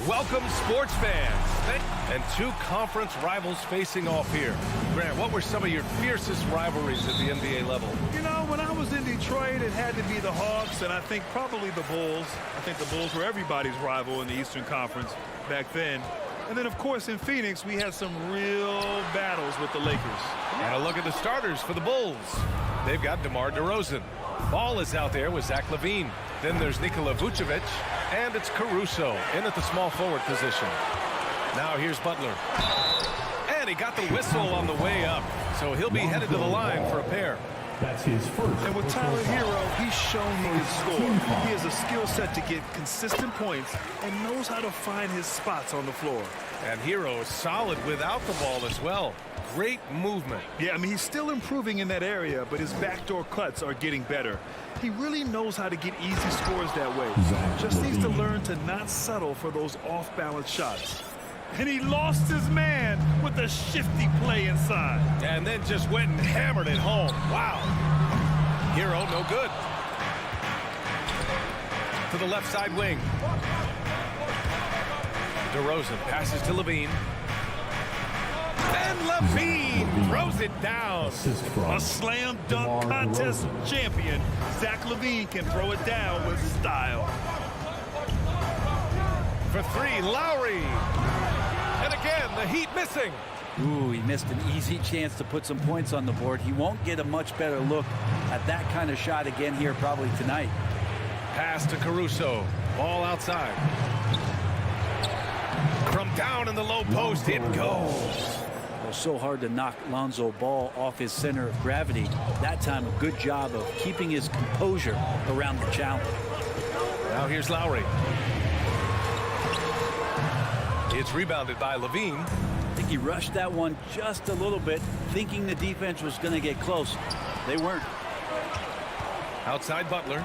Welcome, sports fans. And two conference rivals facing off here. Grant, what were some of your fiercest rivalries at the NBA level? You know, when I was in Detroit, it had to be the Hawks, and I think probably the Bulls. I think the Bulls were everybody's rival in the Eastern Conference back then. And then, of course, in Phoenix, we had some real battles with the Lakers. And a look at the starters for the Bulls. They've got DeMar DeRozan. Ball is out there with Zach LaVine. Then there's Nikola Vucevic, and it's Caruso in at the small forward position. Now here's Butler. And he got the whistle on the way up, so he'll be headed to the line for a pair. That's his first. And with Tyler Hero, he's shown he can score. He has a skill set to get consistent points and knows how to find his spots on the floor. And Hero is solid without the ball as well. Great movement. Yeah, I mean, he's still improving in that area, but his backdoor cuts are getting better. He really knows how to get easy scores that way. Just needs to learn to not settle for those off-balance shots. And he lost his man with a shifty play inside. And then just went and hammered it home. Wow. Hero, no good. To the left side wing. DeRozan passes to LaVine. And LaVine throws it down. A slam dunk contest champion. Zach LaVine can throw it down with style. For three, Lowry. And again, the Heat missing. Ooh, he missed an easy chance to put some points on the board. He won't get a much better look at that kind of shot again here probably tonight. Pass to Caruso. Ball outside. From down in the low post, it goes. It was so hard to knock Lonzo Ball off his center of gravity. That time, a good job of keeping his composure around the challenge. Now here's Lowry. It's rebounded by LaVine. I think he rushed that one just a little bit, thinking the defense was going to get close. They weren't. Outside Butler.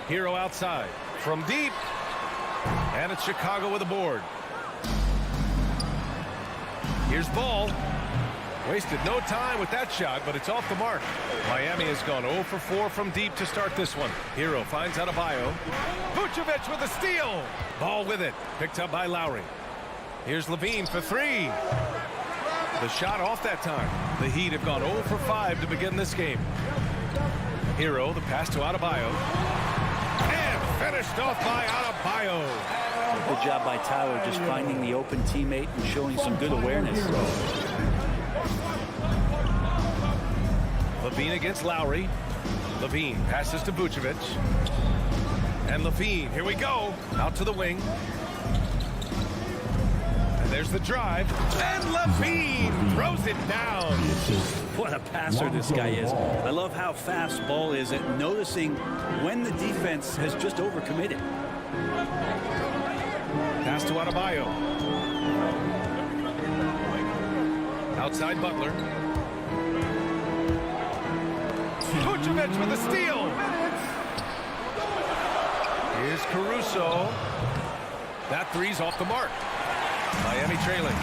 Hero outside. From deep. And it's Chicago with a board. Here's Ball. Wasted no time with that shot, but it's off the mark. Miami has gone 0 for 4 from deep to start this one. Hero finds Adebayo. Vucevic with a steal. Ball with it. Picked up by Lowry. Here's LaVine for three. The shot off that time. The Heat have gone 0 for 5 to begin this game. Hero, the pass to Adebayo. And finished off by Adebayo. Good job by Tyler just finding the open teammate and showing some good awareness. LaVine against Lowry. LaVine passes to Vucevic. And LaVine, here we go. Out to the wing. And there's the drive. And LaVine throws it down. What a passer this guy is. I love how fast Ball is at noticing when the defense has just overcommitted. Pass to Adebayo. Outside Butler. Vucevic with a steal. Here's Caruso. That three's off the mark. Miami trailing.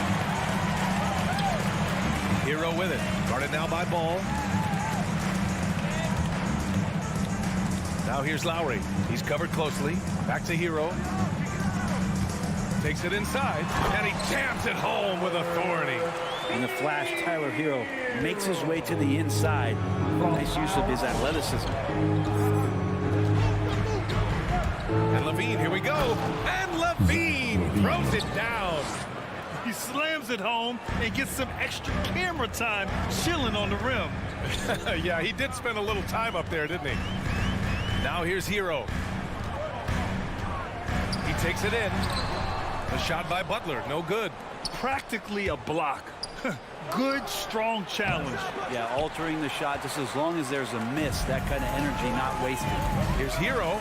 Hero with it. Guarded now by Ball. Now here's Lowry. He's covered closely. Back to Hero. Takes it inside, and he jams it home with authority. In the flash, Tyler Hero makes his way to the inside. Nice use of his athleticism. And LaVine, here we go. And LaVine throws it down. He slams it home and gets some extra camera time chilling on the rim. Yeah, he did spend a little time up there, didn't he? Now here's Hero. He takes it in. The shot by Butler, no good. Practically a block. Good, strong challenge. Yeah, altering the shot just as long as there's a miss. That kind of energy not wasted. Here's Hero.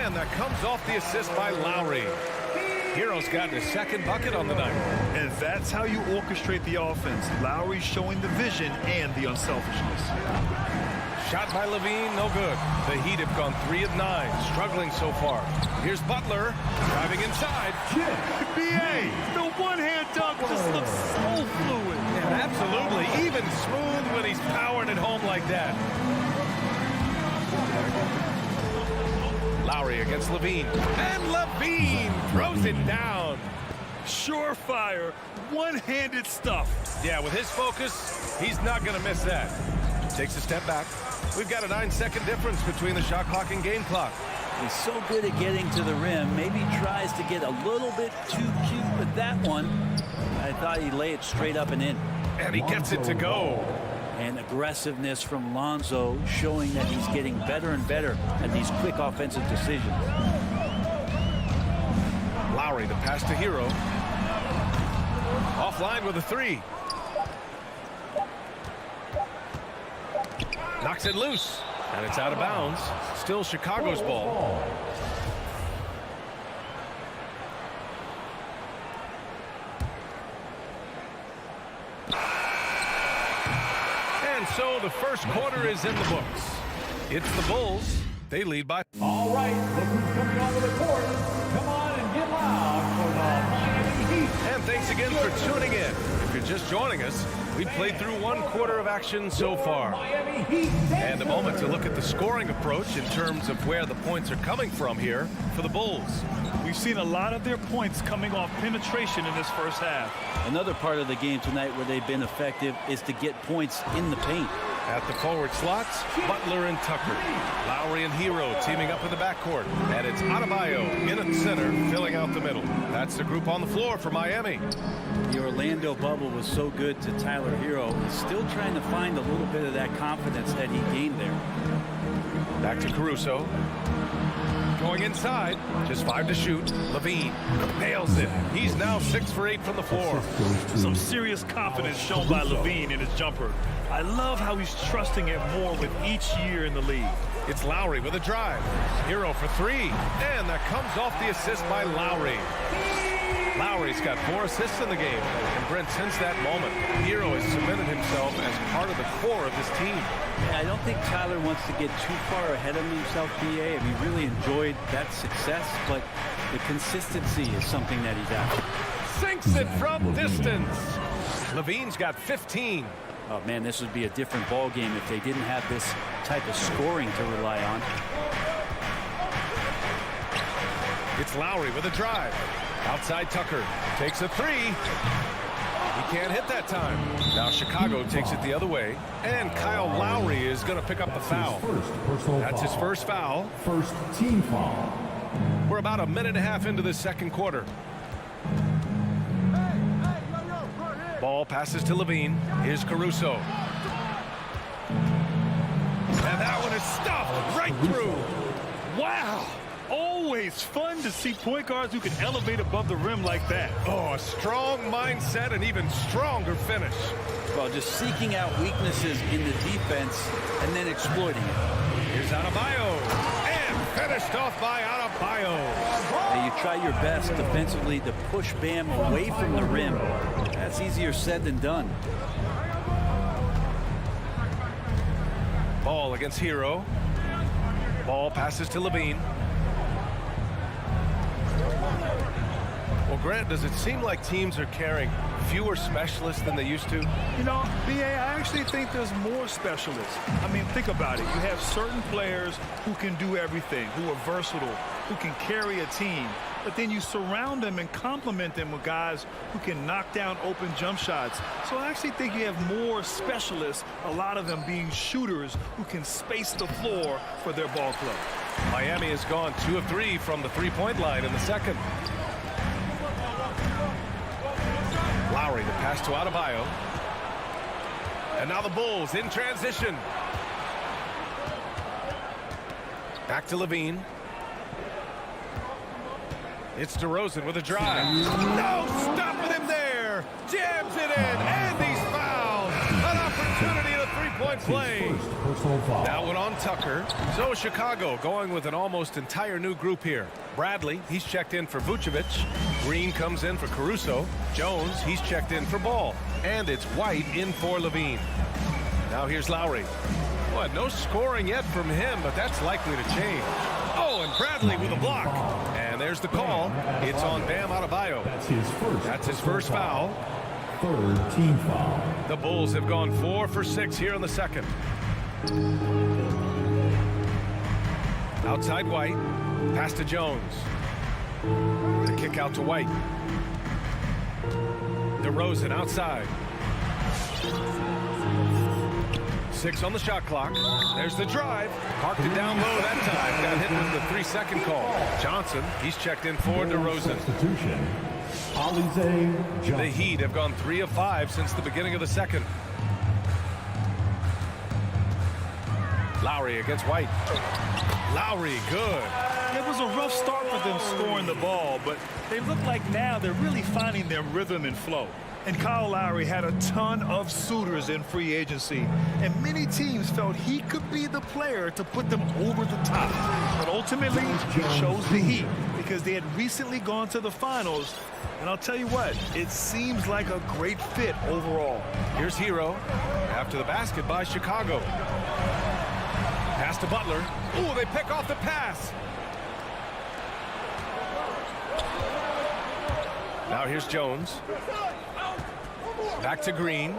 And that comes off the assist by Lowry. Hero's gotten his second bucket on the night. And that's how you orchestrate the offense. Lowry showing the vision and the unselfishness. Shot by LaVine, no good. The Heat have gone 3 of 9, struggling so far. Here's Butler, driving inside. B.A., the one-hand dunk just looks so fluid. Yeah, absolutely, even smooth when he's powering it home like that. Lowry against Levine. And Levine throws it down. Surefire, one-handed stuff. Yeah, with his focus, he's not going to miss that. Takes a step back. We've got a 9-second difference between the shot clock and game clock. He's so good at getting to the rim. Maybe tries to get a little bit too cute with that one. I thought he'd lay it straight up and in. And he gets it to go. And aggressiveness from Lonzo, showing that he's getting better and better at these quick offensive decisions. Lowry, the pass to Hero. Offline with a 3. Knocks it loose. And it's out of bounds. Still Chicago's ball. And so the first quarter is in the books. It's the Bulls. They lead by. All right, look who's coming onto the court. Come on and get loud for the Miami Heat. And thanks again for tuning in. If you're just joining us, we've played through one quarter of action so far. And a moment to look at the scoring approach in terms of where the points are coming from here for the Bulls. We've seen a lot of their points coming off penetration in this first half. Another part of the game tonight where they've been effective is to get points in the paint. At the forward slots, Butler and Tucker. Lowry and Hero teaming up in the backcourt. And it's Adebayo in at center, filling out the middle. That's the group on the floor for Miami. The Orlando bubble was so good to Tyler Hero. He's still trying to find a little bit of that confidence that he gained there. Back to Caruso. Going inside, just 5 to shoot. Levine nails it. He's now 6 for 8 from the floor. Some serious confidence shown by Levine in his jumper. I love how he's trusting it more with each year in the league. It's Lowry with a drive. Hero for 3. And that comes off the assist by Lowry. Lowry's got 4 assists in the game. And Brent, since that moment, Hero has cemented himself as part of the core of this team. Yeah, I don't think Tyler wants to get too far ahead of himself, BA. I mean, he really enjoyed that success, but the consistency is something that he's after. Sinks it from distance. Levine's got 15. Oh, man, this would be a different ball game if they didn't have this type of scoring to rely on. It's Lowry with a drive. Outside Tucker. Takes a 3. He can't hit that time. Now Chicago takes it the other way. And Kyle Lowry is going to pick up the foul. That's his first foul. First team foul. We're about a minute and a half into the second quarter. Ball passes to Levine. Here's Caruso. And that one is stuffed right through. Wow. Always fun to see point guards who can elevate above the rim like that. Oh, a strong mindset and even stronger finish. Well, just seeking out weaknesses in the defense and then exploiting it. Here's Adebayo. And finished off by Adebayo. Now you try your best defensively to push Bam away from the rim. That's easier said than done. Ball against Hero. Ball passes to Levine. Well, Grant, does it seem like teams are carrying fewer specialists than they used to? You know, BA, I actually think there's more specialists. I mean, think about it. You have certain players who can do everything, who are versatile, who can carry a team. But then you surround them and complement them with guys who can knock down open jump shots. So I actually think you have more specialists, a lot of them being shooters who can space the floor for their ball club. Miami has gone 2 of 3 from the three-point line in the second. Lowry, the pass to Adebayo. And now the Bulls in transition. Back to Levine. It's DeRozan with a drive. No, stopping him there. Jams it in, and he's fouled. An opportunity in a three-point play. That one on Tucker. So Chicago going with an almost entire new group here. Bradley, he's checked in for Vucevic. Green comes in for Caruso. Jones, he's checked in for Ball. And it's White in for Levine. Now here's Lowry. Well, no scoring yet from him, but that's likely to change. Oh, and Bradley with a block. And there's the call. It's on Bam Adebayo. That's his first foul. Third team foul. The Bulls have gone 4 for 6 here in the second. Outside White. Pass to Jones. The kick out to White. DeRozan outside. 6 on the shot clock. There's the drive. Parked it down low that time. Got hit with the 3-second call. Johnson, he's checked in for DeRozan. The Heat have gone 3 of 5 since the beginning of the second. Lowry against White. Lowry, good. It was a rough start for them scoring the ball, but they look like now they're really finding their rhythm and flow. And Kyle Lowry had a ton of suitors in free agency, and many teams felt he could be the player to put them over the top. But ultimately, he chose the Heat because they had recently gone to the finals. And I'll tell you what, it seems like a great fit overall. Here's Hero after the basket by Chicago. Pass to Butler. Ooh, they pick off the pass. Now here's Jones. Back to Green.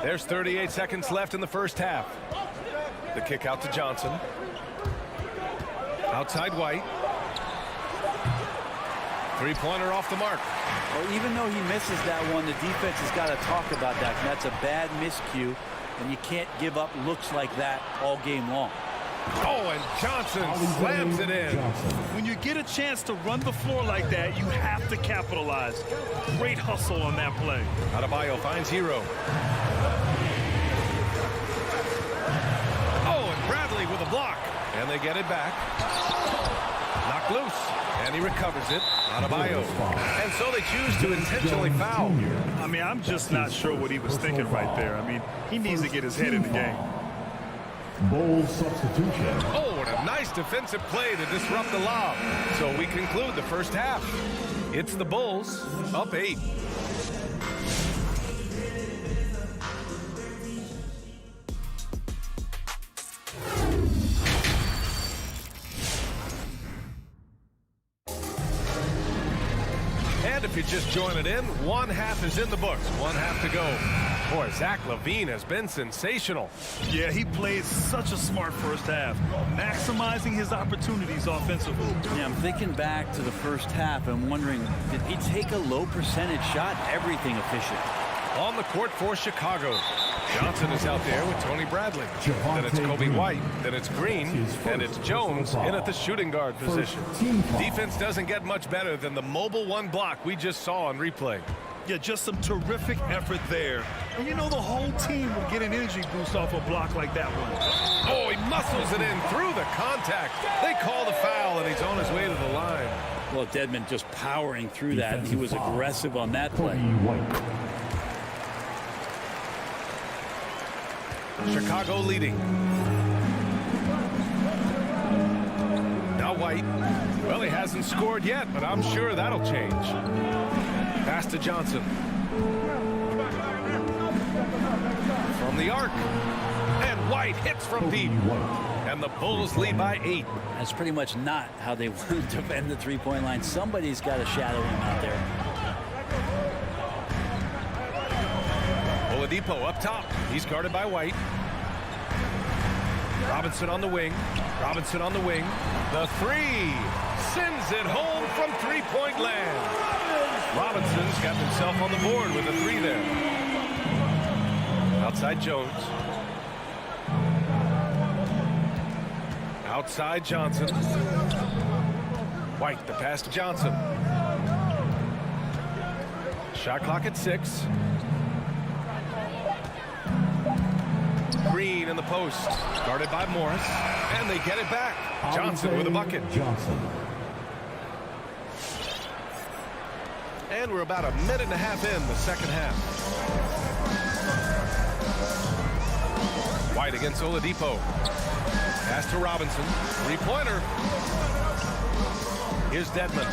There's 38 seconds left in the first half. The kick out to Johnson. Outside White. Three-pointer off the mark. Well, even though he misses that one, the defense has got to talk about that. That's a bad miscue, and you can't give up looks like that all game long. Oh, and Johnson slams it in. When you get a chance to run the floor like that, you have to capitalize. Great hustle on that play. Adebayo finds Hero. Oh, and Bradley with a block. And they get it back. Knocked loose. And he recovers it. Adebayo. And so they choose to intentionally foul. I mean, I'm just not sure what he was thinking right there. I mean, he needs to get his head in the game. Bulls substitution. Oh, what a nice defensive play to disrupt the lob. So we conclude the first half. It's the Bulls up 8. And if you're just joining in, one half is in the books. One half to go. Boy, Zach LaVine has been sensational. Yeah, he played such a smart first half, maximizing his opportunities offensively. Yeah, I'm thinking back to the first half and wondering, did he take a low percentage shot? Everything efficient. On the court for Chicago. Johnson is out there with Tony Bradley. Then it's Kobe White. Then it's Green. And it's Jones in at the shooting guard position. Defense doesn't get much better than the mobile one block we just saw on replay. Yeah, just some terrific effort there. And you know the whole team will get an energy boost off a block like that one. Oh, he muscles it in through the contact. They call the foul, and he's on his way to the line. Well, Dedmon just powering through that, and he was aggressive on that play. Chicago leading. Now White. Well, he hasn't scored yet, but I'm sure that'll change. Pass to Johnson. From the arc. And White hits from deep. And the Bulls lead by 8. That's pretty much not how they want to defend the three-point line. Somebody's got to shadow him out there. Oladipo up top. He's guarded by White. Robinson on the wing. Robinson on the wing. The three. Sends it home from three-point land. Robinson's got himself on the board with a 3 there. Outside Jones. Outside Johnson. White, the pass to Johnson. Shot clock at 6. Green in the post. Guarded by Morris. And they get it back. Johnson with a bucket. Johnson. And we're about a minute and a half in the second half. White against Oladipo. Pass to Robinson. Three-pointer. Here's Dedmon.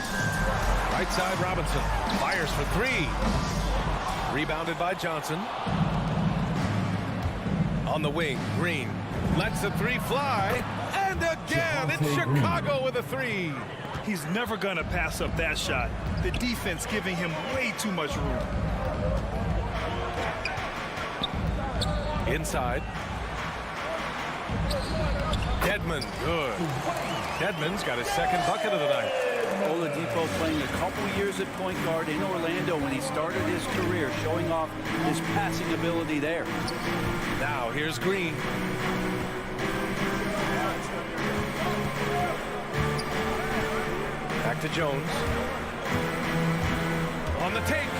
Right side Robinson. Fires for 3. Rebounded by Johnson. On the wing, Green. Lets the 3 fly. And again, it's Chicago with a 3. He's never going to pass up that shot. The defense giving him way too much room. Inside. Dedmon, good. Dedmon's got his second bucket of the night. Oladipo playing a couple years at point guard in Orlando when he started his career, showing off his passing ability there. Now here's Green. Back to Jones. On the take.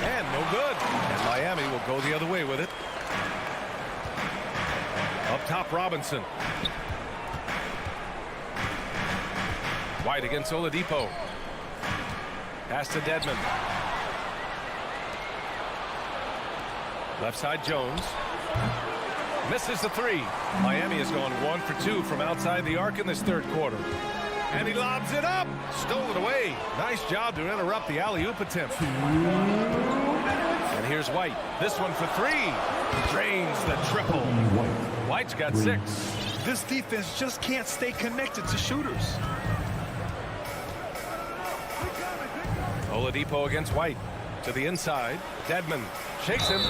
And no good. And Miami will go the other way with it. Up top, Robinson. White against Oladipo. Pass to Dedmon. Left side, Jones. Misses the three. Miami has gone 1 for 2 from outside the arc in this third quarter. And he lobs it up. Stole it away. Nice job to interrupt the alley-oop attempt. And here's White. This one for three. Drains the triple. White's got 6. This defense just can't stay connected to shooters. Oladipo against White. To the inside. Dedmon shakes him.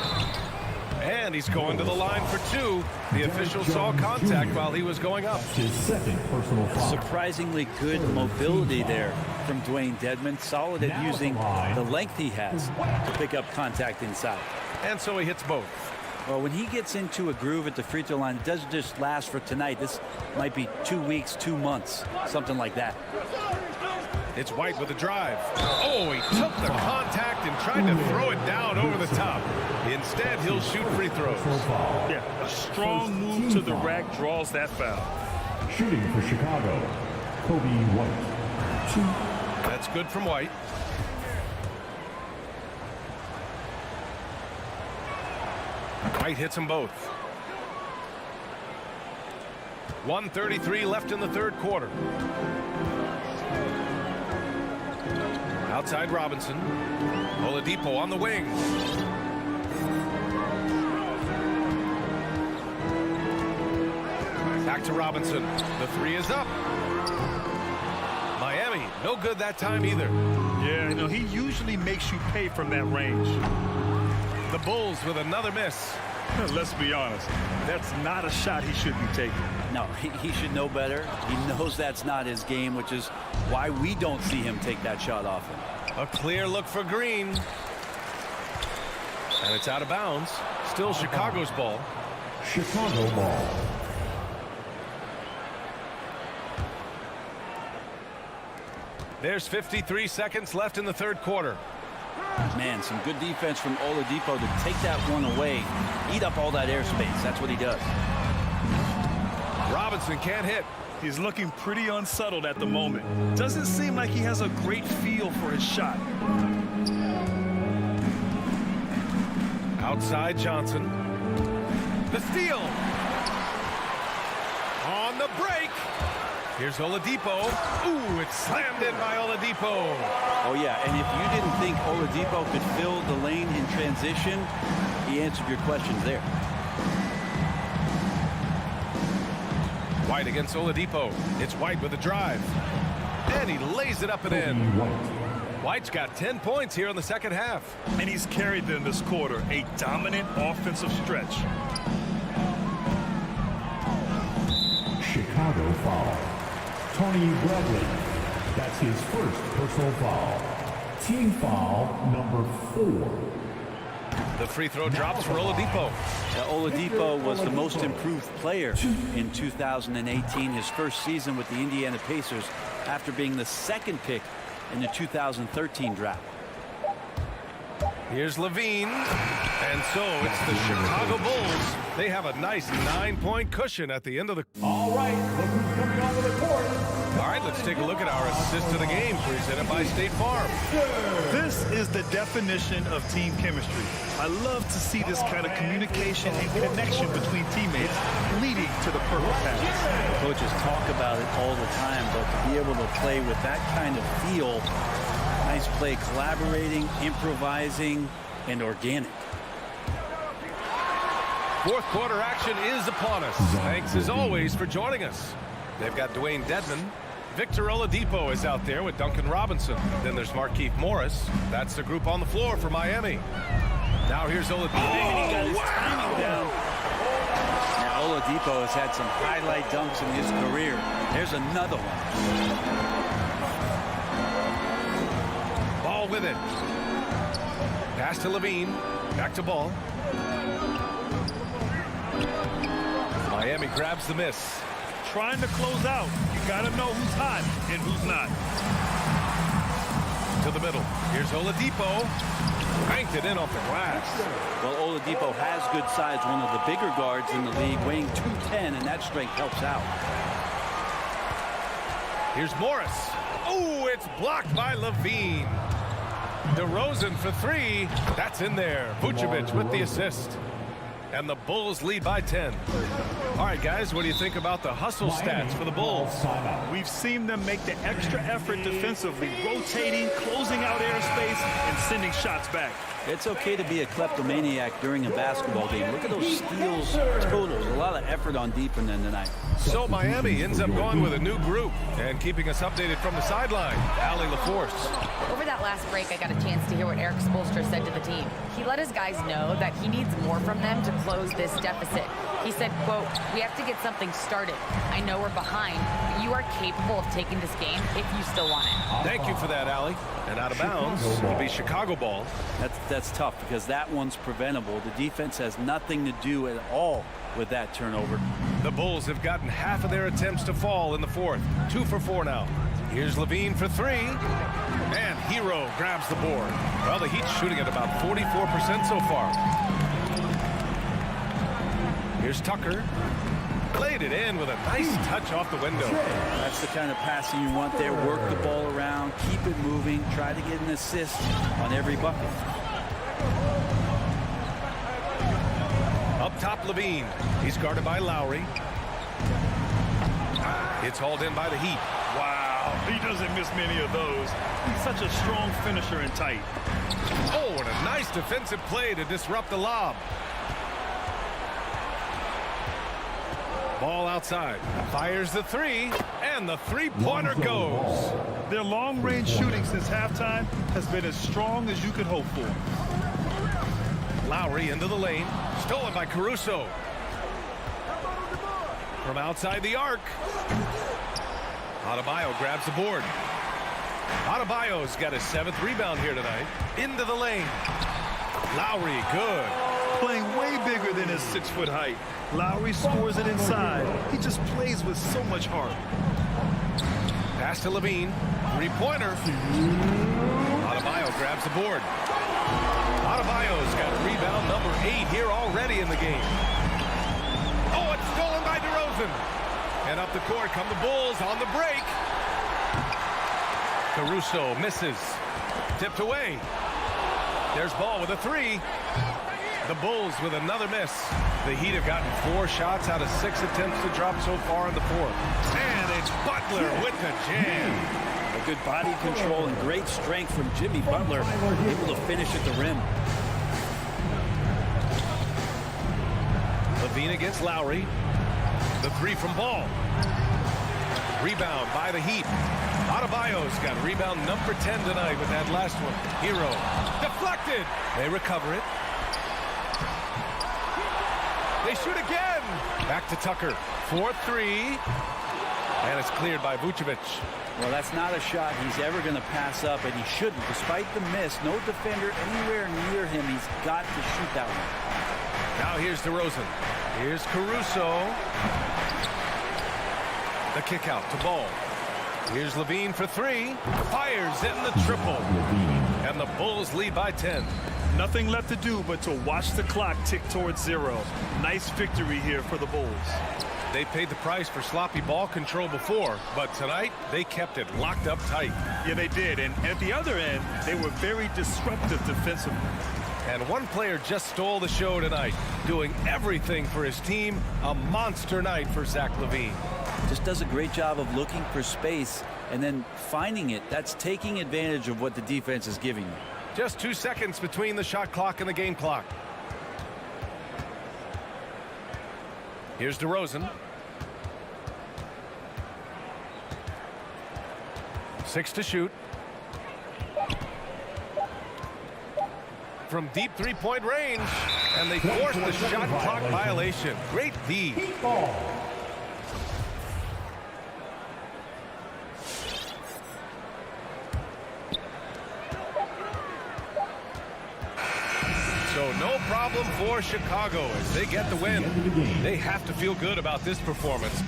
And he's going to the line for 2. The official saw contact while he was going up. His second personal foul. Surprisingly good mobility there from Dwayne Dedmon. Solid at using the length he has to pick up contact inside. And so he hits both. Well, when he gets into a groove at the free throw line, it doesn't just last for tonight. This might be 2 weeks, 2 months, something like that. It's White with a drive. Oh, he took the contact and tried to throw it down over the top. Instead, he'll shoot free throws. Yeah, a strong move to the rack draws that foul. Shooting for Chicago, Kobe White. 2. That's good from White. White hits them both. 1:33 left in the third quarter. Outside Robinson. Oladipo on the wing. Back to Robinson. The three is up. Miami, no good that time either. Yeah, you know, he usually makes you pay from that range. The Bulls with another miss. Let's be honest, that's not a shot he should be taking. No, he should know better. He knows that's not his game, which is why we don't see him take that shot often. A clear look for Green. And it's out of bounds. Still Chicago's ball. Chicago ball. There's 53 seconds left in the third quarter. Man, some good defense from Oladipo to take that one away. Eat up all that airspace. That's what he does. Robinson can't hit. He's looking pretty unsettled at the moment. Doesn't seem like he has a great feel for his shot. Outside Johnson. The steal. On the break. Here's Oladipo. Ooh, it's slammed in by Oladipo. Oh, yeah, and if you didn't think Oladipo could fill the lane in transition, he answered your questions there. White against Oladipo. It's White with a drive. And he lays it up and in. White's got 10 points here in the second half. And he's carried them this quarter. A dominant offensive stretch. Chicago foul. Tony Bradley. That's his first personal foul. Team foul number 4. The free throw drops for Oladipo. Oladipo was the most improved player in 2018, his first season with the Indiana Pacers, after being the second pick in the 2013 draft. Here's Levine. And so it's the Chicago Bulls. They have a nice 9-point cushion at the end of the... All right, look who's coming onto the court. All right, let's take a look at our assist to the game presented by State Farm. This is the definition of team chemistry. I love to see this kind of communication and connection between teammates leading to the perfect pass. Coaches talk about it all the time, but to be able to play with that kind of feel, nice play, collaborating, improvising, and organic. Fourth quarter action is upon us. Thanks as always for joining us. They've got Dwayne Dedmon. Victor Oladipo is out there with Duncan Robinson. Then there's Markieff Morris. That's the group on the floor for Miami. Now here's Oladipo. He got his timing down. Now Oladipo has had some highlight dunks in his career. There's another one. Ball with it. Pass to Levine. Back to Ball. Miami grabs the miss. Trying to close out. You got to know who's hot and who's not. To the middle. Here's Oladipo. Banked it in off the glass. Well, Oladipo has good size, one of the bigger guards in the league, weighing 210, and that strength helps out. Here's Morris. Oh, it's blocked by Levine. DeRozan for three. That's in there. Vucevic with the assist. And the Bulls lead by 10. All right, guys, what do you think about the hustle stats for the Bulls? We've seen them make the extra effort defensively, rotating, closing out airspace, and sending shots back. It's okay to be a kleptomaniac during a basketball game. Look at those steals totals. A lot of effort on defense tonight. So Miami ends up going with a new group and keeping us updated from the sideline. Allie LaForce. Over that last break, I got a chance to hear what Eric Spoelstra said to the team. He let his guys know that he needs more from them to close this deficit. He said, quote, "We have to get something started. I know we're behind, but you are capable of taking this game if you still want it." Thank you for that, Allie. And out of bounds, it'll be Chicago ball. That's tough because that one's preventable. The defense has nothing to do at all with that turnover. The Bulls have gotten half of their attempts to fall in the fourth. 2 for 4 now. Here's Levine for three. And Hero grabs the board. Well, the Heat's shooting at about 44% so far. Here's Tucker. Played it in with a nice touch off the window. That's the kind of passing you want there. Work the ball around, keep it moving, try to get an assist on every bucket. Up top, Levine. He's guarded by Lowry. It's hauled in by the Heat. Wow, he doesn't miss many of those. He's such a strong finisher and tight. Oh, and a nice defensive play to disrupt the lob. Ball outside. Fires the three, and the three-pointer goes. Their long-range shooting since halftime has been as strong as you could hope for. Lowry into the lane. Stolen by Caruso. From outside the arc. Adebayo grabs the board. Adebayo's got his 7th rebound here tonight. Into the lane. Lowry, good. Playing way bigger than his 6-foot height. Lowry scores it inside. He just plays with so much heart. Pass to Levine. Three-pointer. Adebayo grabs the board. Adebayo's got rebound number 8 here already in the game. Oh, it's stolen by DeRozan. And up the court come the Bulls on the break. Caruso misses. Tipped away. There's Ball with a three. The Bulls with another miss. The Heat have gotten 4 shots out of 6 attempts to drop so far in the fourth. And it's Butler with the jam. A good body control and great strength from Jimmy Butler, able to finish at the rim. Levine against Lowry. The three from Ball. Rebound by the Heat. Adebayo's got rebound number 10 tonight with that last one. Hero. Deflected. They recover it. They shoot again. Back to Tucker. 4-3. And it's cleared by Vucevic. Well, that's not a shot he's ever going to pass up, and he shouldn't. Despite the miss, no defender anywhere near him. He's got to shoot that one. Now here's DeRozan. Here's Caruso. The kick out to Ball. Here's Levine for three. Fires in the triple. And the Bulls lead by 10. Nothing left to do but to watch the clock tick towards 0. Nice victory here for the Bulls. They paid the price for sloppy ball control before, but tonight they kept it locked up tight. Yeah, they did. And at the other end, they were very disruptive defensively. And one player just stole the show tonight, doing everything for his team. A monster night for Zach LaVine. Just does a great job of looking for space and then finding it. That's taking advantage of what the defense is giving you. Just 2 seconds between the shot clock and the game clock. Here's DeRozan. 6 to shoot. from deep three-point range, and they forced the shot clock violation. Great D. So no problem for Chicago as they get the win. They have to feel good about this performance.